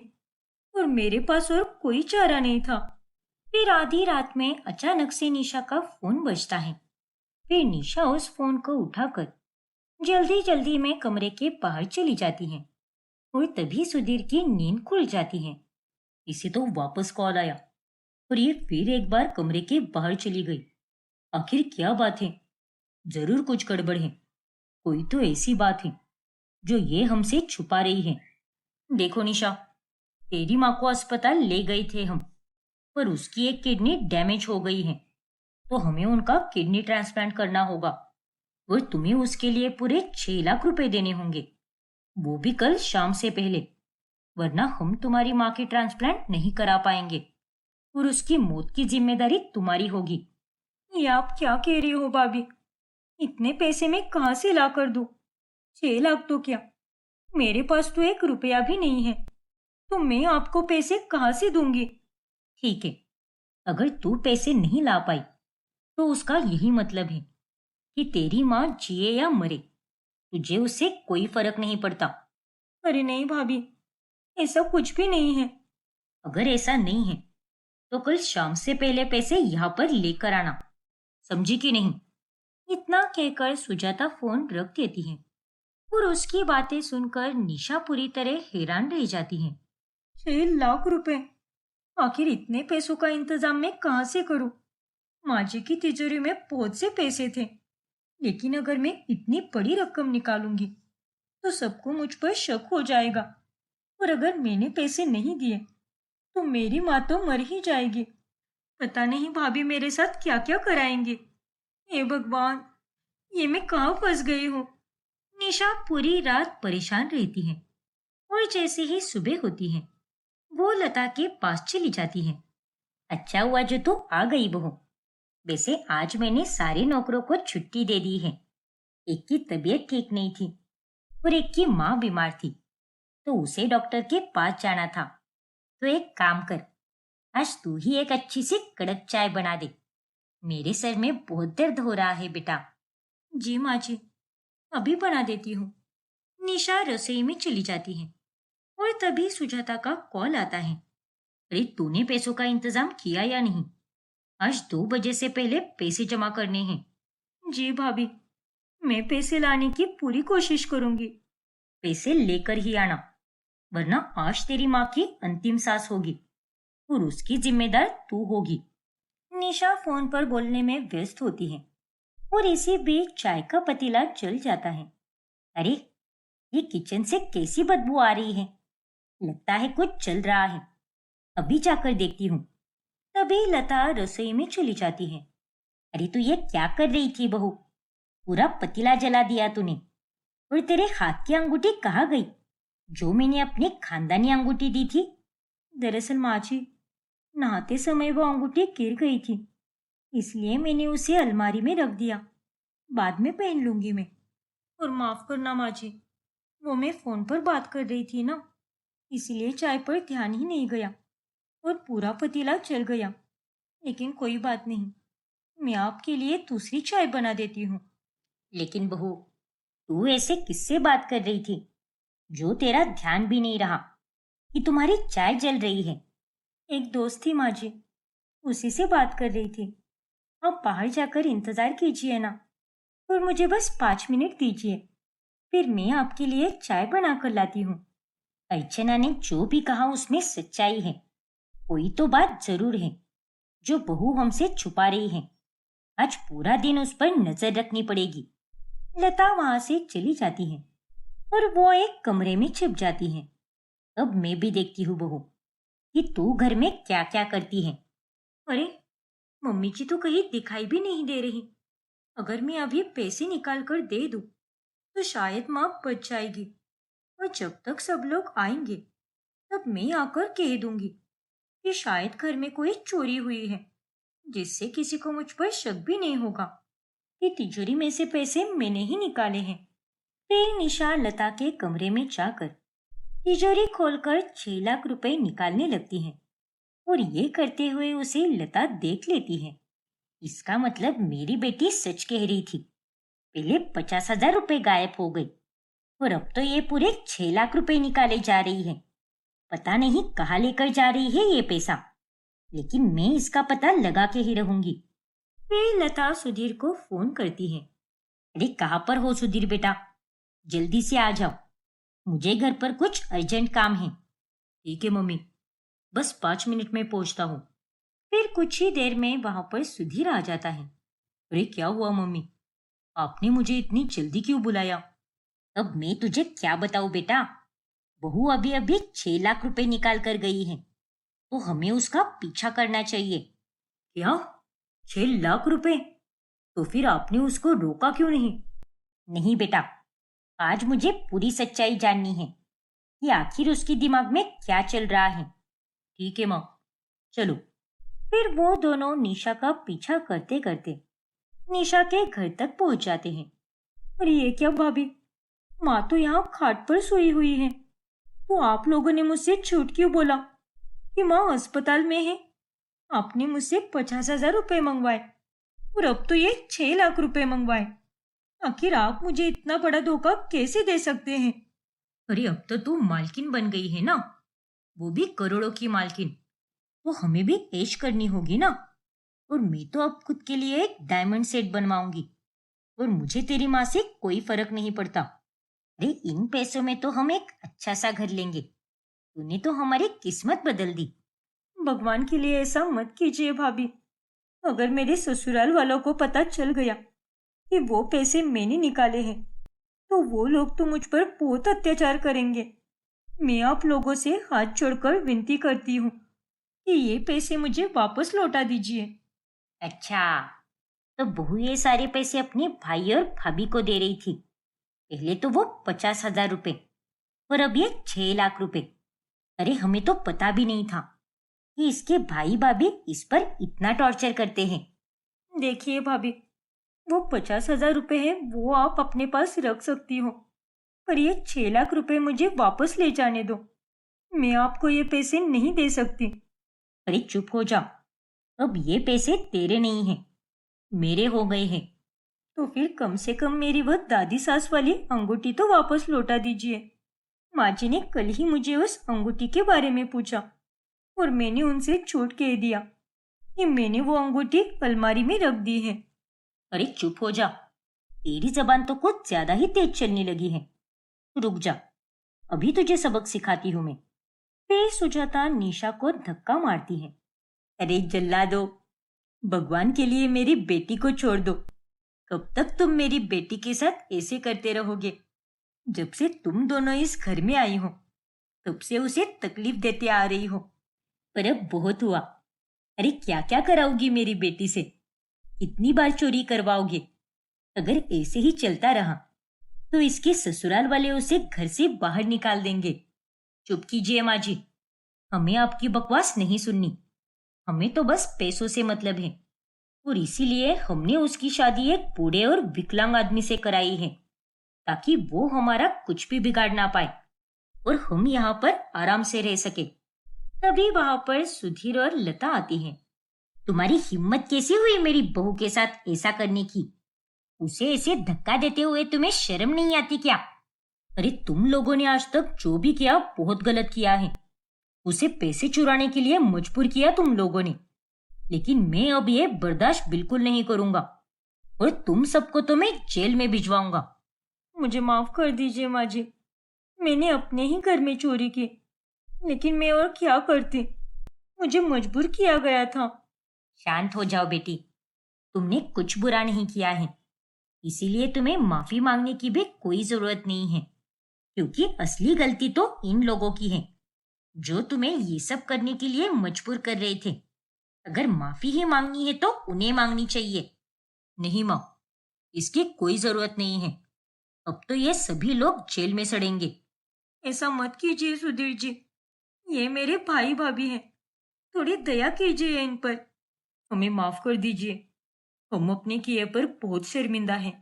और मेरे पास और कोई चारा नहीं था। फिर आधी रात में अचानक से निशा का फोन बजता है। फिर निशा उस फोन को उठाकर जल्दी जल्दी में कमरे के बाहर चली जाती है, और तभी सुधीर की नींद खुल जाती है। इसे तो वापस कॉल आया और ये फिर एक बार कमरे के बाहर चली गई। आखिर क्या बात है? जरूर कुछ गड़बड़ है। कोई तो ऐसी बात है जो ये हमसे छुपा रही है। देखो निशा, तेरी माँ को अस्पताल ले गए थे हम, पर उसकी एक किडनी डैमेज हो गई है, तो हमें उनका किडनी ट्रांसप्लांट करना होगा, और तुम्हें उसके लिए पूरे 6 लाख रुपए देने होंगे, वो भी कल शाम से पहले, वरना हम तुम्हारी माँ की ट्रांसप्लांट नहीं करा पाएंगे और उसकी मौत की जिम्मेदारी तुम्हारी होगी। ये आप क्या कह रही हो भाभी? इतने पैसे मैं कहाँ से ला कर दूं? 6 लाख तो क्या, मेरे पास तो 1 रुपया भी नहीं है। तो मैं आपको पैसे कहाँ से दूंगी? ठीक है, अगर तू पैसे नहीं ला पाई तो उसका यही मतलब है कि तेरी माँ जिए या मरे, तुझे उससे कोई फर्क नहीं पड़ता। अरे नहीं भाभी, ऐसा कुछ भी नहीं है। अगर ऐसा नहीं है तो कल शाम से पहले पैसे यहाँ पर लेकर आना, समझी कि नहीं? इतना कहकर सुजाता फोन रख देती है और उसकी बातें सुनकर निशा पूरी तरह हैरान रह जाती है। 6 लाख रुपए, आखिर इतने पैसों का इंतजाम मैं कहाँ से करूं? माँ जी की तिजोरी में बहुत से पैसे थे, लेकिन अगर मैं इतनी बड़ी रकम निकालूंगी तो सबको मुझ पर शक हो जाएगा, और अगर मैंने पैसे नहीं दिए तो मेरी माँ तो मर ही जाएगी। पता नहीं भाभी मेरे साथ क्या क्या कराएंगे। हे भगवान, ये मैं कहाँ फंस गई हूँ। निशा पूरी रात परेशान रहती है और जैसे ही सुबह होती है वो लता के पास चली जाती है। अच्छा हुआ जो तू आ गई बहू। वैसे आज मैंने सारे नौकरों को छुट्टी दे दी है। एक की तबीयत ठीक नहीं थी और एक की माँ बीमार थी, तो उसे डॉक्टर के पास जाना था। तो एक काम कर, आज तू ही एक अच्छी सी कड़क चाय बना दे। मेरे सर में बहुत दर्द हो रहा है बेटा। जी माँ जी, अभी बना देती हूँ। निशा रसोई में चली जाती है और तभी सुजाता का कॉल आता है। अरे तूने पैसों का इंतजाम किया या नहीं? आज 2 बजे से पहले पैसे जमा करने हैं। जी भाभी, मैं पैसे लाने की पूरी कोशिश करूंगी। पैसे लेकर ही आना, वरना आज तेरी माँ की अंतिम सांस होगी और उसकी जिम्मेदार तू होगी। निशा फोन पर बोलने में व्यस्त होती है और इसी बीच चाय का पतीला जल जाता है। अरे ये किचन से कैसी बदबू आ रही है? लगता है कुछ चल रहा है, अभी जाकर देखती हूँ। तभी लता रसोई में चली जाती है। अरे तू ये क्या कर रही थी बहू? पूरा पतीला जला दिया तूने। और तेरे हाथ की अंगूठी कहाँ गई, जो मैंने अपनी खानदानी अंगूठी दी थी? दरअसल माँ जी, नहाते समय वो अंगूठी गिर गई थी, इसलिए मैंने उसे अलमारी में रख दिया। बाद में पहन लूंगी मैं। और माफ करना माँ जी, वो मैं फोन पर बात कर रही थी ना, इसलिए चाय पर ध्यान ही नहीं गया और पूरा पतीला जल गया। लेकिन कोई बात नहीं, मैं आपके लिए दूसरी चाय बना देती हूँ। लेकिन बहू, तू ऐसे किससे बात कर रही थी जो तेरा ध्यान भी नहीं रहा कि तुम्हारी चाय जल रही है? एक दोस्त थी माँ जी, उसी से बात कर रही थी। आप बाहर जाकर इंतजार कीजिए ना, और मुझे बस 5 मिनट दीजिए, फिर मैं आपके लिए चाय बना कर लाती हूँ। अर्चना ने जो भी कहा उसमें सच्चाई है। कोई तो बात जरूर है जो बहू हमसे छुपा रही है। आज पूरा दिन उस पर नजर रखनी पड़ेगी। लता वहां से चली जाती है और वो एक कमरे में छिप जाती है। अब मैं भी देखती हूँ बहू कि तू घर में क्या क्या करती है। अरे मम्मी जी तो कहीं दिखाई भी नहीं दे रही। अगर मैं अभी पैसे निकाल कर दे दूं तो शायद माँ बच जाएगी, और जब तक सब लोग आएंगे तब मैं आकर कह दूंगी कि शायद घर में कोई चोरी हुई है, जिससे किसी को मुझ पर शक भी नहीं होगा कि तिजोरी में से पैसे मैंने ही निकाले हैं। फिर निशा लता के कमरे में जाकर तिजोरी खोलकर 6 लाख रुपए निकालने लगती है और ये करते हुए उसे लता देख लेती है। इसका मतलब मेरी बेटी सच कह रही थी। पहले 50,000 रुपए गायब हो गई और अब तो ये पूरे 6 लाख रुपए निकाले जा रही है। पता नहीं कहाँ लेकर जा रही है ये पैसा, लेकिन मैं इसका पता लगा के ही रहूंगी। फिर लता सुधीर को फोन करती है। अरे कहाँ पर हो सुधीर बेटा, जल्दी से आ जाओ, मुझे घर पर कुछ अर्जेंट काम है। ठीक है मम्मी, बस 5 मिनट में पहुंचता हूँ। फिर कुछ ही देर में वहां पर सुधीर आ जाता है। अरे क्या हुआ मम्मी, आपने मुझे इतनी जल्दी क्यों बुलाया? अब मैं तुझे क्या बताऊं बेटा, बहू अभी अभी 6 लाख रुपए निकाल कर गई है, तो हमें उसका पीछा करना चाहिए। क्या? 6 लाख रुपए? तो फिर आपने उसको रोका क्यों नहीं? नहीं बेटा, आज मुझे पूरी सच्चाई जाननी है कि आखिर उसके दिमाग में क्या चल रहा है। ठीक है माँ, चलो। फिर वो दोनों निशा का पीछा करते करते निशा के घर तक पहुंच जाते हैं। अरे ये क्या भाभी, माँ तो यहाँ खाट पर सोई हुई है। तो आप लोगों ने मुझसे झूठ क्यों बोला कि माँ अस्पताल में है? आपने मुझसे 50,000 रुपए मंगवाए और अब तो ये 6 लाख रुपए मंगवाए। आखिर आप मुझे इतना बड़ा धोखा कैसे दे सकते हैं? अरे अब तो तू मालकिन बन गई है ना, वो भी करोड़ों की मालकिन। तो हमें भी ऐश करनी होगी ना। और मैं तो अब खुद के लिए एक डायमंड सेट बनवाऊंगी और मुझे तेरी माँ से कोई फर्क नहीं पड़ता। अरे इन पैसों में तो हम एक अच्छा सा घर लेंगे। तूने तो हमारी किस्मत बदल दी। भगवान के लिए ऐसा मत कीजिए भाभी। अगर मेरे ससुराल वालों को पता चल गया कि वो पैसे मैंने निकाले हैं तो वो लोग तो मुझ पर बहुत अत्याचार करेंगे। मैं आप लोगों से हाथ जोड़कर विनती करती हूँ कि ये पैसे मुझे वापस लौटा दीजिए। अच्छा, तो बहू ये सारे पैसे अपने भाई और भाभी को दे रही थी। पहले तो वो 50,000 रुपए और अब ये 6 लाख रुपए। अरे हमें तो पता भी नहीं था कि इसके भाई भाभी इस पर इतना टॉर्चर करते हैं। देखिए भाभी, वो 50,000 रुपए है वो आप अपने पास रख सकती हो, पर ये 6 लाख रुपए मुझे वापस ले जाने दो। मैं आपको ये पैसे नहीं दे सकती। अरे चुप हो जा, अब ये पैसे तेरे नहीं हैं, मेरे हो गए हैं। तो फिर कम से कम मेरी वह दादी सास वाली अंगूठी तो वापस लौटा दीजिए। माँ जी ने कल ही मुझे उस अंगूठी के बारे में पूछा और मैंने उनसे झूठ कह दिया कि मैंने वो अंगूठी अलमारी में रख दी है। अरे चुप हो जा, तेरी जबान तो कुछ ज्यादा ही तेज चलने लगी है। रुक जा, अभी तुझे सबक सिखाती हूँ मैं। फिर सुजाता निशा को धक्का मारती है। अरे जल्ला दो, भगवान के लिए मेरी बेटी को छोड़ दो। कब तक तुम मेरी बेटी के साथ ऐसे करते रहोगे? जब से तुम दोनों इस घर में आई हो तब से उसे तकलीफ देते आ रही हो, पर अब बहुत हुआ। अरे क्या क्या कराओगी मेरी बेटी से? कितनी बार चोरी करवाओगे? अगर ऐसे ही चलता रहा तो इसके ससुराल वाले उसे घर से बाहर निकाल देंगे। चुप कीजिए माँ जी, हमें आपकी बकवास नहीं सुननी। हमें तो बस पैसों से मतलब है और इसीलिए हमने उसकी शादी एक बूढ़े और विकलांग आदमी से कराई है, ताकि वो हमारा कुछ भी बिगाड़ ना पाए और हम यहाँ पर आराम से रह सके। तभी वहां पर सुधीर और लता आती हैं। तुम्हारी हिम्मत कैसी हुई मेरी बहू के साथ ऐसा करने की? उसे ऐसे धक्का देते हुए तुम्हें शर्म नहीं आती क्या? अरे तुम लोगों ने आज तक जो भी किया बहुत गलत किया है। उसे पैसे चुराने के लिए मजबूर किया तुम लोगों ने, लेकिन मैं अब ये बर्दाश्त बिल्कुल नहीं करूंगा और तुम सबको तो मैं जेल में भिजवाऊंगा। मुझे माफ कर दीजिए माँ जी, मैंने अपने ही घर में चोरी की, लेकिन मैं और क्या करती, मुझे मजबूर किया गया था। शांत हो जाओ बेटी, तुमने कुछ बुरा नहीं किया है, इसीलिए तुम्हें माफी मांगने की भी कोई जरूरत नहीं है, क्योंकि असली गलती तो इन लोगों की है जो तुम्हें ये सब करने के लिए मजबूर कर रहे थे। अगर माफी ही मांगनी है तो उन्हें मांगनी चाहिए। नहीं माँ, इसकी कोई जरूरत नहीं है। अब तो ये सभी लोग जेल में सड़ेंगे। ऐसा मत कीजिए सुधीर जी, ये मेरे भाई भाभी हैं, थोड़ी दया कीजिए इन पर। हमें माफ कर दीजिए, हम अपने किए पर बहुत शर्मिंदा हैं।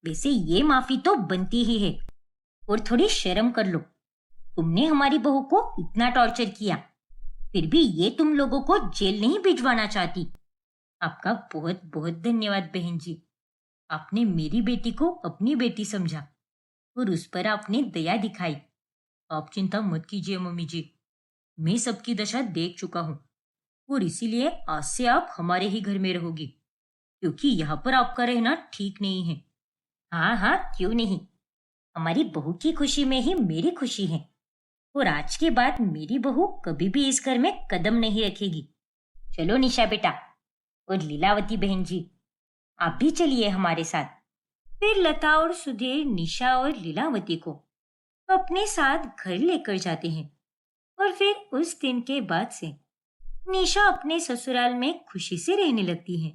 वैसे ये माफी तो बनती ही है, और थोड़ी शर्म कर लो। तुमने हमारी बहू को इतना टॉर्चर किया, फिर भी ये तुम लोगों को जेल नहीं भिजवाना चाहती। आपका बहुत बहुत धन्यवाद बहन जी। आपने मेरी बेटी को अपनी बेटी समझा और उस पर आपने दया दिखाई। आप चिंता मत कीजिए मम्मी जी, मैं सबकी दशा देख चुका हूँ और इसीलिए आज से आप हमारे ही घर में रहोगी, क्योंकि यहाँ पर आपका रहना ठीक नहीं है। हाँ हाँ, क्यों नहीं। हमारी बहू की खुशी में ही मेरी खुशी है और आज के बाद मेरी बहू कभी भी इस घर में कदम नहीं रखेगी। चलो निशा बेटा और लीलावती बहन जी, आप भी चलिए हमारे साथ। फिर लता और सुधीर निशा और लीलावती को अपने साथ घर लेकर जाते हैं और फिर उस दिन के बाद से निशा अपने ससुराल में खुशी से रहने लगती है।